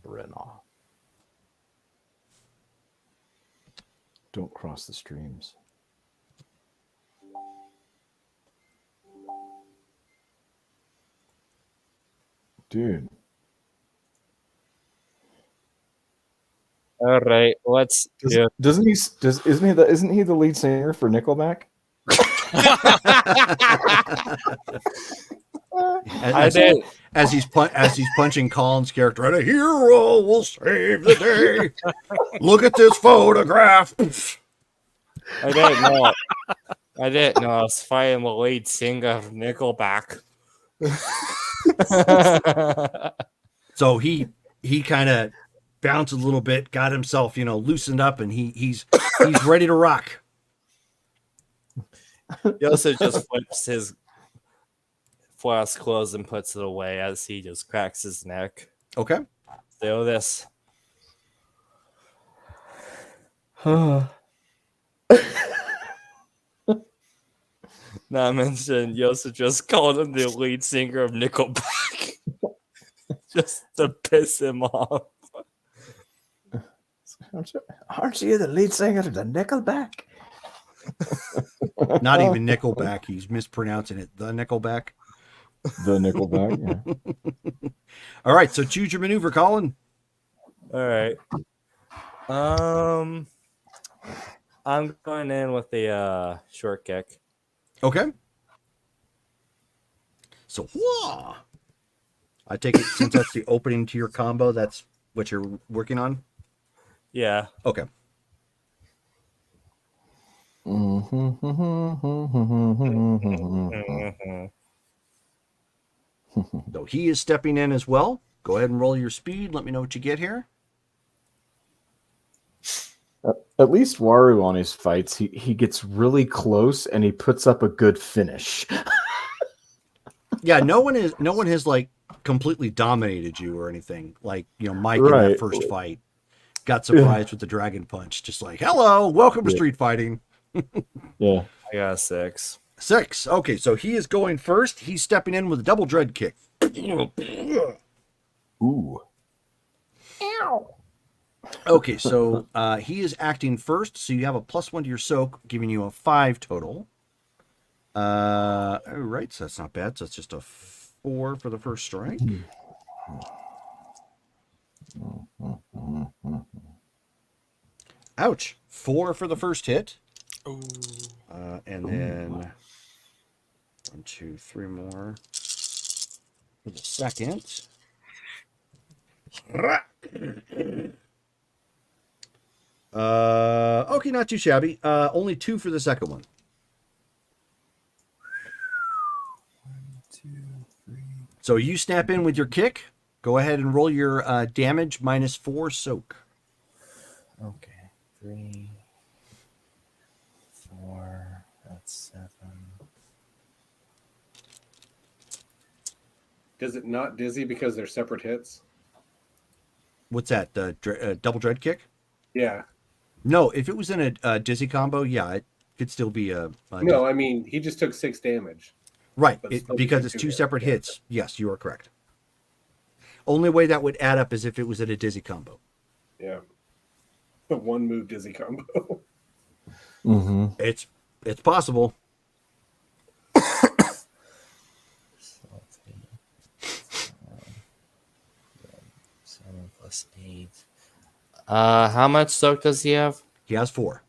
Brenna. Don't cross the streams. Dude. All right, let's do. Isn't he the lead singer for Nickelback? I did. As he's punching Colin's character, and a hero will save the day. Look at this photograph. I didn't know. I didn't know I was fighting the lead singer of Nickelback. So he kind of bounced a little bit, got himself loosened up, and he's ready to rock. Joseph just flips his flask closed and puts it away as he just cracks his neck. Okay. Do this. Not mention Joseph just called him the lead singer of Nickelback just to piss him off. Aren't you the lead singer of the Nickelback? Not even Nickelback. He's mispronouncing it. The Nickelback. The Nickelback. Yeah. All right. So choose your maneuver, Colin. All right. I'm going in with the short kick. Okay. So, whoa. I take it since that's the opening to your combo, that's what you're working on? Yeah. Okay. So he is stepping in as well. Go ahead and roll your speed. Let me know what you get here. At least Waru on his fights, he gets really close and he puts up a good finish. Yeah, no one has like completely dominated you or anything. Like, Mike in that first fight got surprised with the dragon punch. Just like, hello, welcome to street fighting. Yeah. I got a 6. 6. Okay, so he is going first. He's stepping in with a double dread kick. Ooh. Okay, so he is acting first, so you have a +1 to your soak, giving you a 5 total. All right, so that's not bad. So it's just a 4 for the first strike. Ouch. 4 for the first hit. Ooh. And then 1, 2, 3 more for the second. Okay, not too shabby. Only 2 for the second one. 1, 2, 3. So you snap in with your kick. Go ahead and roll your damage -4 soak. Okay. 3, 4. That's 7. Does it not dizzy because they're separate hits? What's that? Double dread kick? Yeah. No, if it was in a dizzy combo, yeah, it could still be a No, I mean, he just took 6 damage. right. but still Because be it's 2 two hits. separate hits. Yes, you are correct. Only way that would add up is if it was in a dizzy combo. Yeah. The 1 move dizzy combo. Mm-hmm. It's possible. So 7 plus 8. How much soak does he have? He has 4.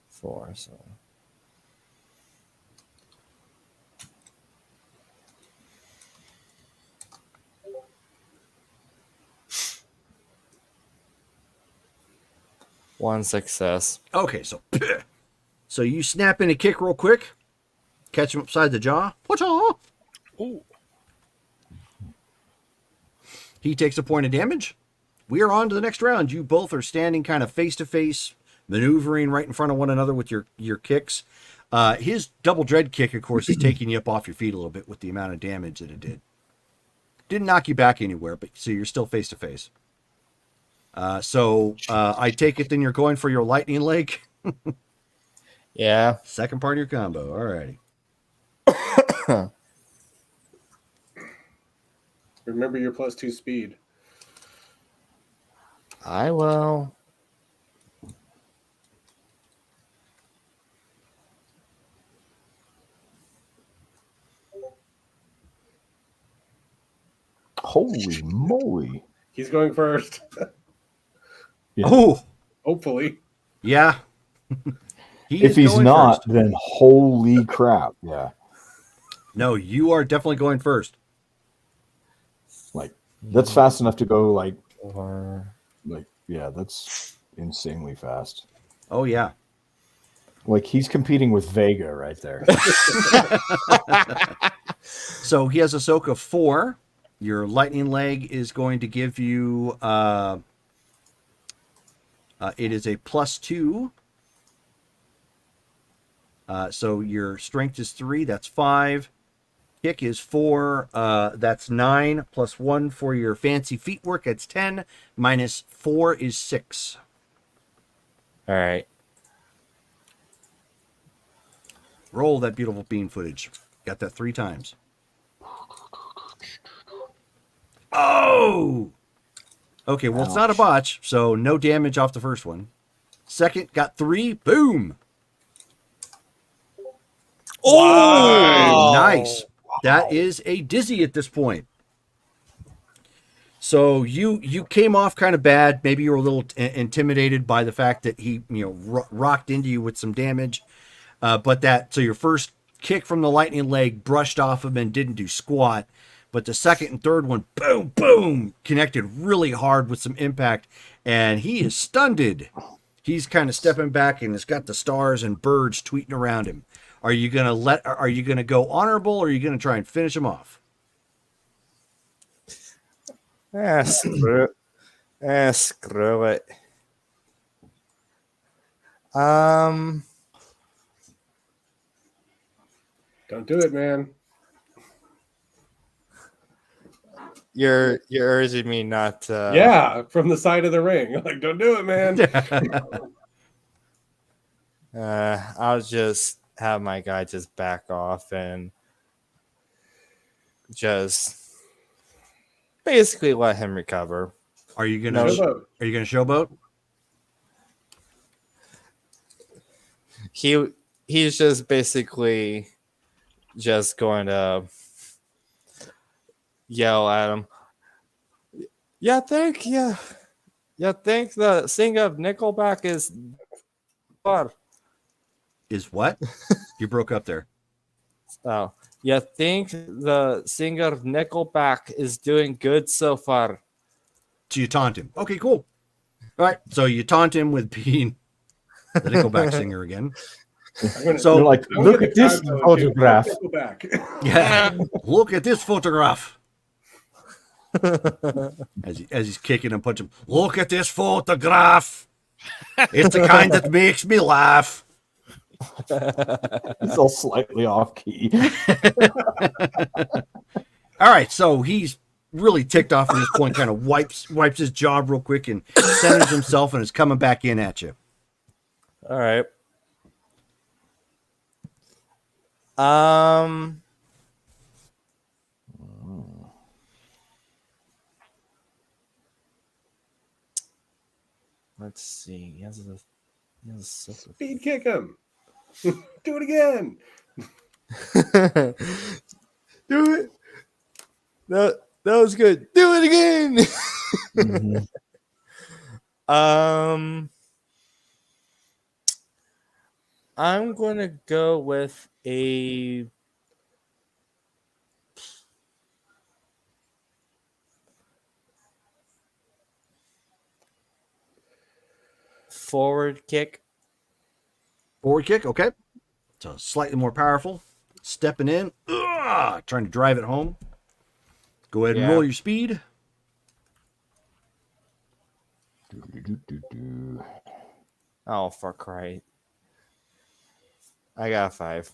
4. So 1 success. Okay, so you snap in a kick real quick, catch him upside the jaw. Whatcha? Ooh. He takes a point of damage. We are on to the next round. You both are standing kind of face to face, maneuvering right in front of one another with your kicks. His double dread kick, of course, is taking you up off your feet a little bit with the amount of damage that it did. Didn't knock you back anywhere, but so you're still face to face. So I take it then you're going for your lightning leg. Yeah. Second part of your combo. All righty. Remember your +2 speed. I will. Holy moly. He's going first. Yeah. Oh, Hopefully. yeah. If he's going not, first. then holy crap. Yeah. No, you are definitely going first. Like, that's fast enough to go, like, yeah, that's insanely fast. Oh, yeah. Like, he's competing with Vega right there. So he has a soak of 4. Your lightning leg is going to give you, it is a +2. So your strength is 3. That's 5. Kick is 4. That's 9. +1 for your fancy feet work. That's 10. -4 is 6. All right. Roll that beautiful bean footage. Got that 3 times. Oh! Okay, well, it's not a botch, so no damage off the first one. Second, got 3. Boom! Oh! Nice. That is a dizzy at this point. So you came off kind of bad. Maybe you were a little intimidated by the fact that he rocked into you with some damage. So your first kick from the lightning leg brushed off him and didn't do squat. But the second and third one, boom, boom, connected really hard with some impact. And he is stunned. He's kind of stepping back and has got the stars and birds tweeting around him. Are you gonna go honorable, or are you gonna try and finish him off? Screw it. Um, Don't do it, man. you're urging me not to. Yeah, from the side of the ring. Like, don't do it, man. I'll just have my guy just back off and just basically let him recover. Are you gonna Showboat. Are you gonna showboat? He's just basically just going to yell at him. Yeah, think the singer of Nickelback is far. Is what? You broke up there. Oh, you think the singer of Nickelback is doing good so far? So you taunt him. Okay, cool. All right. So you taunt him with being the Nickelback singer again. So You're like, I'm look gonna at this time zone, photograph. too. Go back. yeah, look at this photograph. As he's kicking and punching, look at this photograph. It's the kind that makes me laugh. He's all slightly off key. All right, so he's really ticked off at this point, kind of wipes his jaw real quick and centers himself and is coming back in at you. All right. Um. Let's see. He has a super. Speed kick him. Do it again. Do it. That was good. Do it again. Mhm. I'm gonna go with a forward kick. Forward kick, okay. So slightly more powerful. Stepping in, trying to drive it home. Go ahead and Yeah. roll your speed. Oh, for Christ. I got a 5.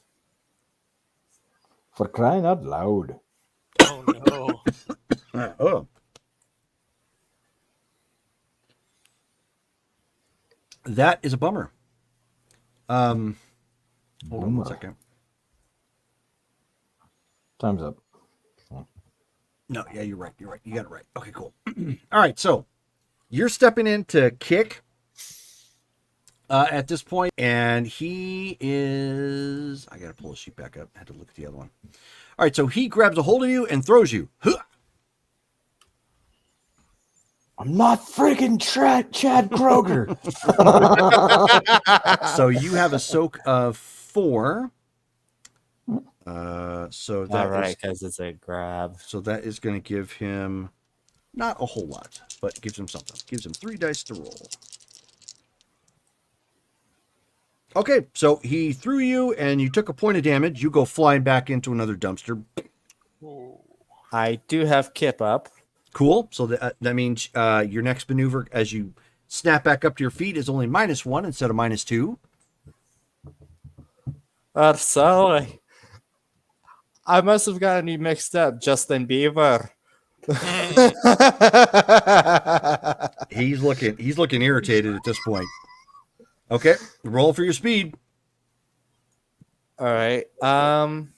For crying out loud. Oh no. Oh. That is a bummer. Hold on 1 second. Time's up. No, yeah, you're right. You're right. You got it right. Okay, cool. All right, so you're stepping in to kick at this point, and he is. I got to pull the sheet back up. I had to look at the other one. All right, so he grabs a hold of you and throws you. Huh. I'm not freaking Chad Kroger. So you have a soak of 4. So that All right, is- because it's a grab. so that is going to give him not a whole lot, but gives him something. Gives him 3 dice to roll. Okay, so he threw you, and you took a point of damage. You go flying back into another dumpster. I do have Kip up. Cool. So that means your next maneuver, as you snap back up to your feet, is only -1 instead of -2. Sorry. I must have gotten you mixed up, Justin Bieber. He's looking irritated at this point. Okay, roll for your speed. All right. I'm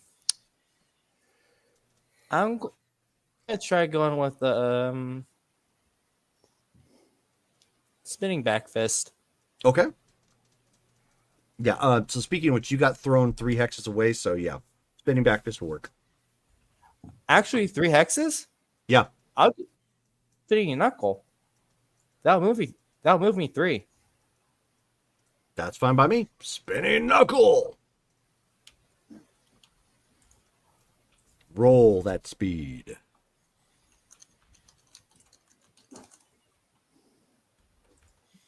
gonna try going with the spinning back fist. Okay. Yeah. So speaking of which, you got thrown 3 hexes away. So yeah, spinning back fist will work. Actually, 3 hexes. Yeah. I'll do spinning a knuckle. That'll move me 3. That's fine by me. Spinning knuckle. Roll that speed.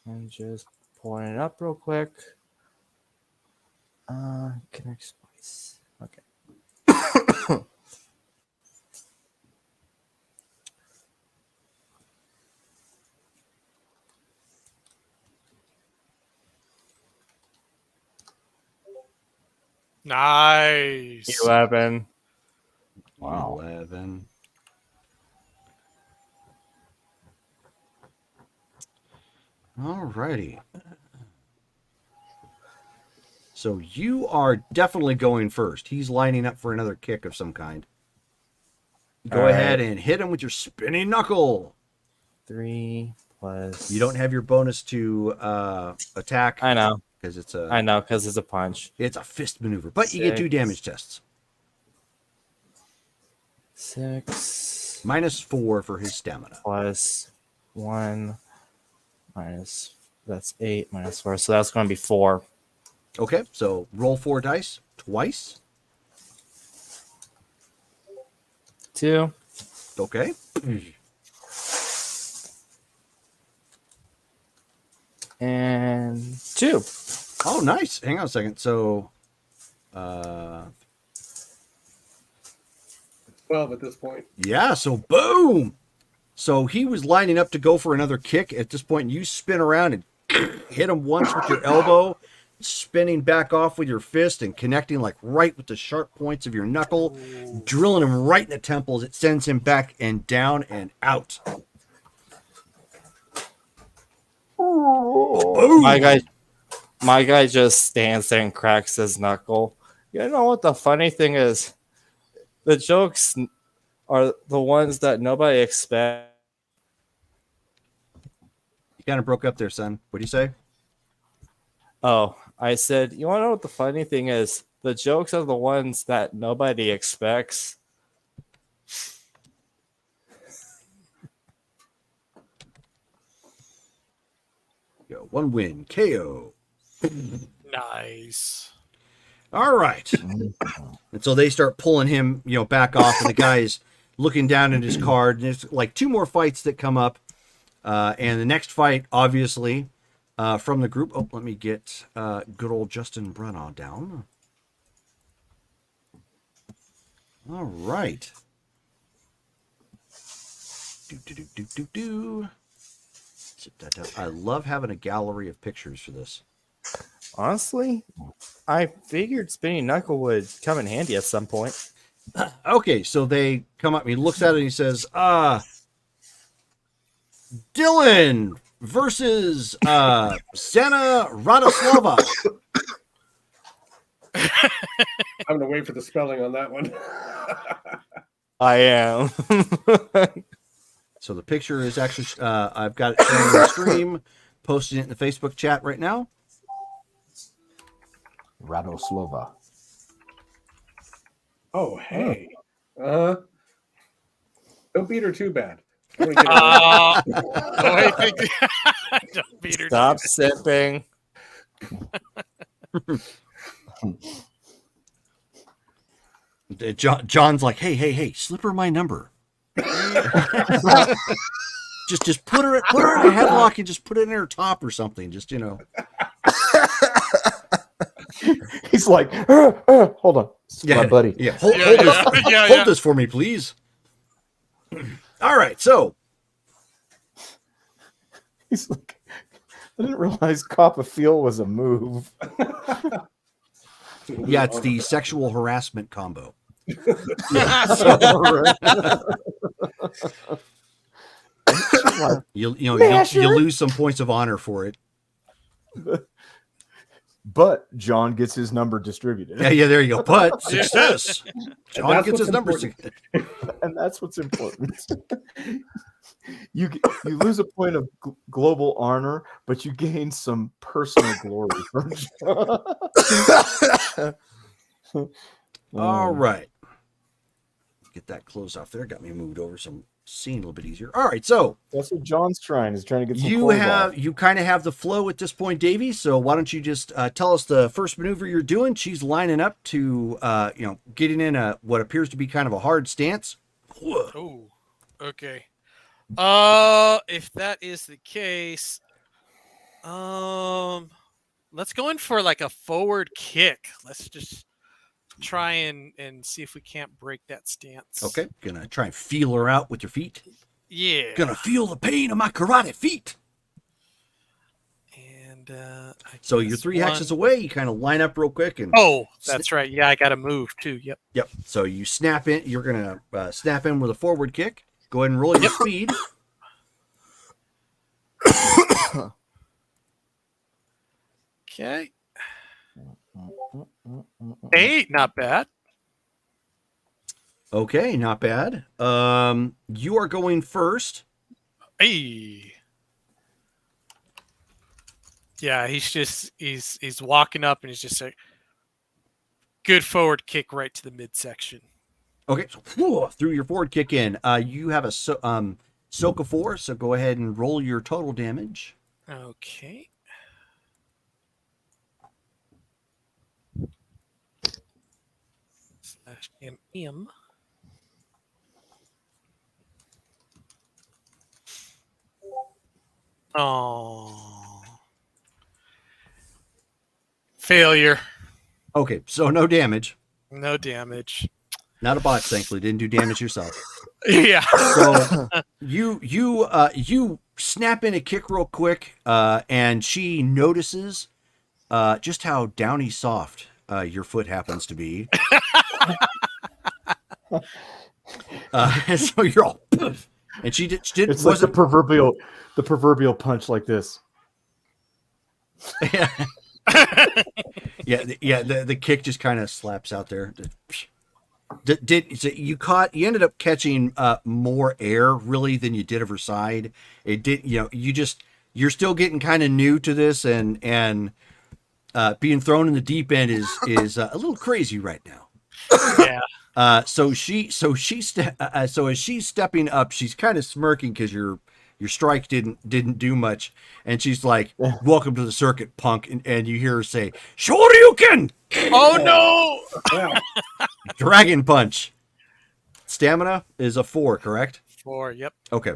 I'm just pulling it up real quick. Connect splice. Okay. Nice. 11. Wow. 11. All righty. So you are definitely going first. He's lining up for another kick of some kind. Go All ahead right. and hit him with your spinning knuckle. 3 plus. You don't have your bonus to attack. I know. because it's I know, because it's a punch. it's a fist maneuver, but you get 2 6. damage tests. 6 -4 for his stamina. plus 1 minus. That's 8 minus 4. So that's going to be 4. Okay, so roll 4 dice twice. 2. Okay. And 2. Oh, nice. Hang on a second. So, 12 at this point. yeah, so boom. So he was lining up to go for another kick. At this point, you spin around and hit him once with your elbow, spinning back off with your fist and connecting like right with the sharp points of your knuckle, drilling him right in the temples. It sends him back and down and out. Boom. My guy just stands there and cracks his knuckle. You know what the funny thing is? The jokes are the ones that nobody expects. You kind of broke up there, son. What do you say? Oh, I said, you want to know what the funny thing is? The jokes are the ones that nobody expects. Yo, 1 win, KO. Nice. All right. And so they start pulling him, back off, and the guy's looking down at his card. And there's like 2 more fights that come up. And the next fight, obviously, from the group. Oh, let me get good old Justin Brennan down. All right. Do. I love having a gallery of pictures for this. Honestly, I figured spinning knuckle would come in handy at some point. Okay, so they come up and he looks at it and he says, Dylan versus Santa Radoslava. I'm going to wait for the spelling on that one. I am. So the picture is actually, I've got it showing on the stream, posting it in the Facebook chat right now. Radoslava. Oh, hey. Don't beat her too bad. I'm gonna get her- Don't beat her. Stop sipping. John's like, hey, slip her my number. just put her in a headlock and just put it in her top or something. Just He's like, hold on, my buddy. Yeah, hold Yeah, hold this for me, please. All right, so He's like, I didn't realize Copperfield was a move. yeah, it's the sexual harassment combo. You lose some points of honor for it. But John gets his number distributed. Yeah, there you go. But success. John that's gets his what's number. important. And that's what's important. You lose a point of global honor, but you gain some personal glory from John. All right. Get that closed off there. Got me moved over some scene a little bit easier. All right, so That's what John's trying. He's trying to get some you clothes off. kind of have the flow at this point, Davey. So why don't you just tell us the first maneuver you're doing? She's lining up to getting in what appears to be kind of a hard stance. Oh, okay. If that is the case, let's go in for like a forward kick. Let's just try and see if we can't break that stance. Okay, gonna try and feel her out with your feet. Yeah. Gonna feel the pain of my karate feet. And And So you're 3 hexes away. You kind of line up real quick and Oh, that's right. Yeah, I got to move too. Yep. Yep. So you snap in. You're gonna snap in with a forward kick. Go ahead and roll your speed. Okay. 8, not bad. Okay, not bad. You are going first. Hey. Yeah, he's walking up and he's just a good forward kick right to the midsection. Okay, so through your forward kick in. You have a soak of 4, so go ahead and roll your total damage. Okay. /M. Oh. Failure. Okay, so no damage. No damage. Not a bot, thankfully. Didn't do damage yourself. Yeah. So you snap in a kick real quick, and she notices just how downy soft your foot happens to be. So you're all, and she did. It's like the proverbial punch like this. The kick just kind of slaps out there. You ended up catching more air really than you did of her side. It did, you're still getting kind of new to this, and being thrown in the deep end is a little crazy right now. Yeah. So as she's stepping up, she's kind of smirking because your strike didn't do much, and she's like, "Welcome to the circuit, punk," and you hear her say, "Shoryuken!" Oh no! Dragon punch. Stamina is a 4, correct? 4. Yep. Okay.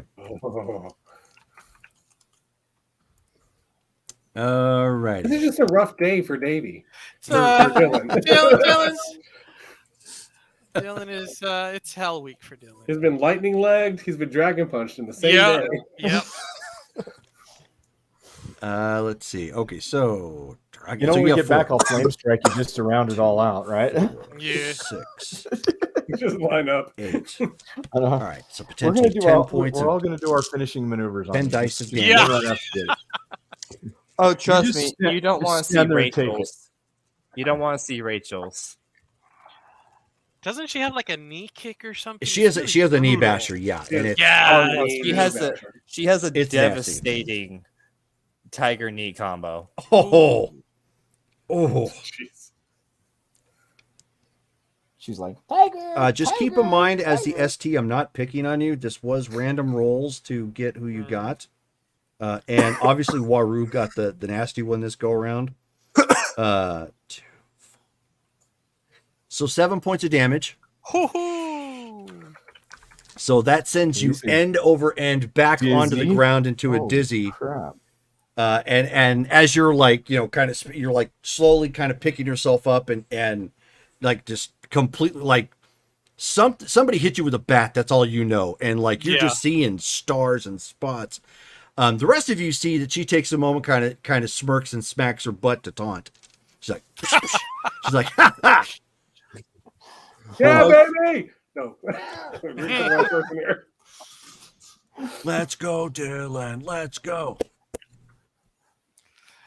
All right. This is just a rough day for Davey. So, Dylan is it's hell week for Dylan. He's been lightning legged. He's been dragon punched in the same day. Yep. Let's see. Okay, so dragon. When we have get 4. back, I'll flame strike you just to round it all out, right? Yeah. 6, Just line up. 8. I know. All right, so We're potentially gonna do 10 all, points. We're all going to do our finishing maneuvers. 10 on dice this. again. Yeah. Right after this. Oh, trust just me, sta- you don't just want to see stand there and take Rachel's. You don't want to see Rachel's. Doesn't she have like a knee kick or something? She has It's a really knee brutal. basher, yeah, and it's Yeah. Oh, no, she has a It's nasty. devastating tiger knee combo. oh. Jeez. She's like, Tiger. Just keep in mind as the ST, I'm not picking on you. This was random rolls to get who you got. And obviously Waru got the nasty one this go around. 2, 4. So 7 points of damage. Hoo-hoo. So that sends you Easy. end over end back onto the Dizzy? ground into a Holy dizzy. crap. And as you're like, you're like slowly kind of picking yourself up and like just completely like somebody hit you with a bat. That's all you know. And like, you're just seeing stars and spots. The rest of you see that she takes a moment, kind of smirks and smacks her butt to taunt. She's like, she's like, ha ha. Yeah, baby. No. Reach the wrong person here. Let's go, Dylan. Let's go.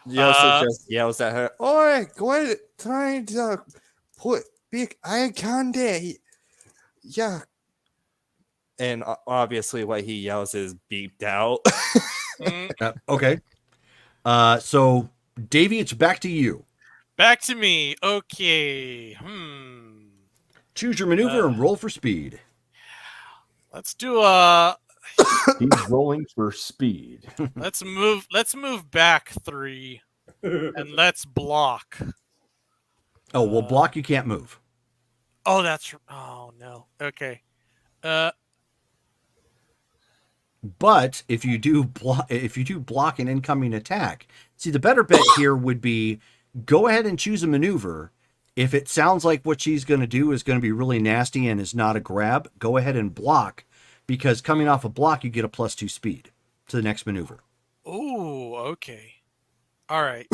He also just yells at her, "Oi, what trying to put big iron candy?" Yeah. And obviously what he yells is beeped out. Okay. So Davey, it's back to you. Back to me. Okay. Choose your maneuver and roll for speed. Let's do a. He's rolling for speed. Let's move back 3, and let's block. Oh, well, block, you can't move. Oh, that's. Oh no. Okay. But if you do block an incoming attack, see, the better bet here would be go ahead and choose a maneuver. If it sounds like what she's going to do is going to be really nasty and is not a grab, go ahead and block, because coming off a block, you get a +2 speed to the next maneuver. Oh, okay. All right.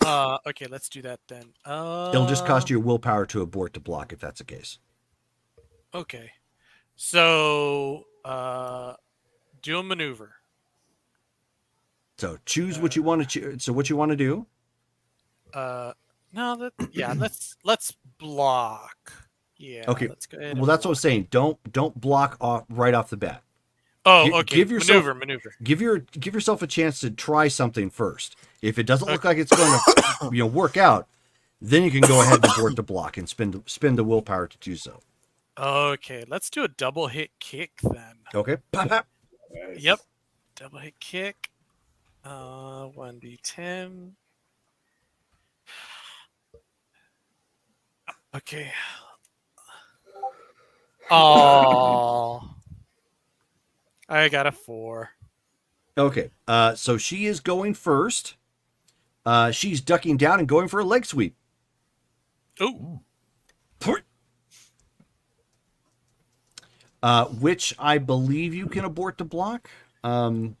Okay, let's do that then. It'll just cost you willpower to abort to block if that's the case. Okay. So, do a maneuver. So choose what you want to choose. So what you want to do? No, let's block. Yeah. Okay. Let's go ahead. Well, and that's what I'm block. saying. Don't block off right off the bat. Oh, Gi- okay. give yourself- maneuver. Give yourself a chance to try something first. If it doesn't look like it's going to work out, then you can go ahead and abort the block and spend the willpower to do so. Okay, let's do a double hit kick then. Okay. Pop, pop. Nice. Yep. Double hit kick. 1d10. Okay. Oh. I got a 4. Okay. So she is going first. She's ducking down and going for a leg sweep. Ooh. Which I believe you can abort the block. Oh,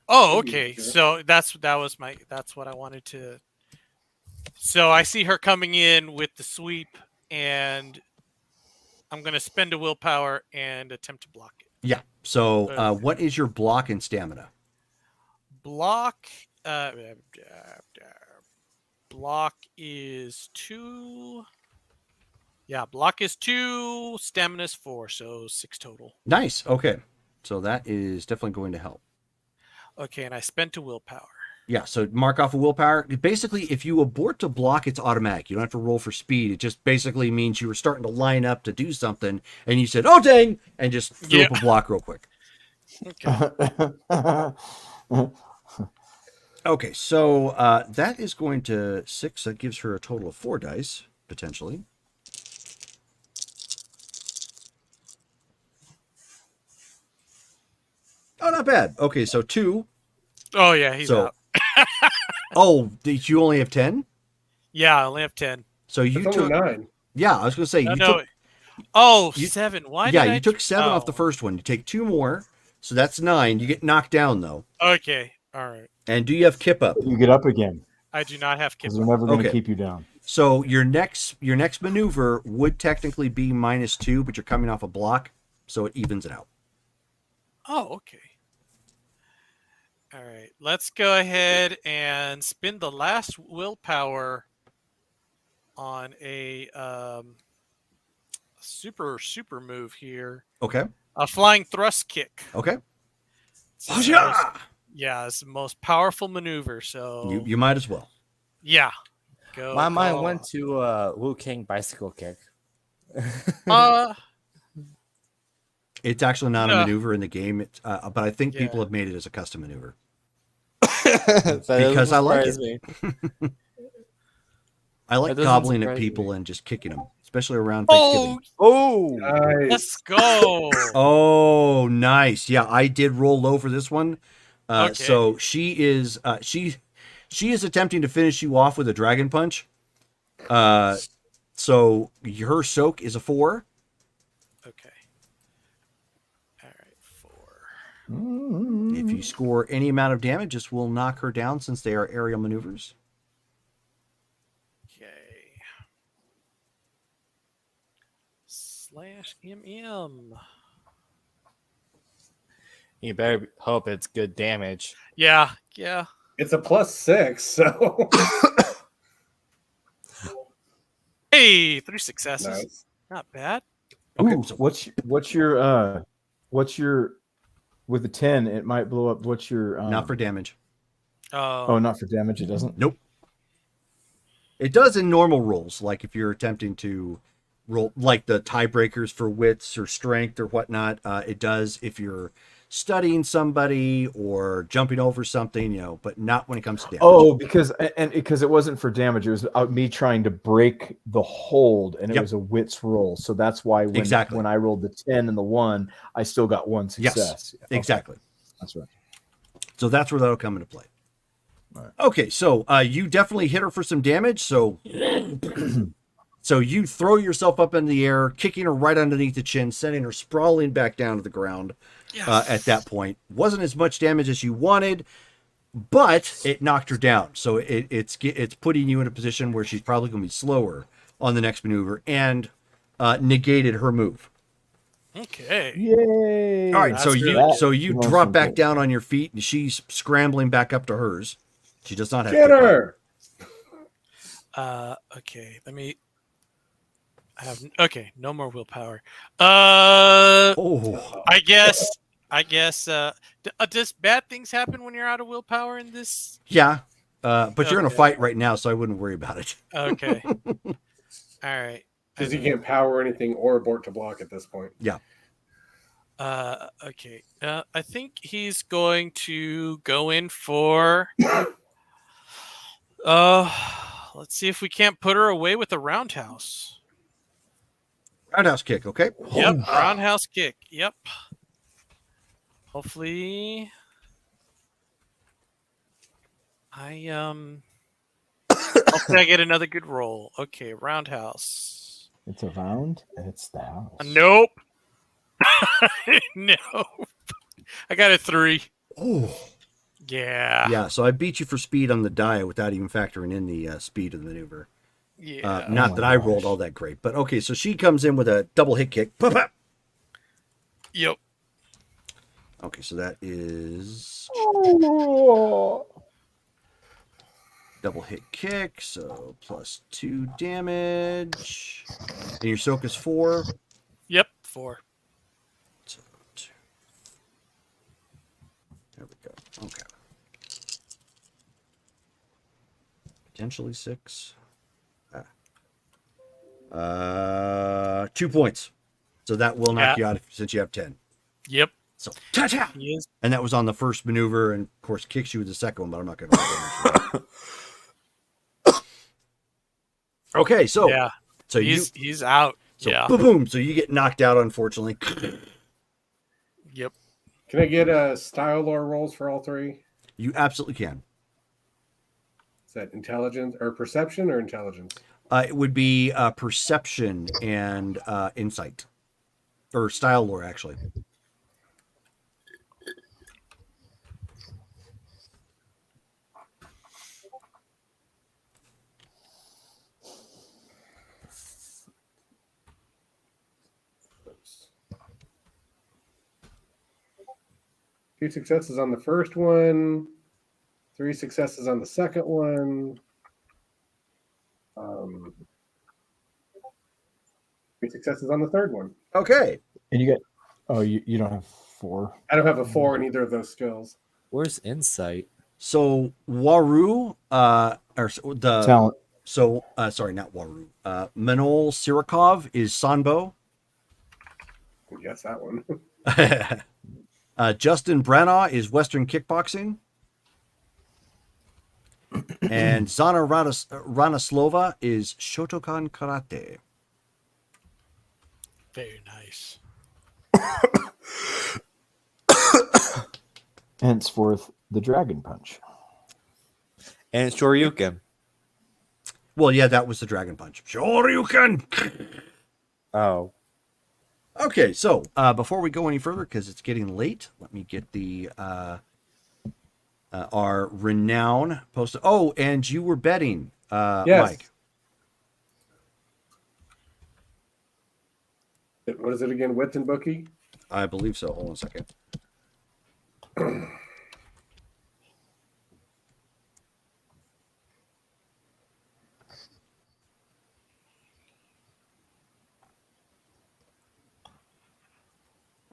okay. So that's what I wanted to. So I see her coming in with the sweep, and I'm gonna spend a willpower and attempt to block it. Yeah. So what is your block and stamina? Block. Block is 2. Yeah, block is 2. Stamina is 4, so 6 total. Nice. Okay. So that is definitely going to help. Okay, and I spent a willpower. Yeah, so mark off a willpower. Basically, if you abort to block, it's automatic. You don't have to roll for speed. It just basically means you were starting to line up to do something, and you said, "Oh dang!" and just threw up a block real quick. Okay. Okay, so that is going to 6. That gives her a total of 4 dice, potentially. Oh, not bad. Okay, so 2. Oh yeah, he's So- out. Oh, did you only have 10? Yeah, I only have 10. So you It's took... only 9. Yeah, I was going to say, No, you no. took... Oh, you- 7. Why? Yeah, did I you took 7 off the oh, first one. You take 2 more, so that's 9. You get knocked down, though. Okay, all right. And do you have kip up? You get up again I do not have because kip. they're never going to Okay. keep you down. So your next maneuver would technically be -2, but you're coming off a block, so it evens it out. Oh, okay. All right, let's go ahead and spend the last willpower on a super move here. Okay. A flying thrust kick. Okay. It's the most- yeah, it's the most powerful maneuver. So You might as well. yeah, go. My mind go. went to Wu King bicycle kick. It's actually not a Yeah. maneuver in the game, but I think people Yeah. have made it as a custom maneuver. That doesn't Because I like it. surprise me. I like That doesn't gobbling at surprise people me. and just kicking them, especially around Oh, Thanksgiving. Oh, Nice. let's go. Oh, nice. Yeah, I did roll low for this one. Okay. So she is attempting to finish you off with a dragon punch. So her soak is a 4. Okay. All right, 4. If you score any amount of damage, this will knock her down since they are aerial maneuvers. Okay. /MM. you better hope it's good damage. Yeah. It's a +6, so Hey, 3 successes. nice. Not bad. Okay, Ooh, so- what's your with the 10? It might blow up. What's your Not for damage. Oh, not for damage. It doesn't. Nope. It does in normal rolls, like if you're attempting to roll like the tiebreakers for wits or strength or whatnot. It does if you're studying somebody or jumping over something, but not when it comes to damage. Oh, because it wasn't for damage. It was me trying to break the hold, and it Yep. was a wits roll. So that's why Exactly. when I rolled the 10 and the 1, I still got 1 Yes, success. Okay, exactly. that's right. So that's where that'll come into play. Okay, so you definitely hit her for some damage. So, so you throw yourself up in the air, kicking her right underneath the chin, sending her sprawling back down to the ground. Yes. At that point, wasn't as much damage as you wanted, but it knocked her down. So it's putting you in a position where she's probably going to be slower on the next maneuver and negated her move. Okay. Yay! All right, so That's you really so you Most drop back important. down on your feet, and she's scrambling back up to hers. She does not have Get to her! Okay. I have no more willpower. Oh, I guess. Does bad things happen when you're out of willpower in this? yeah, but you're in a Okay. fight right now, so I wouldn't worry about it. Okay. All right. Because you can't power anything or abort to block at this point. Okay. I think he's going to go in for. Let's see if we can't put her away with a roundhouse. Roundhouse kick, okay? Yep, roundhouse kick. Yep. Hopefully, hopefully I get another good roll. Okay, roundhouse. It's a round, and it's the house. Nope. No. I got a 3. Oh, Yeah. yeah. So I beat you for speed on the die without even factoring in the speed of the maneuver. Yeah. Not my that I gosh. rolled all that great, but okay. So she comes in with a double hit kick. Pop, pop. Yep. Okay, so that is Oh. double hit kick, so plus 2 damage. And your soak is 4. Yep. 4. So 2. There we go. Okay. Potentially 6. 2 points. So that will knock you out since you have 10. Yep. So ta-ta! He is. And that was on the first maneuver, and of course kicks you with the second one, but I'm not going to. Okay, so Yeah. so He's out. so Yeah. boom, boom. So you get knocked out, unfortunately. Yep. Can I get style lore rolls for all three? You absolutely can. Is that intelligence or perception or intelligence? It would be perception and insight, or style lore, actually. Two successes on the first one, 3 successes on the second one. 3 successes on the third one. Okay. And you get. Oh, you don't have 4. I don't have a 4 in either of those skills. Where's insight? So Waru, the Talent. So sorry, not Waru. Manol Sirikov is Sanbo. Yes, that one. Justin Branagh is Western Kickboxing. And Zana Ranaslova is Shotokan Karate. Very nice. Henceforth, the Dragon Punch. And it's Shoryuken. Well, yeah, that was the Dragon Punch. Shoryuken! Oh. Okay, so before we go any further, because it's getting late, let me get the our renown posted. Oh, and you were betting, Yes. Mike. What is it again? Wit and Bookie? I believe so. Hold on a second. Come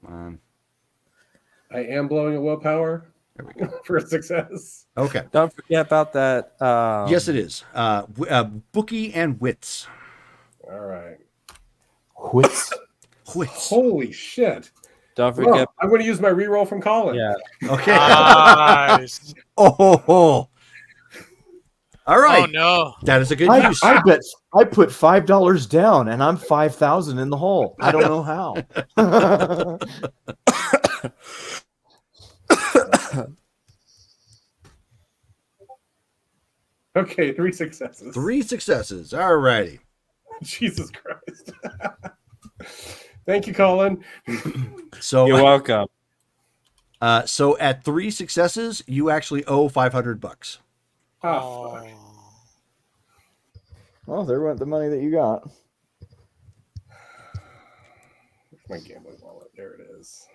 on. I am blowing a willpower There we go. for a success. Okay. Don't forget about that. Yes, it is. Bookie and Wits. All right. Wits. Wits. Holy shit. Don't Well, forget. I'm going to use my reroll from Colin. Yeah. Okay. Nice. Oh. All right. Oh no. That is a good I use. put $5 down, and I'm 5,000 in the hole. I don't know how. Okay, 3 successes. 3 successes. All righty. Jesus Christ. Thank you, Colin. So You're welcome. So at 3 successes, you actually owe $500. Oh, fuck. Well, there went the money that you got. Where's my gambling wallet? There it is.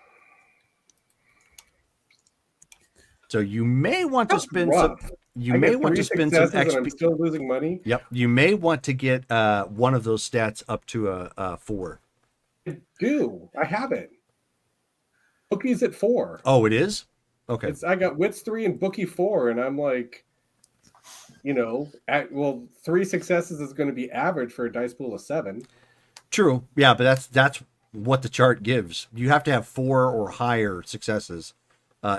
So you may want to That's spend some. rough. You I may get want to 3 spend some successes and I'm XP. still losing money. Yep. You may want to get one of those stats up to a 4. I do. I have it. Bookie's at 4. Oh, it is? Okay. I got wits 3 and bookie 4, and I'm like, 3 successes is going to be average for a dice pool of 7. True. Yeah, but that's what the chart gives. You have to have 4 or higher successes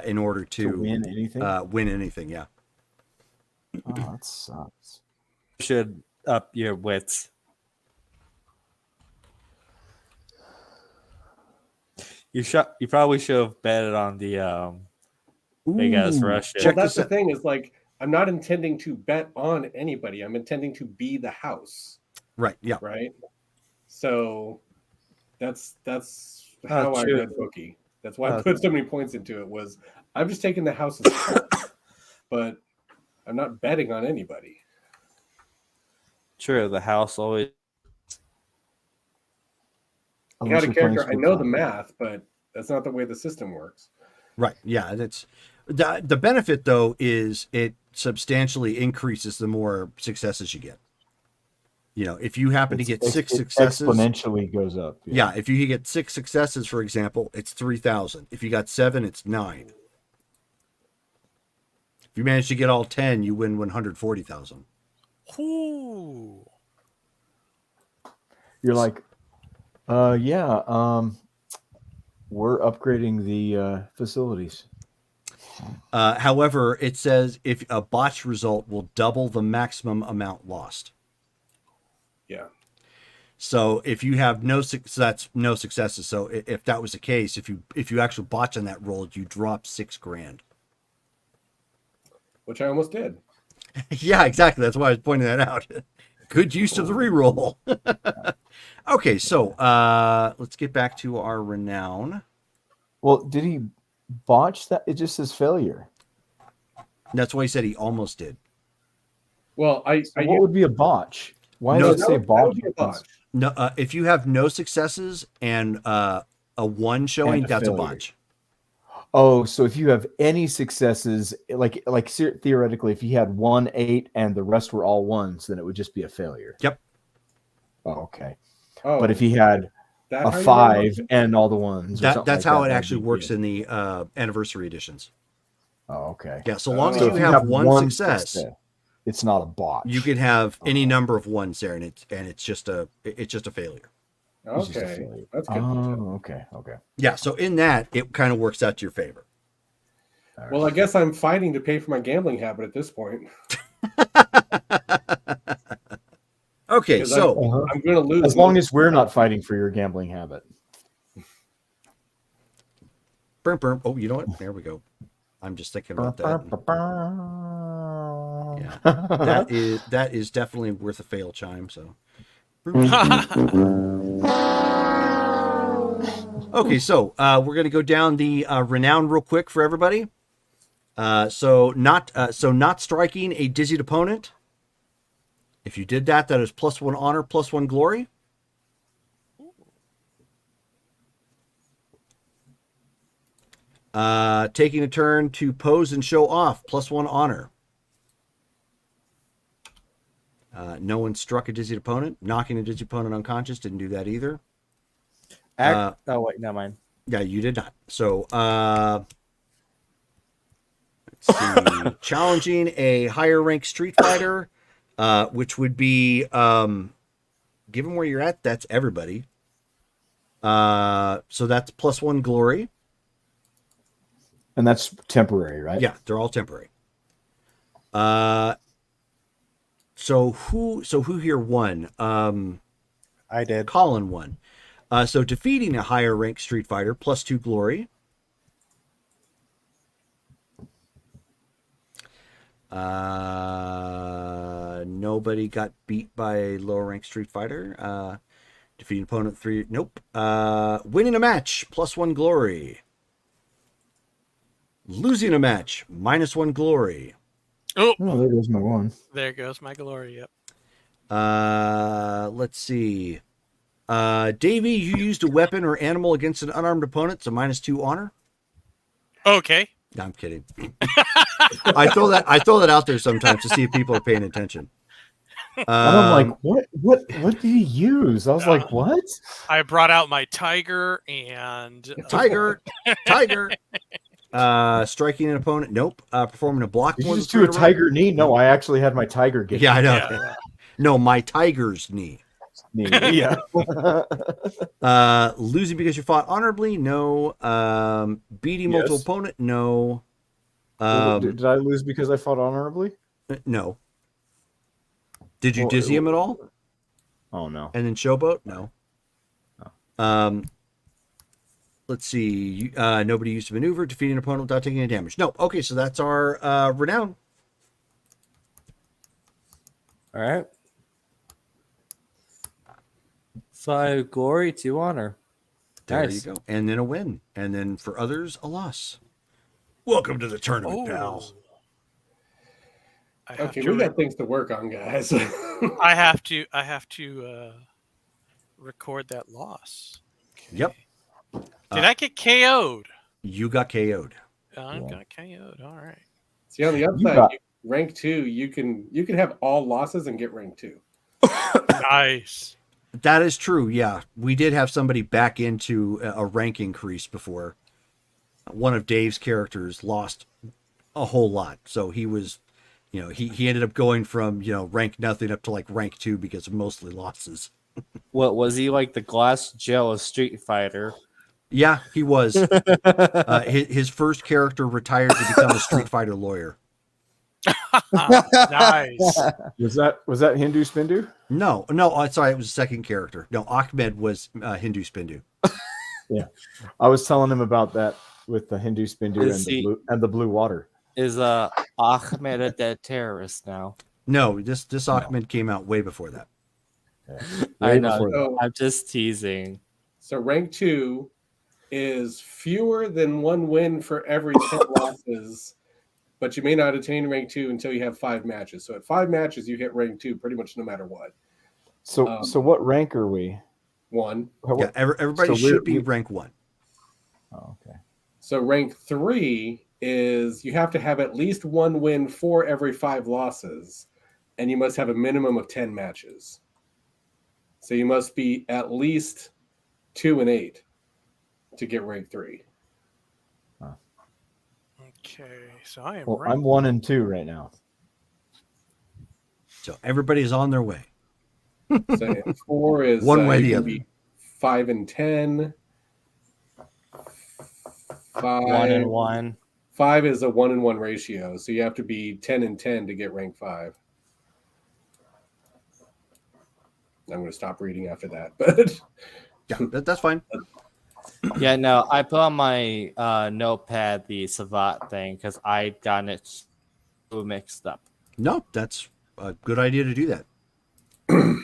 in order to win anything. Win anything, yeah. Oh, that sucks. Should up your wits. You probably should have betted on the big ass Ooh, Russian. check Well, that's this the out. thing is like, I'm not intending to bet on anybody. I'm intending to be the house, Right, yeah. right? So that's how I true. read bookie. That's why I put so many points into it. Was I'm just taking the house as part, but I'm not betting on anybody. True, the house always. I got Unless a you're playing character. I know the Split math, but that's not the way the system works. Right. Yeah, that's the benefit though is it substantially increases the more successes you get. If you happen to get 6 it successes, exponentially goes up. yeah, if you get 6 successes, for example, it's 3,000. If you got 7, it's 9. If you manage to get all 10, you win 140,000. Ooh. You're like, we're upgrading the facilities. However, it says if a botch result will double the maximum amount lost. Yeah. So if you have that's no successes. So if that was the case, if you actually botch on that roll, you drop $6,000. Which I almost did. Yeah, exactly. That's why I was pointing that out. Good use of the reroll. Okay, so let's get back to our renown. Well, did he botch that? It just says failure. That's why he said he almost did. Well, What would be a botch? Why No, does it say that would botch? be a botch. No, if you have no successes and a 1 showing, And a that's a failure. botch. Oh, so if you have any successes, like theoretically, if you had 1, 8, and the rest were all 1s, then it would just be a failure. Yep. Oh, okay. Oh, But if he had that a how you 5 roll? and all the 1s, That's how it that'd actually be works good. in the anniversary editions. Oh, okay. Yeah, so long as So you if have one success, it's not a botch. you can have any number of 1s there, and it's just a failure. It's just a Okay, failure. that's good. to know. Oh, okay. Yeah, so in that, it kind of works out to your favor. Well, I guess I'm fighting to pay for my gambling habit at this point. Okay, 'Cause so I'm going to lose. As long as we're not fighting for your gambling habit. burp, burp. Oh, you know what? There we go. I'm just thinking about that. Yeah, that is definitely worth a fail chime. So. Okay, so we're gonna go down the renown real quick for everybody. So not striking a dizzied opponent. If you did that, that is +1 honor, +1 glory. Taking a turn to pose and show off, +1 honor. No one struck a dizzied opponent. Knocking a dizzied opponent unconscious, didn't do that either. Oh wait, never mind. Yeah, you did not. So let's see. Challenging a higher rank Street Fighter, which would be given where you're at, that's everybody. So that's +1 glory. And that's temporary, right? Yeah, they're all temporary. So who here won? I did. Colin won. So defeating a higher ranked Street Fighter, +2 glory. Nobody got beat by a lower ranked Street Fighter. Defeating opponent 3. Nope. Winning a match, +1 glory. Losing a match, -1 glory. Oh, Oh, there goes my one. there goes my glory. Yep. Let's see. Davey, you used a weapon or animal against an unarmed opponent, so -2 honor. Okay. No, I'm kidding. I throw that out there sometimes to see if people are paying attention. And I'm like, what did he use? I was like, what? I brought out my tiger and Tiger. Striking an opponent. Nope. Performing a block. Did more you than just do a third tiger knee? No, I actually had my tiger get. Yeah, I know. Yeah. No, my tiger's knee. knee. Yeah. Losing because you fought honorably. No. Beating multiple Yes. opponent. No. Did I lose because I fought honorably? No. Did you Well, dizzy him at all? Oh no. And then showboat? No. Let's see. Nobody used to maneuver, defeating an opponent without taking any damage. No. Okay, so that's our renown. All right. 5 glory, 2 honor. There Nice. you go. And then a win. And then for others, a loss. Welcome to the tournament, pal. I have Okay, to we got things to work on, guys. I have to record that loss. Yep. Did I get KO'd? You got KO'd. I got KO'd. All right. See, on the upside, got- rank 2, you can have all losses and get rank 2. Nice. That is true. Yeah. We did have somebody back into a rank increase before. One of Dave's characters lost a whole lot. So he was, he ended up going from, rank nothing up to like rank 2 because of mostly losses. What was he like, the glass gel of Street Fighter? Yeah, he was. His first character retired to become a Street Fighter lawyer. Nice. Was that Hindu Spindu? No, sorry, it was a second character. No, Ahmed was Hindu Spindu. Yeah, I was telling him about that with the Hindu Spindu Is he- and the blue water. Is Ahmed a dead terrorist now? No, this Ahmed came out way before that. I Way know. before that. So, I'm just teasing. so rank 2 is fewer than 1 win for every 10 losses, but you may not attain rank 2 until you have 5 matches. So at 5 matches, you hit rank 2 pretty much no matter what. So what rank are we? 1. Yeah, everybody So should be we- rank 1. Oh, okay. So rank 3 is you have to have at least 1 win for every 5 losses, and you must have a minimum of 10 matches. So you must be at least 2-8 to get rank 3. Okay, so I am Well, right. I'm 1 and 2 right now. So everybody's on their way. So and 4 is One way or you the can other. be 5 and 10. 1 and 1. 5 is a 1-in-1 ratio, so you have to be 10 and 10 to get rank 5. I'm going to stop reading after that, but Yeah, that's fine. Yeah, no, I put on my notepad the Savat thing because I got it so mixed up. No, that's a good idea to do that.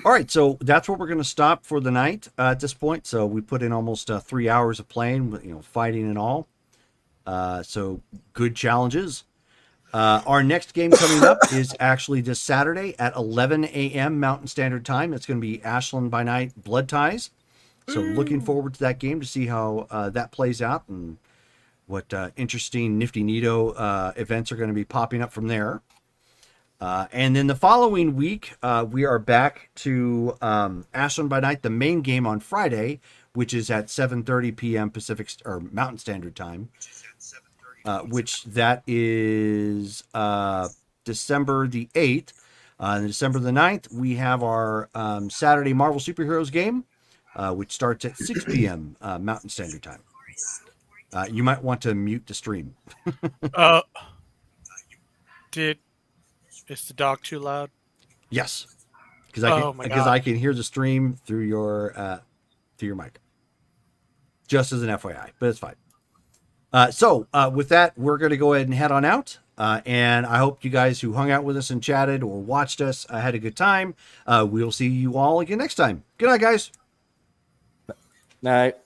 All right, so that's where we're going to stop for the night at this point. So we put in almost 3 hours of playing, fighting and all. So good challenges. Our next game coming up is actually this Saturday at 11 a.m. Mountain Standard Time. It's going to be Ashland by Night Blood Ties. So looking forward to that game to see how that plays out and what interesting nifty neato events are going to be popping up from there. And then the following week, we are back to Ashland by Night, the main game on Friday, which is at 7:30 p.m. Pacific or Mountain Standard Time. Which that is December the 8th. And December the 9th, we have our Saturday Marvel Superheroes game, which starts at 6 p.m. Mountain Standard Time. You might want to mute the stream. Is the dog too loud? Yes, because Oh my God. I can hear the stream through your mic. Just as an FYI, but it's fine. So with that, we're going to go ahead and head on out. And I hope you guys who hung out with us and chatted or watched us had a good time. We'll see you all again next time. Good night, guys. Night.